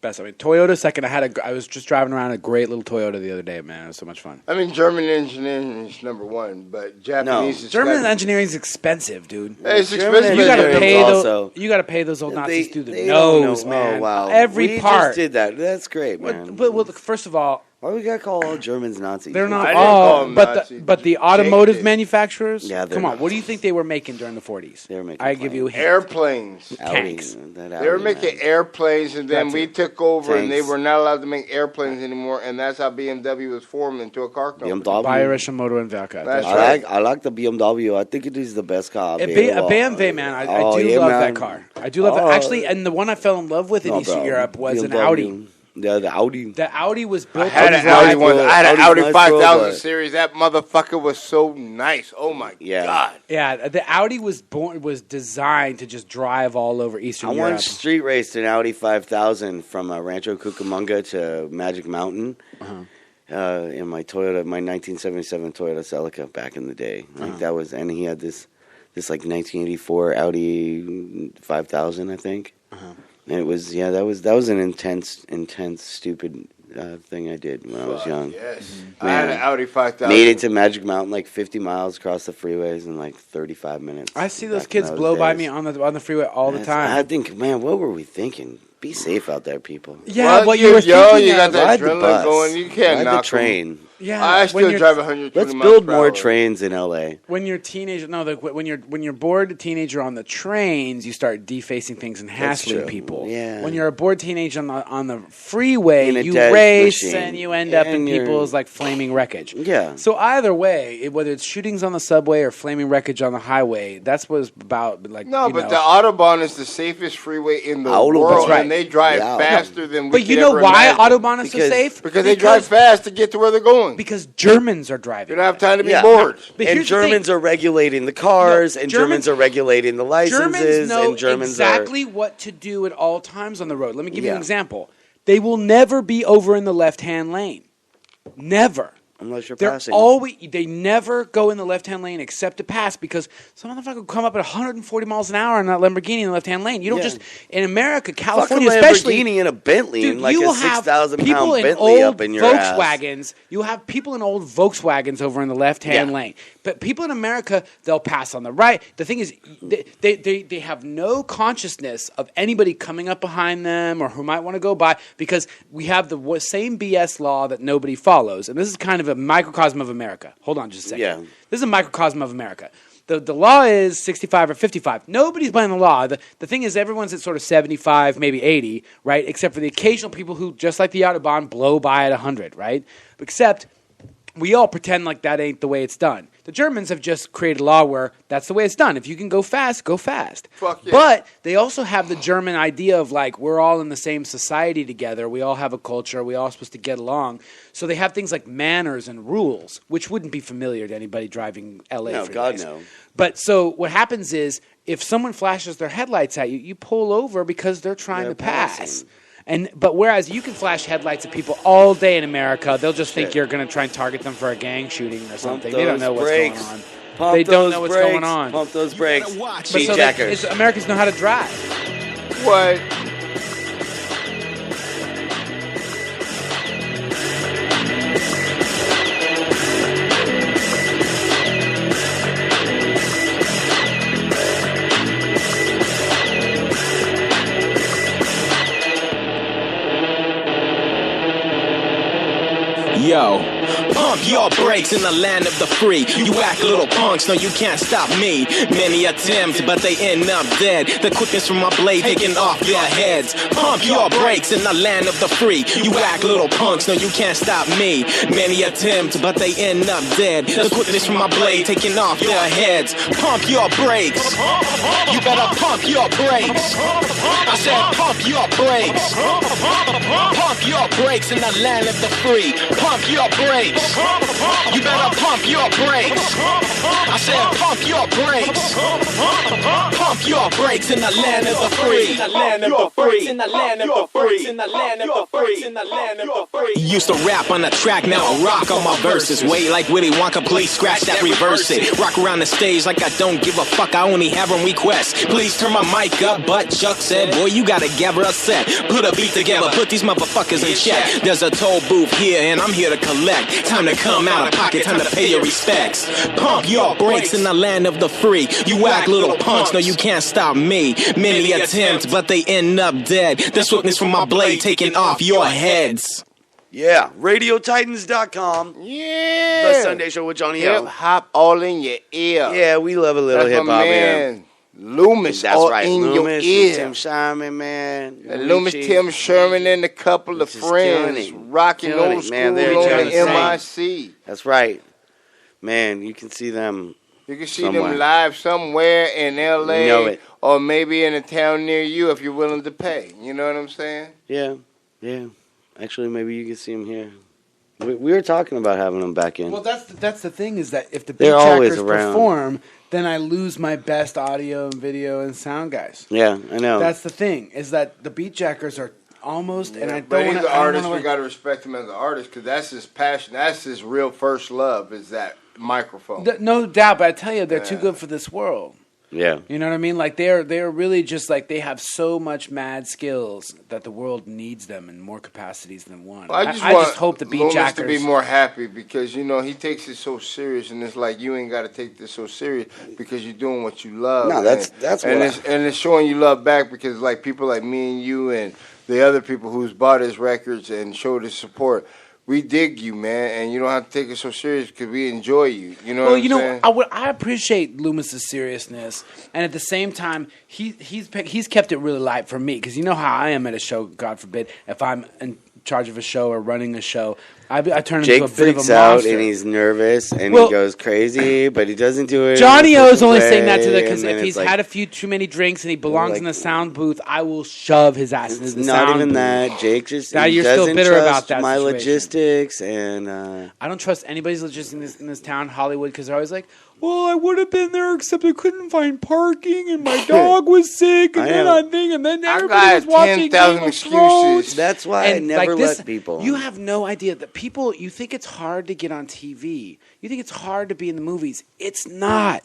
[SPEAKER 8] best. Toyota second. I was just driving around a great little Toyota the other day, man. It was so much fun.
[SPEAKER 2] I mean, German engineering is number one, but Japanese is
[SPEAKER 8] German
[SPEAKER 2] gotta-
[SPEAKER 8] engineering is expensive, dude.
[SPEAKER 2] It's
[SPEAKER 1] German
[SPEAKER 2] expensive.
[SPEAKER 8] You gotta
[SPEAKER 1] engineering
[SPEAKER 8] pay
[SPEAKER 1] also-
[SPEAKER 8] those. You gotta pay those old Nazis through the
[SPEAKER 1] they don't
[SPEAKER 8] nose,
[SPEAKER 1] know-
[SPEAKER 8] man.
[SPEAKER 1] Oh, wow.
[SPEAKER 8] Every
[SPEAKER 1] we
[SPEAKER 8] part.
[SPEAKER 1] just did that. That's great, man.
[SPEAKER 8] But look, first of all,
[SPEAKER 1] Why we gotta call all Germans Nazis?
[SPEAKER 8] they're
[SPEAKER 2] I
[SPEAKER 8] not
[SPEAKER 2] didn't call
[SPEAKER 8] all.
[SPEAKER 2] them
[SPEAKER 8] But
[SPEAKER 2] Nazis.
[SPEAKER 8] the automotive
[SPEAKER 2] did.
[SPEAKER 8] manufacturers.
[SPEAKER 1] Yeah, they're
[SPEAKER 8] come on.
[SPEAKER 1] not.
[SPEAKER 8] What do you think they were making during the 40s?
[SPEAKER 1] They were making
[SPEAKER 8] I give you a hint.
[SPEAKER 2] Airplanes.
[SPEAKER 1] Audi,
[SPEAKER 8] tanks.
[SPEAKER 1] that
[SPEAKER 2] They were
[SPEAKER 1] Audi,
[SPEAKER 2] making
[SPEAKER 1] man.
[SPEAKER 2] airplanes, and then
[SPEAKER 8] That's
[SPEAKER 2] we
[SPEAKER 8] it.
[SPEAKER 2] took over, and they
[SPEAKER 1] Tanks.
[SPEAKER 2] were not allowed to make airplanes anymore, and that's how BMW was formed into a car company.
[SPEAKER 1] BMW.
[SPEAKER 8] Bayerische Motor and Werke.
[SPEAKER 2] That's
[SPEAKER 1] I
[SPEAKER 2] right.
[SPEAKER 1] like the BMW. I think it is the best car.
[SPEAKER 8] A BMW, man. I
[SPEAKER 1] Oh,
[SPEAKER 8] do
[SPEAKER 1] yeah,
[SPEAKER 8] love
[SPEAKER 1] man.
[SPEAKER 8] that car. I do love it.
[SPEAKER 1] Oh.
[SPEAKER 8] Actually, and the one I fell in love with in
[SPEAKER 1] No,
[SPEAKER 8] Eastern
[SPEAKER 1] bro.
[SPEAKER 8] Europe was an
[SPEAKER 1] BMW.
[SPEAKER 8] Audi.
[SPEAKER 1] Yeah, the Audi.
[SPEAKER 8] The Audi was built.
[SPEAKER 2] I had
[SPEAKER 8] to
[SPEAKER 2] an
[SPEAKER 8] drive-
[SPEAKER 2] Audi one. I had an
[SPEAKER 1] Audi's
[SPEAKER 2] Audi
[SPEAKER 1] nice,
[SPEAKER 2] 5000
[SPEAKER 1] bro, but-
[SPEAKER 2] series. That motherfucker was so nice. Oh my
[SPEAKER 1] Yeah.
[SPEAKER 2] god.
[SPEAKER 8] Yeah, the Audi was designed to just drive all over Eastern
[SPEAKER 1] I
[SPEAKER 8] Europe.
[SPEAKER 1] once street raced an Audi 5000 from Rancho Cucamonga to Magic Mountain in my Toyota, my 1977 Toyota Celica back in the day. Like that was, and he had this like 1984 Audi 5000, I think. And it was that was an intense, stupid thing I did when I was young.
[SPEAKER 2] Yes. I
[SPEAKER 1] Man.
[SPEAKER 2] had an Audi 5000.
[SPEAKER 1] Made it to Magic Mountain like 50 miles across the freeways in like 35 minutes.
[SPEAKER 8] I see those
[SPEAKER 1] back in
[SPEAKER 8] kids blow by
[SPEAKER 1] days.
[SPEAKER 8] me on the freeway all the
[SPEAKER 1] I
[SPEAKER 8] time.
[SPEAKER 1] think, man, what were we thinking? Be safe out there, people.
[SPEAKER 8] Yeah, what you
[SPEAKER 2] you're
[SPEAKER 8] were
[SPEAKER 2] young,
[SPEAKER 8] thinking
[SPEAKER 2] you got
[SPEAKER 8] of.
[SPEAKER 2] that
[SPEAKER 1] Ride the
[SPEAKER 2] adrenaline
[SPEAKER 1] bus.
[SPEAKER 2] going. You can't
[SPEAKER 1] Ride
[SPEAKER 2] knock
[SPEAKER 1] the train.
[SPEAKER 8] Yeah,
[SPEAKER 2] I
[SPEAKER 8] when
[SPEAKER 2] still
[SPEAKER 8] you're-
[SPEAKER 2] drive 120
[SPEAKER 1] Let's
[SPEAKER 2] miles
[SPEAKER 1] build
[SPEAKER 2] per
[SPEAKER 1] more
[SPEAKER 2] hour.
[SPEAKER 1] trains in LA.
[SPEAKER 8] When you're teenager, no, when you're bored, a teenager on the trains, you start defacing things and
[SPEAKER 1] That's
[SPEAKER 8] hassling
[SPEAKER 1] true.
[SPEAKER 8] people.
[SPEAKER 1] Yeah.
[SPEAKER 8] When you're a bored teenager on the freeway,
[SPEAKER 1] In a
[SPEAKER 8] you
[SPEAKER 1] death
[SPEAKER 8] race
[SPEAKER 1] machine.
[SPEAKER 8] and you end up in
[SPEAKER 1] And you're-
[SPEAKER 8] people's like flaming wreckage.
[SPEAKER 1] Yeah.
[SPEAKER 8] So either way, whether it's shootings on the subway or flaming wreckage on the highway, that's what it's about. Like
[SPEAKER 2] No,
[SPEAKER 8] you
[SPEAKER 2] but
[SPEAKER 8] know.
[SPEAKER 2] the Autobahn is the safest freeway in the
[SPEAKER 1] Autobahn.
[SPEAKER 2] world,
[SPEAKER 8] That's right.
[SPEAKER 2] and they drive
[SPEAKER 1] Yeah.
[SPEAKER 2] faster than we
[SPEAKER 8] But you
[SPEAKER 2] could
[SPEAKER 8] know
[SPEAKER 2] ever
[SPEAKER 8] why
[SPEAKER 2] imagine.
[SPEAKER 8] Autobahn is so
[SPEAKER 1] Because-
[SPEAKER 8] safe?
[SPEAKER 2] Because they drive fast to get to where they're going.
[SPEAKER 8] Because Germans are driving.
[SPEAKER 2] You don't have time to be
[SPEAKER 1] Yeah.
[SPEAKER 2] bored.
[SPEAKER 8] But
[SPEAKER 1] And
[SPEAKER 8] here's the thing.
[SPEAKER 1] Germans are regulating the cars,
[SPEAKER 8] No,
[SPEAKER 1] and
[SPEAKER 8] Germans-
[SPEAKER 1] Germans are regulating the licenses,
[SPEAKER 8] Germans know
[SPEAKER 1] and Germans
[SPEAKER 8] exactly what to do at all times on the road. Let me give you an
[SPEAKER 1] Yeah.
[SPEAKER 8] example. They will never be over in the left-hand lane. Never.
[SPEAKER 1] unless you're
[SPEAKER 8] They're
[SPEAKER 1] passing.
[SPEAKER 8] they never go in the left-hand lane except to pass because some motherfucker will come up at 140 miles an hour in that Lamborghini in the left-hand lane. You don't
[SPEAKER 1] Yeah.
[SPEAKER 8] just in America,
[SPEAKER 1] Fuck a
[SPEAKER 8] California, especially.
[SPEAKER 1] Lamborghini and a Bentley,
[SPEAKER 8] Dude,
[SPEAKER 1] and like
[SPEAKER 8] you
[SPEAKER 1] a
[SPEAKER 8] will have
[SPEAKER 1] 6,000
[SPEAKER 8] people
[SPEAKER 1] pound
[SPEAKER 8] in
[SPEAKER 1] Bentley
[SPEAKER 8] old
[SPEAKER 1] up in your ass.
[SPEAKER 8] Volkswagens. You have people in old Volkswagens over in the left-hand
[SPEAKER 1] Yeah.
[SPEAKER 8] lane. But people in America, they'll pass on the right. The thing is, they have no consciousness of anybody coming up behind them or who might want to go by because we have the same BS law that nobody follows. And this is kind of a microcosm of America. Hold on just a second.
[SPEAKER 1] Yeah.
[SPEAKER 8] This is a microcosm of America. The law is 65 or 55. Nobody's playing the law. The thing is, everyone's at sort of 75, maybe 80, right? Except for the occasional people who, just like the Autobahn, blow by at 100, right? Except we all pretend like that ain't the way it's done. The Germans have just created a law where that's the way it's done. If you can go fast, go fast.
[SPEAKER 2] Fuck yeah.
[SPEAKER 8] But they also have the German idea of like we're all in the same society together. We all have a culture. We all supposed to get along. So they have things like manners and rules, which wouldn't be familiar to anybody driving LA.
[SPEAKER 1] No,
[SPEAKER 8] freeways.
[SPEAKER 1] God, no.
[SPEAKER 8] But so what happens is if someone flashes their headlights at you, you pull over because they're trying
[SPEAKER 1] They're
[SPEAKER 8] to pass.
[SPEAKER 1] passing.
[SPEAKER 8] But whereas you can flash headlights at people all day in America, they'll just think you're going to try and target them for a gang shooting or something. They don't know what's going on.
[SPEAKER 1] Pump
[SPEAKER 8] They don't
[SPEAKER 1] those
[SPEAKER 8] know what's
[SPEAKER 1] brakes.
[SPEAKER 8] going on.
[SPEAKER 1] Pump those brakes.
[SPEAKER 8] But
[SPEAKER 1] Speed
[SPEAKER 8] so
[SPEAKER 1] jackers.
[SPEAKER 8] Americans know how to drive.
[SPEAKER 2] What?
[SPEAKER 9] Yo, pump your brakes in the land of the free. You act little punks, no you can't stop me. Many attempt, but they end up dead. The quickness from my blade taking off your heads. Pump your brakes in the land of the free. You act little punks, no you can't stop me. Many attempt, but they end up dead. The quickness from my blade taking off their heads. Pump your brakes. You better pump your brakes. I said pump your brakes. Pump your brakes in the land of the free. Pump your brakes. You better pump your brakes. I said pump your brakes. Pump your brakes in the land of the free. In the land of the free. In the land of the free. In the land of the free. In the land of the free. Used to rap on the track, now I rock on my verses. Way like Willy Wonka, please scratch that, reverse it. Rock around the stage like I don't give a fuck. I only have one request. Please turn my mic up, but Chuck said, boy, you gotta gather a set. Put a beat together, put these motherfuckers in check. There's a toll booth here, and I'm here to collect. Time to come out of pocket, time to pay your respects. Pump your brakes in the land of the free. You act little punks, no you can't stop me. Many attempt, but they end up dead. The swiftness from my blade taking off your heads.
[SPEAKER 1] Yeah, RadioTitans.com.
[SPEAKER 2] Yeah.
[SPEAKER 1] The Sunday Show with Johnny
[SPEAKER 2] Hip
[SPEAKER 1] O.
[SPEAKER 2] hop all in your ear.
[SPEAKER 1] Yeah, we love a little
[SPEAKER 2] That's
[SPEAKER 1] hip
[SPEAKER 2] my
[SPEAKER 1] hop here.
[SPEAKER 2] man. Loomis
[SPEAKER 1] That's
[SPEAKER 2] all
[SPEAKER 1] right,
[SPEAKER 2] in
[SPEAKER 1] Loomis,
[SPEAKER 2] your ear.
[SPEAKER 1] Tim Sherman, man.
[SPEAKER 2] And Loomis,
[SPEAKER 1] Richie.
[SPEAKER 2] Tim Sherman, and a couple of
[SPEAKER 1] Just killing
[SPEAKER 2] friends
[SPEAKER 1] it.
[SPEAKER 2] rocking
[SPEAKER 1] Killing
[SPEAKER 2] old
[SPEAKER 1] it, man.
[SPEAKER 2] school
[SPEAKER 1] They're
[SPEAKER 2] on
[SPEAKER 1] doing
[SPEAKER 2] the
[SPEAKER 1] the same.
[SPEAKER 2] MIC.
[SPEAKER 1] That's right. Man, you can see them.
[SPEAKER 2] You can see
[SPEAKER 1] Somewhere.
[SPEAKER 2] them live somewhere in LA,
[SPEAKER 1] You know it.
[SPEAKER 2] or maybe in a town near you if you're willing to pay. You know what I'm saying?
[SPEAKER 1] Yeah, yeah. Actually, maybe you can see them here. We were talking about having them back in.
[SPEAKER 8] Well, that's the thing is that if the
[SPEAKER 1] They're
[SPEAKER 8] beat
[SPEAKER 1] always
[SPEAKER 8] jackers
[SPEAKER 1] around.
[SPEAKER 8] perform, then I lose my best audio and video and sound guys.
[SPEAKER 1] Yeah, I know.
[SPEAKER 8] That's the thing is that the beat jackers are almost, and I
[SPEAKER 2] But
[SPEAKER 8] don't
[SPEAKER 2] he's
[SPEAKER 8] want
[SPEAKER 2] an
[SPEAKER 8] to.
[SPEAKER 2] artist. We got to respect him as an artist because that's his passion. That's his real first love is that microphone.
[SPEAKER 8] No doubt, but I tell you, they're too
[SPEAKER 2] Yeah.
[SPEAKER 8] good for this world.
[SPEAKER 1] Yeah.
[SPEAKER 8] You know what I mean? Like they're really just like they have so much mad skills that the world needs them in more capacities than one.
[SPEAKER 2] Well, I just hope the Beat Jackers to be more happy because he takes it so serious, and it's like you ain't got to take this so serious because you're doing what you love.
[SPEAKER 1] No, that's
[SPEAKER 2] and it's showing you love back because like people like me and you and the other people who's bought his records and showed his support. We dig you, man, and you don't have to take it so serious because we enjoy you. You know what I'm saying?
[SPEAKER 8] I appreciate Loomis's seriousness, and at the same time, he's kept it really light for me because you know how I am at a show. God forbid, if I'm in charge of a show or running a show, I turn into a bit of a monster.
[SPEAKER 1] Jake freaks out and he's nervous and he goes crazy, but he doesn't do it.
[SPEAKER 8] Johnny O is only saying that because if he's had a few too many drinks and he belongs in the sound booth, I will shove his ass into the sound booth. Not even
[SPEAKER 1] that. Jake just
[SPEAKER 8] you're still bitter about that.
[SPEAKER 1] My
[SPEAKER 8] situation.
[SPEAKER 1] logistics and
[SPEAKER 8] I don't trust anybody's logistics in this town, Hollywood, because they're always like, well, I would have been there except I couldn't find parking and my dog was sick and then everybody was watching Game of Thrones.
[SPEAKER 1] That's why I never let people.
[SPEAKER 8] You have no idea that people, you think it's hard to get on TV. You think it's hard to be in the movies. It's not.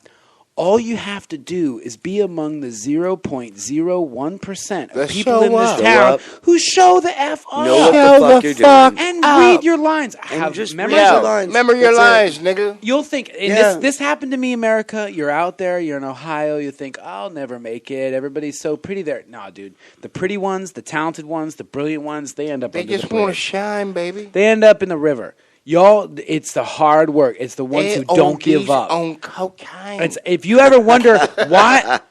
[SPEAKER 8] All you have to do is be among the 0.01% of people in this town who show the F up.
[SPEAKER 1] Know what the fuck you're doing.
[SPEAKER 8] And read your lines.
[SPEAKER 2] Remember your lines. Remember your lines, nigga.
[SPEAKER 8] You'll think, this happened to me, America. You're out there. You're in Ohio. You think, I'll never make it. Everybody's so pretty there. No, dude. The pretty ones, the talented ones, the brilliant ones, they end up under the bridge.
[SPEAKER 2] They just want to shine, baby.
[SPEAKER 8] They end up in the river. Y'all, it's the hard work. It's the ones who don't give up.
[SPEAKER 2] On cocaine.
[SPEAKER 8] If you ever wonder why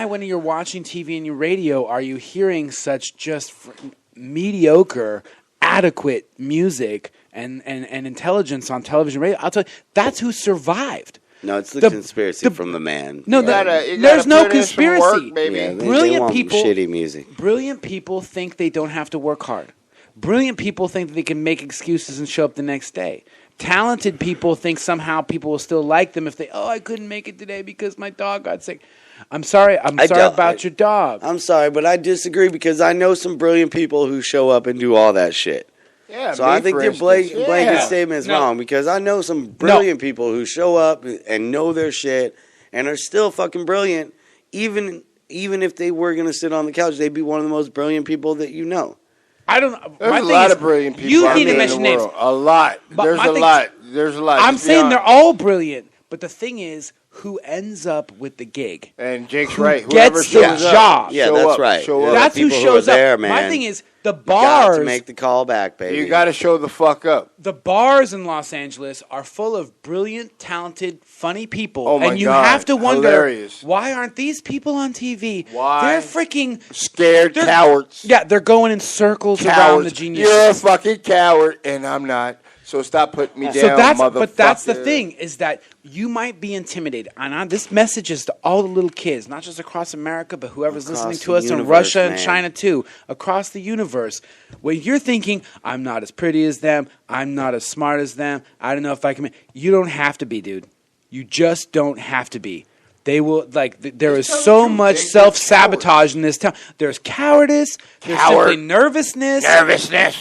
[SPEAKER 8] when you're watching TV and your radio are you hearing such just mediocre, adequate music and intelligence on television radio? I'll tell you, that's who survived.
[SPEAKER 1] No, it's the conspiracy from the man.
[SPEAKER 8] No, there's no conspiracy.
[SPEAKER 2] Work, baby.
[SPEAKER 1] Yeah,
[SPEAKER 8] brilliant
[SPEAKER 1] they want
[SPEAKER 8] people,
[SPEAKER 1] shitty music.
[SPEAKER 8] Brilliant people think they don't have to work hard. Brilliant people think that they can make excuses and show up the next day. Talented people think somehow people will still like them if I couldn't make it today because my dog got sick. I'm sorry about your dog.
[SPEAKER 1] I'm sorry, but I disagree because I know some brilliant people who show up and do all that shit.
[SPEAKER 2] Yeah,
[SPEAKER 1] so I think your blanket statement is wrong because I know some brilliant people who show up and know their shit and are still fucking brilliant. Even if they were going to sit on the couch, they'd be one of the most brilliant people that you know.
[SPEAKER 8] I don't know.
[SPEAKER 2] There's a lot of brilliant people.
[SPEAKER 8] You need to mention names.
[SPEAKER 2] A lot. There's a lot.
[SPEAKER 8] I'm saying they're all brilliant, but the thing is, who ends up with the gig?
[SPEAKER 2] And Jake's right.
[SPEAKER 8] Whoever gets the job.
[SPEAKER 1] Yeah, that's right.
[SPEAKER 8] That's who shows up.
[SPEAKER 1] There, man.
[SPEAKER 8] My thing is, the bars.
[SPEAKER 1] You got to make the call back, baby.
[SPEAKER 2] You got to show the fuck up.
[SPEAKER 8] The bars in Los Angeles are full of brilliant, talented, funny people.
[SPEAKER 2] Oh my
[SPEAKER 8] and you
[SPEAKER 2] God.
[SPEAKER 8] have to wonder,
[SPEAKER 2] Hilarious.
[SPEAKER 8] Why aren't these people on TV?
[SPEAKER 2] Why?
[SPEAKER 8] They're freaking
[SPEAKER 2] scared cowards.
[SPEAKER 8] Yeah, they're going in circles around the genius.
[SPEAKER 2] You're a fucking coward, and I'm not. So stop putting me down, motherfucker.
[SPEAKER 8] But that's the thing, is that you might be intimidated. And this message is to all the little kids, not just across America, but whoever's listening to us in Russia and China too, across the universe. When you're thinking, I'm not as pretty as them, I'm not as smart as them, I don't know if I can. You don't have to be, dude. You just don't have to be. They will there is so much self-sabotage in this town. There's cowardice. There's simply nervousness.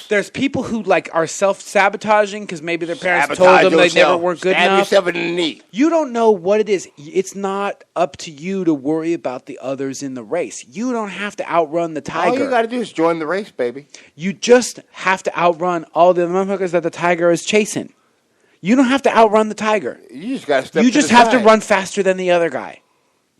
[SPEAKER 8] There's people who are self-sabotaging because maybe their parents told them they never weren't good enough.
[SPEAKER 2] Stab yourself in the knee.
[SPEAKER 8] You don't know what it is. It's not up to you to worry about the others in the race. You don't have to outrun the tiger.
[SPEAKER 2] All you got to do is join the race, baby.
[SPEAKER 8] You just have to outrun all the motherfuckers that the tiger is chasing. You don't have to outrun the tiger.
[SPEAKER 2] You just got to step.
[SPEAKER 8] You just have to run faster than the other guy.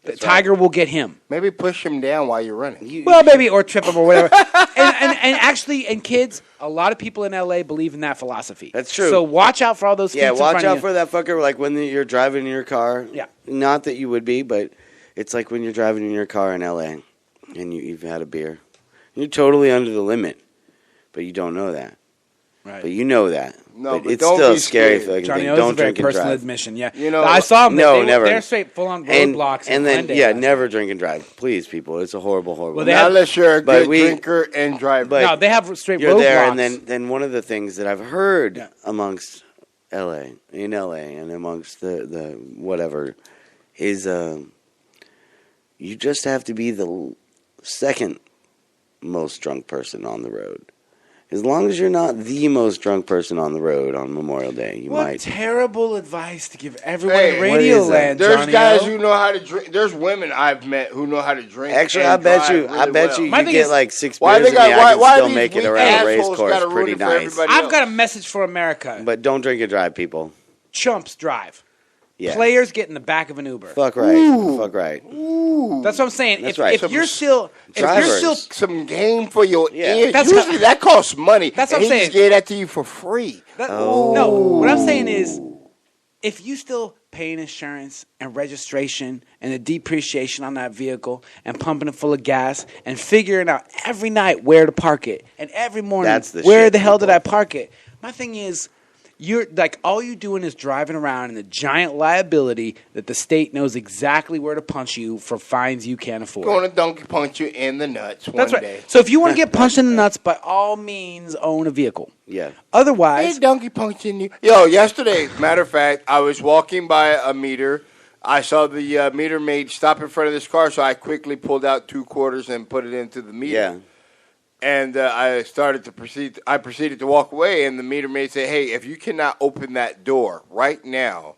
[SPEAKER 8] The tiger will get him.
[SPEAKER 2] Maybe push him down while you're running.
[SPEAKER 8] Maybe or trip him or whatever. and actually, kids, a lot of people in LA believe in that philosophy.
[SPEAKER 1] That's true.
[SPEAKER 8] So watch out for all those kids.
[SPEAKER 1] Yeah, watch out for that fucker. Like when you're driving in your car.
[SPEAKER 8] Yeah.
[SPEAKER 1] Not that you would be, but it's like when you're driving in your car in LA and you've had a beer. You're totally under the limit, but you don't know that.
[SPEAKER 8] Right.
[SPEAKER 1] But you know that.
[SPEAKER 2] No,
[SPEAKER 1] but it's still a scary fucking
[SPEAKER 8] Johnny
[SPEAKER 1] thing.
[SPEAKER 8] Don't
[SPEAKER 1] drink and drive.
[SPEAKER 8] Personal admission, yeah.
[SPEAKER 2] You know,
[SPEAKER 8] I saw them.
[SPEAKER 1] Never.
[SPEAKER 8] They're straight full-on roadblocks.
[SPEAKER 1] And then, never drink and drive. Please, people. It's a horrible.
[SPEAKER 8] Well,
[SPEAKER 2] unless you're a good drinker and driver.
[SPEAKER 8] No, they have straight roadblocks.
[SPEAKER 1] You're there, and then one of the things that I've heard amongst in LA, and amongst the whatever, is you just have to be the second most drunk person on the road. As long as you're not the most drunk person on the road on Memorial Day, you
[SPEAKER 8] What
[SPEAKER 1] might.
[SPEAKER 8] terrible advice to give everyone
[SPEAKER 2] Hey,
[SPEAKER 8] in
[SPEAKER 1] what is
[SPEAKER 8] Radio
[SPEAKER 1] that?
[SPEAKER 8] Land,
[SPEAKER 2] There's
[SPEAKER 8] Johnny
[SPEAKER 2] guys
[SPEAKER 8] O.
[SPEAKER 2] who know how to drink. There's women I've met who know how to drink.
[SPEAKER 1] Actually,
[SPEAKER 2] and
[SPEAKER 1] I bet
[SPEAKER 2] drive
[SPEAKER 1] you. I
[SPEAKER 2] really
[SPEAKER 1] bet
[SPEAKER 2] well.
[SPEAKER 1] you.
[SPEAKER 8] My
[SPEAKER 1] You
[SPEAKER 8] thing
[SPEAKER 1] get
[SPEAKER 8] is-
[SPEAKER 1] like 6
[SPEAKER 2] Why
[SPEAKER 1] beers
[SPEAKER 2] they
[SPEAKER 1] in me.
[SPEAKER 2] got?
[SPEAKER 1] I can
[SPEAKER 2] Why
[SPEAKER 1] still
[SPEAKER 2] these
[SPEAKER 1] make it
[SPEAKER 2] weak
[SPEAKER 1] around a race
[SPEAKER 2] assholes
[SPEAKER 1] course
[SPEAKER 2] gotta ruin
[SPEAKER 1] pretty
[SPEAKER 2] it for
[SPEAKER 1] nice.
[SPEAKER 2] everybody
[SPEAKER 8] I've
[SPEAKER 2] else?
[SPEAKER 8] got a message for America.
[SPEAKER 1] But don't drink and drive, people.
[SPEAKER 8] Chumps drive.
[SPEAKER 1] Yeah.
[SPEAKER 8] Players get in the back of an Uber.
[SPEAKER 1] Fuck right. Fuck right.
[SPEAKER 8] That's what I'm saying.
[SPEAKER 1] That's
[SPEAKER 8] if,
[SPEAKER 1] right.
[SPEAKER 8] if you're still,
[SPEAKER 1] Drivers.
[SPEAKER 2] Some game for your
[SPEAKER 1] Yeah.
[SPEAKER 2] ears.
[SPEAKER 8] That's
[SPEAKER 2] Usually
[SPEAKER 8] what-
[SPEAKER 2] that costs money.
[SPEAKER 8] That's what
[SPEAKER 2] and
[SPEAKER 8] I'm
[SPEAKER 2] he
[SPEAKER 8] saying.
[SPEAKER 2] just gave that to you for free.
[SPEAKER 8] No, what I'm saying is, if you still paying insurance and registration and the depreciation on that vehicle and pumping it full of gas and figuring out every night where to park it and every morning
[SPEAKER 1] That's the
[SPEAKER 8] where
[SPEAKER 1] shit,
[SPEAKER 8] the hell did
[SPEAKER 1] people.
[SPEAKER 8] I park it? My thing is, you're like all you doing is driving around in the giant liability that the state knows exactly where to punch you for fines you can't afford.
[SPEAKER 2] Going to donkey punch you in the nuts
[SPEAKER 8] That's
[SPEAKER 2] one
[SPEAKER 8] right.
[SPEAKER 2] day.
[SPEAKER 8] So if you want to get punched in the nuts, by all means, own a vehicle.
[SPEAKER 1] Yeah.
[SPEAKER 8] Otherwise,
[SPEAKER 2] Hey, donkey punching you. Yo, yesterday, matter of fact, I was walking by a meter. I saw the meter maid stop in front of this car, so I quickly pulled out 2 quarters and put it into the meter.
[SPEAKER 1] Yeah.
[SPEAKER 2] And I proceeded to walk away, and the meter maid said, "Hey, if you cannot open that door right now,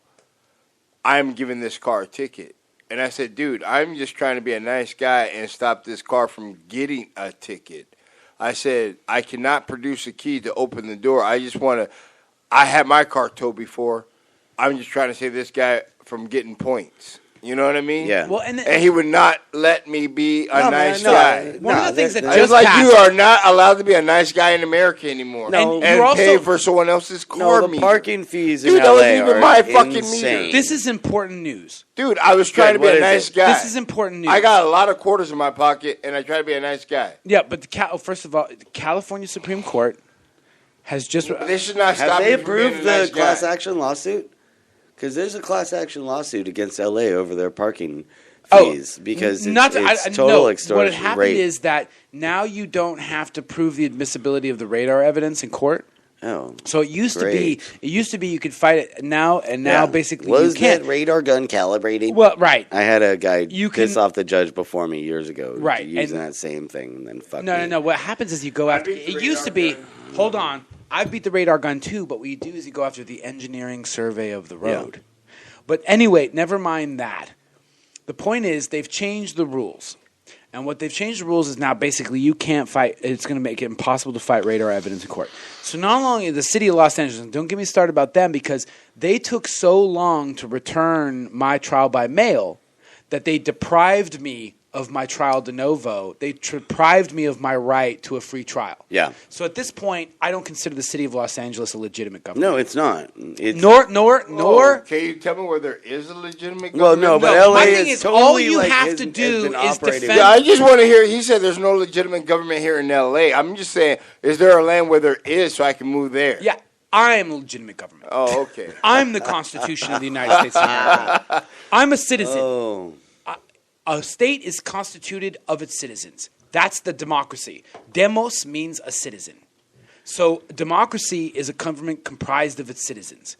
[SPEAKER 2] I'm giving this car a ticket." And I said, "Dude, I'm just trying to be a nice guy and stop this car from getting a ticket." I said, "I cannot produce a key to open the door. I just want to. I had my car towed before. I'm just trying to save this guy from getting points." You know what I mean?
[SPEAKER 1] Yeah.
[SPEAKER 8] well,
[SPEAKER 2] And he would not let me be a
[SPEAKER 1] No,
[SPEAKER 2] nice
[SPEAKER 1] man, no.
[SPEAKER 2] guy.
[SPEAKER 8] one of the things that
[SPEAKER 1] that-
[SPEAKER 8] just
[SPEAKER 2] Just like
[SPEAKER 8] passed,
[SPEAKER 2] you are not allowed to be a nice guy in America anymore.
[SPEAKER 1] No.
[SPEAKER 8] And
[SPEAKER 2] and
[SPEAKER 8] you're
[SPEAKER 2] pay
[SPEAKER 8] also-
[SPEAKER 2] for someone else's car
[SPEAKER 1] No, the
[SPEAKER 2] meter.
[SPEAKER 1] parking fees in
[SPEAKER 2] Dude, that
[SPEAKER 1] LA
[SPEAKER 2] wasn't even
[SPEAKER 1] are
[SPEAKER 2] my fucking meter.
[SPEAKER 1] insane.
[SPEAKER 8] This is important news.
[SPEAKER 2] Dude, I was trying
[SPEAKER 1] Good,
[SPEAKER 2] to be
[SPEAKER 1] what
[SPEAKER 2] a
[SPEAKER 1] is
[SPEAKER 2] nice
[SPEAKER 1] it?
[SPEAKER 2] guy.
[SPEAKER 8] This is important news.
[SPEAKER 2] I got a lot of quarters in my pocket, and I try to be a nice guy.
[SPEAKER 8] Yeah, but first of all, the California Supreme Court has just
[SPEAKER 2] But they should not
[SPEAKER 1] Have
[SPEAKER 2] stop
[SPEAKER 1] they
[SPEAKER 2] me from being a
[SPEAKER 1] approved the
[SPEAKER 2] nice
[SPEAKER 1] class
[SPEAKER 2] guy.
[SPEAKER 1] action lawsuit? Because there's a class action lawsuit against LA over their parking
[SPEAKER 8] Oh,
[SPEAKER 1] fees because
[SPEAKER 8] not to,
[SPEAKER 1] it's
[SPEAKER 8] I,
[SPEAKER 1] total
[SPEAKER 8] no,
[SPEAKER 1] extortion.
[SPEAKER 8] What had happened
[SPEAKER 1] rape.
[SPEAKER 8] is that now you don't have to prove the admissibility of the radar evidence in court.
[SPEAKER 1] Oh,
[SPEAKER 8] So it used
[SPEAKER 1] Great.
[SPEAKER 8] to be you could fight it now, and now
[SPEAKER 1] yeah.
[SPEAKER 8] basically
[SPEAKER 1] was
[SPEAKER 8] you can't.
[SPEAKER 1] that radar gun calibrated?
[SPEAKER 8] Well, right.
[SPEAKER 1] I had a guy
[SPEAKER 8] You
[SPEAKER 1] piss
[SPEAKER 8] can-
[SPEAKER 1] off the judge before me years ago,
[SPEAKER 8] Right,
[SPEAKER 1] using
[SPEAKER 8] and-
[SPEAKER 1] that same thing, and then fuck
[SPEAKER 8] No,
[SPEAKER 1] me.
[SPEAKER 8] no, no. What happens is you go after. It used to be. Hold on. I beat the radar gun too, but what you do is you go after the engineering survey of the road. But anyway, never mind that. The point is they've changed the rules. And what they've changed the rules is now basically you can't fight. It's going to make it impossible to fight radar evidence in court. So not only the city of Los Angeles, and don't get me started about them because they took so long to return my trial by mail that they deprived me of my trial de novo. They deprived me of my right to a free trial.
[SPEAKER 1] Yeah.
[SPEAKER 8] So at this point, I don't consider the city of Los Angeles a legitimate government.
[SPEAKER 1] No, it's not. It's
[SPEAKER 8] Nor.
[SPEAKER 2] Oh, can you tell me where there is a legitimate
[SPEAKER 1] Well,
[SPEAKER 2] government?
[SPEAKER 1] no, but
[SPEAKER 8] No,
[SPEAKER 1] LA
[SPEAKER 8] my thing
[SPEAKER 1] is
[SPEAKER 8] is,
[SPEAKER 1] totally
[SPEAKER 8] all you
[SPEAKER 1] like,
[SPEAKER 8] have
[SPEAKER 1] has-
[SPEAKER 8] to
[SPEAKER 1] has
[SPEAKER 8] do
[SPEAKER 1] been
[SPEAKER 8] is
[SPEAKER 1] operating-
[SPEAKER 8] defend-
[SPEAKER 2] Yeah, I just want to hear. He said there's no legitimate government here in L.A. I'm just saying, is there a land where there is so I can move there?
[SPEAKER 8] Yeah, I am a legitimate government.
[SPEAKER 2] Oh, okay.
[SPEAKER 8] I'm the Constitution of the United States of America. I'm a citizen.
[SPEAKER 1] Oh,
[SPEAKER 8] A state is constituted of its citizens. That's the democracy. Demos means a citizen. So democracy is a government comprised of its citizens.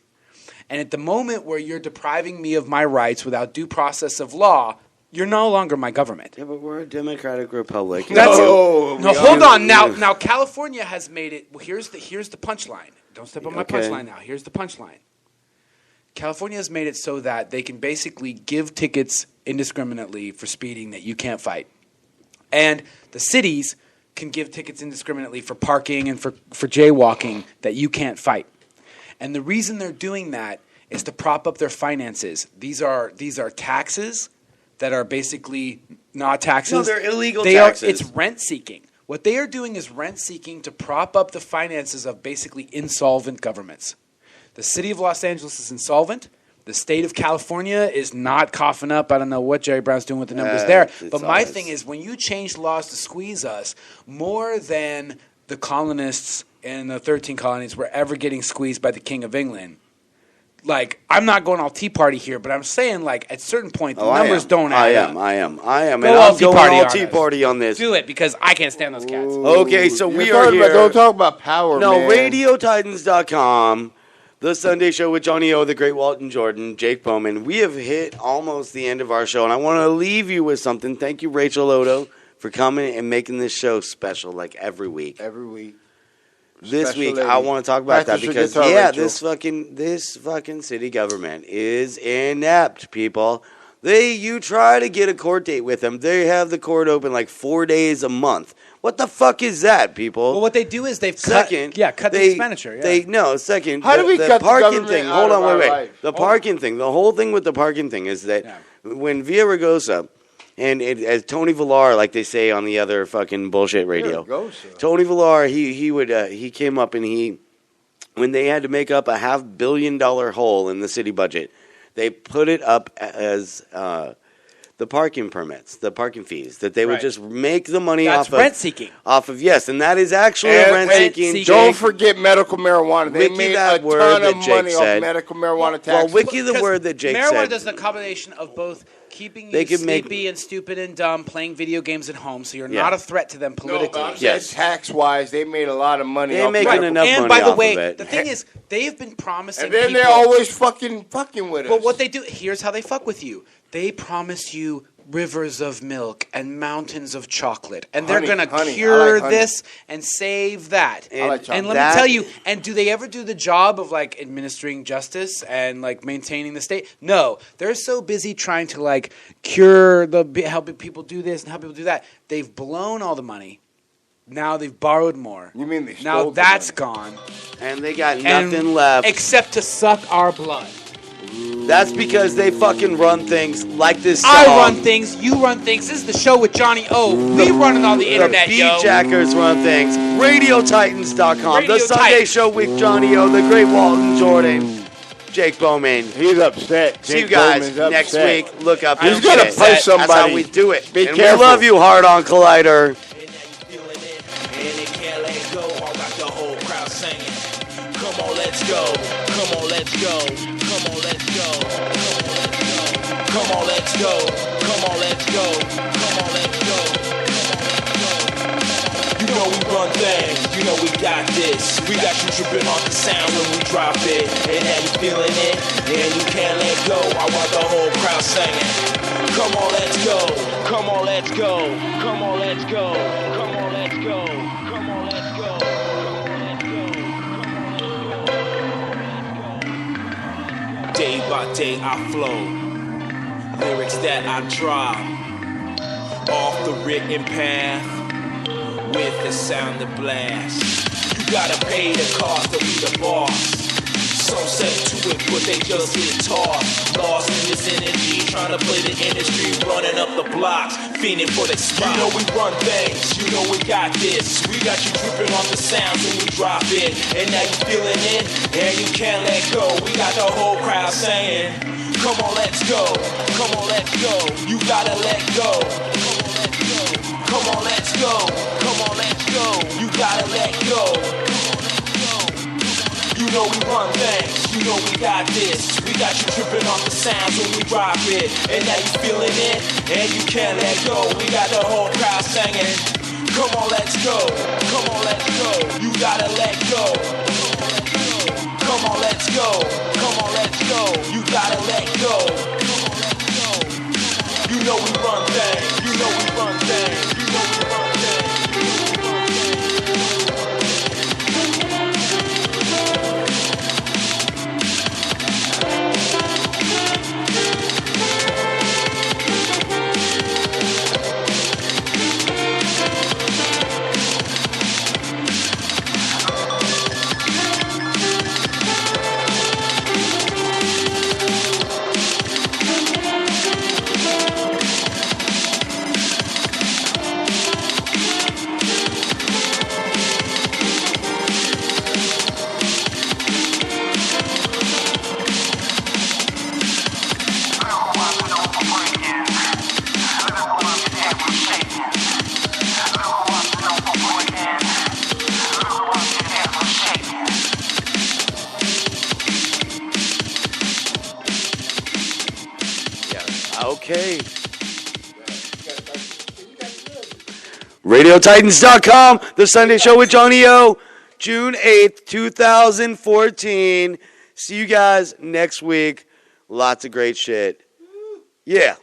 [SPEAKER 8] And at the moment where you're depriving me of my rights without due process of law, you're no longer my government.
[SPEAKER 1] yeah, but we're a democratic republic.
[SPEAKER 8] That's
[SPEAKER 2] No,
[SPEAKER 8] no.
[SPEAKER 2] we
[SPEAKER 8] Hold
[SPEAKER 2] are.
[SPEAKER 8] on. Now California has made it. Well, here's the punchline. Don't step on my
[SPEAKER 1] Okay.
[SPEAKER 8] punchline now. Here's the punchline. California has made it so that they can basically give tickets indiscriminately for speeding that you can't fight, and the cities can give tickets indiscriminately for parking and for jaywalking that you can't fight. And the reason they're doing that is to prop up their finances. These are taxes that are basically not taxes.
[SPEAKER 1] No, they're illegal
[SPEAKER 8] They
[SPEAKER 1] taxes.
[SPEAKER 8] It's rent seeking. What they are doing is rent seeking to prop up the finances of basically insolvent governments. The city of Los Angeles is insolvent. The state of California is not coughing up. I don't know what Jerry Brown's doing with the numbers there.
[SPEAKER 1] it's
[SPEAKER 8] But my
[SPEAKER 1] always-
[SPEAKER 8] thing is, when you change laws to squeeze us, more than the colonists in the 13 colonies were ever getting squeezed by the King of England, like, I'm not going all Tea Party here, but I'm saying, like, at a certain point, the
[SPEAKER 1] Oh,
[SPEAKER 8] numbers don't
[SPEAKER 1] I
[SPEAKER 8] add
[SPEAKER 1] am.
[SPEAKER 8] up.
[SPEAKER 1] I am.
[SPEAKER 8] Go
[SPEAKER 1] And
[SPEAKER 8] all
[SPEAKER 1] I'm
[SPEAKER 8] Tea
[SPEAKER 1] going
[SPEAKER 8] Party
[SPEAKER 1] all
[SPEAKER 8] on
[SPEAKER 1] Tea
[SPEAKER 8] us.
[SPEAKER 1] Party on this.
[SPEAKER 8] Do it, because I can't stand those cats.
[SPEAKER 1] Okay, so we
[SPEAKER 2] You're
[SPEAKER 1] are
[SPEAKER 2] talking
[SPEAKER 1] here.
[SPEAKER 2] about- don't talk about power,
[SPEAKER 1] No,
[SPEAKER 2] man.
[SPEAKER 1] RadioTitans.com, The Sunday Show with Johnny O, the great Walton Jordan, Jake Bowman. We have hit almost the end of our show, and I want to leave you with something. Thank you, Rachel Odo, for coming and making this show special like every week.
[SPEAKER 2] Every week.
[SPEAKER 1] this
[SPEAKER 2] Special
[SPEAKER 1] week
[SPEAKER 2] lady.
[SPEAKER 1] I want to talk about
[SPEAKER 2] Practice
[SPEAKER 1] that
[SPEAKER 2] your
[SPEAKER 1] because
[SPEAKER 2] guitar, Rachel.
[SPEAKER 1] this fucking city government is inept, people. You try to get a court date with them. They have the court open like 4 days a month. What the fuck is that, people?
[SPEAKER 8] Well, what they do is they've cut the expenditure. Yeah.
[SPEAKER 1] Second.
[SPEAKER 2] How do we cut the
[SPEAKER 1] parking
[SPEAKER 2] government
[SPEAKER 1] thing?
[SPEAKER 2] out
[SPEAKER 1] Hold
[SPEAKER 2] of
[SPEAKER 1] on,
[SPEAKER 2] our
[SPEAKER 1] wait.
[SPEAKER 2] life?
[SPEAKER 1] The parking thing. The whole thing with the parking thing is that when Villa Ragosa and as Tony Villar, like they say on the other fucking bullshit radio, Tony Villar, he came up and when they had to make up a $500 million hole in the city budget, they put it up as the parking permits, the parking fees, that they would just make the money
[SPEAKER 8] That's
[SPEAKER 1] off of
[SPEAKER 8] rent seeking.
[SPEAKER 1] Yes, and that is actually
[SPEAKER 2] And
[SPEAKER 1] rent seeking.
[SPEAKER 2] don't forget medical marijuana. They
[SPEAKER 1] Wiki
[SPEAKER 2] made
[SPEAKER 1] that
[SPEAKER 2] a
[SPEAKER 1] word
[SPEAKER 2] ton
[SPEAKER 1] that
[SPEAKER 2] of
[SPEAKER 1] Jake
[SPEAKER 2] money
[SPEAKER 1] said.
[SPEAKER 2] off medical marijuana taxes.
[SPEAKER 1] Well, wiki the
[SPEAKER 8] Because
[SPEAKER 1] word that Jake
[SPEAKER 8] marijuana
[SPEAKER 1] said.
[SPEAKER 8] does a combination of both keeping
[SPEAKER 1] They
[SPEAKER 8] you
[SPEAKER 1] could make-
[SPEAKER 8] sleepy and stupid and dumb, playing video games at home, so you're
[SPEAKER 1] Yeah.
[SPEAKER 8] not a threat to them politically.
[SPEAKER 1] Yes.
[SPEAKER 2] Tax-wise, they made a lot of money.
[SPEAKER 1] They're
[SPEAKER 2] off
[SPEAKER 1] making
[SPEAKER 2] medical-
[SPEAKER 1] enough
[SPEAKER 8] And
[SPEAKER 1] money
[SPEAKER 8] by the
[SPEAKER 1] off
[SPEAKER 8] way,
[SPEAKER 1] of it.
[SPEAKER 8] the thing is, they've been promising
[SPEAKER 2] And then
[SPEAKER 8] people,
[SPEAKER 2] they're always fucking with us.
[SPEAKER 8] But what they do, here's how they fuck with you. They promise you rivers of milk and mountains of chocolate. And they're
[SPEAKER 2] Honey,
[SPEAKER 8] going
[SPEAKER 2] honey.
[SPEAKER 8] to
[SPEAKER 2] I
[SPEAKER 8] cure
[SPEAKER 2] like honey.
[SPEAKER 8] this and save that.
[SPEAKER 1] And
[SPEAKER 2] like chocolate.
[SPEAKER 8] And let
[SPEAKER 1] that-
[SPEAKER 8] me tell you, and do they ever do the job of like administering justice and like maintaining the state? No. They're so busy trying to like cure helping people do this and help people do that. They've blown all the money. Now they've borrowed more.
[SPEAKER 2] You mean they
[SPEAKER 8] Now
[SPEAKER 2] stole the
[SPEAKER 8] that's
[SPEAKER 2] money?
[SPEAKER 8] gone.
[SPEAKER 1] And they got
[SPEAKER 8] And-
[SPEAKER 1] nothing left.
[SPEAKER 8] Except to suck our blood.
[SPEAKER 1] That's because they fucking run things like this song.
[SPEAKER 8] I run things, you run things. This is the show with Johnny O. We running on the internet,
[SPEAKER 1] the
[SPEAKER 8] yo.
[SPEAKER 1] Beatjackers run things. RadioTitans.com.
[SPEAKER 8] Radio
[SPEAKER 1] The Sunday
[SPEAKER 8] Titans.
[SPEAKER 1] Show with Johnny O. The Great Walton Jordan. Jake Bowman.
[SPEAKER 2] He's upset.
[SPEAKER 1] See you
[SPEAKER 2] Jake
[SPEAKER 1] guys
[SPEAKER 2] Bowman's
[SPEAKER 1] next
[SPEAKER 2] upset.
[SPEAKER 1] week. Look up
[SPEAKER 2] He's
[SPEAKER 1] his
[SPEAKER 2] gonna
[SPEAKER 1] shit.
[SPEAKER 2] punch
[SPEAKER 1] That's
[SPEAKER 2] somebody.
[SPEAKER 1] how we do it.
[SPEAKER 2] Be
[SPEAKER 1] and
[SPEAKER 2] careful.
[SPEAKER 1] we love you, Hard On Collider.
[SPEAKER 9] And now you feeling it, and it can't let go. I got the whole crowd singing. Come on, let's go. Come on, let's go. Come on, let's go. Come on, let's go. Come on, let's go. Come on, let's go. You know we run things. You know we got this. We got you tripping on the sound when we drop it. And now you feeling it, and you can't let go. I want the whole crowd singing. Come on, let's go. Come on, let's go. Come on, let's go. Come on, let's go. Come on, let's go. Day by day I flow. Lyrics that I drop off the written path with the sound of blast. You gotta pay the cost to be the boss. Some say to it, but they just get tossed. Lost in this energy, trying to play the industry, running up the blocks, fiending for the spot. You know we run things, you know we got this. We got you tripping on the sounds when we drop it. And now you feeling it, and you can't let go. We got the whole crowd saying, come on, let's go. Come on, let's go. You gotta let go. Come on, let's go. Come on, let's go. You gotta let go. You know we run things, you know we got this. We got you tripping on the sounds when we drop it. And now you feeling it, and you can't let go. We got the whole crowd singing. Come on, let's go. Come on, let's go. You gotta let go. Come on, let's go. Come on, let's go. You gotta let go. You know we run things. You know we run things. You know we run things.
[SPEAKER 1] Okay. RadioTitans.com, The Sunday Show with Johnny O, June 8th, 2014. See you guys next week. Lots of great shit. Yeah.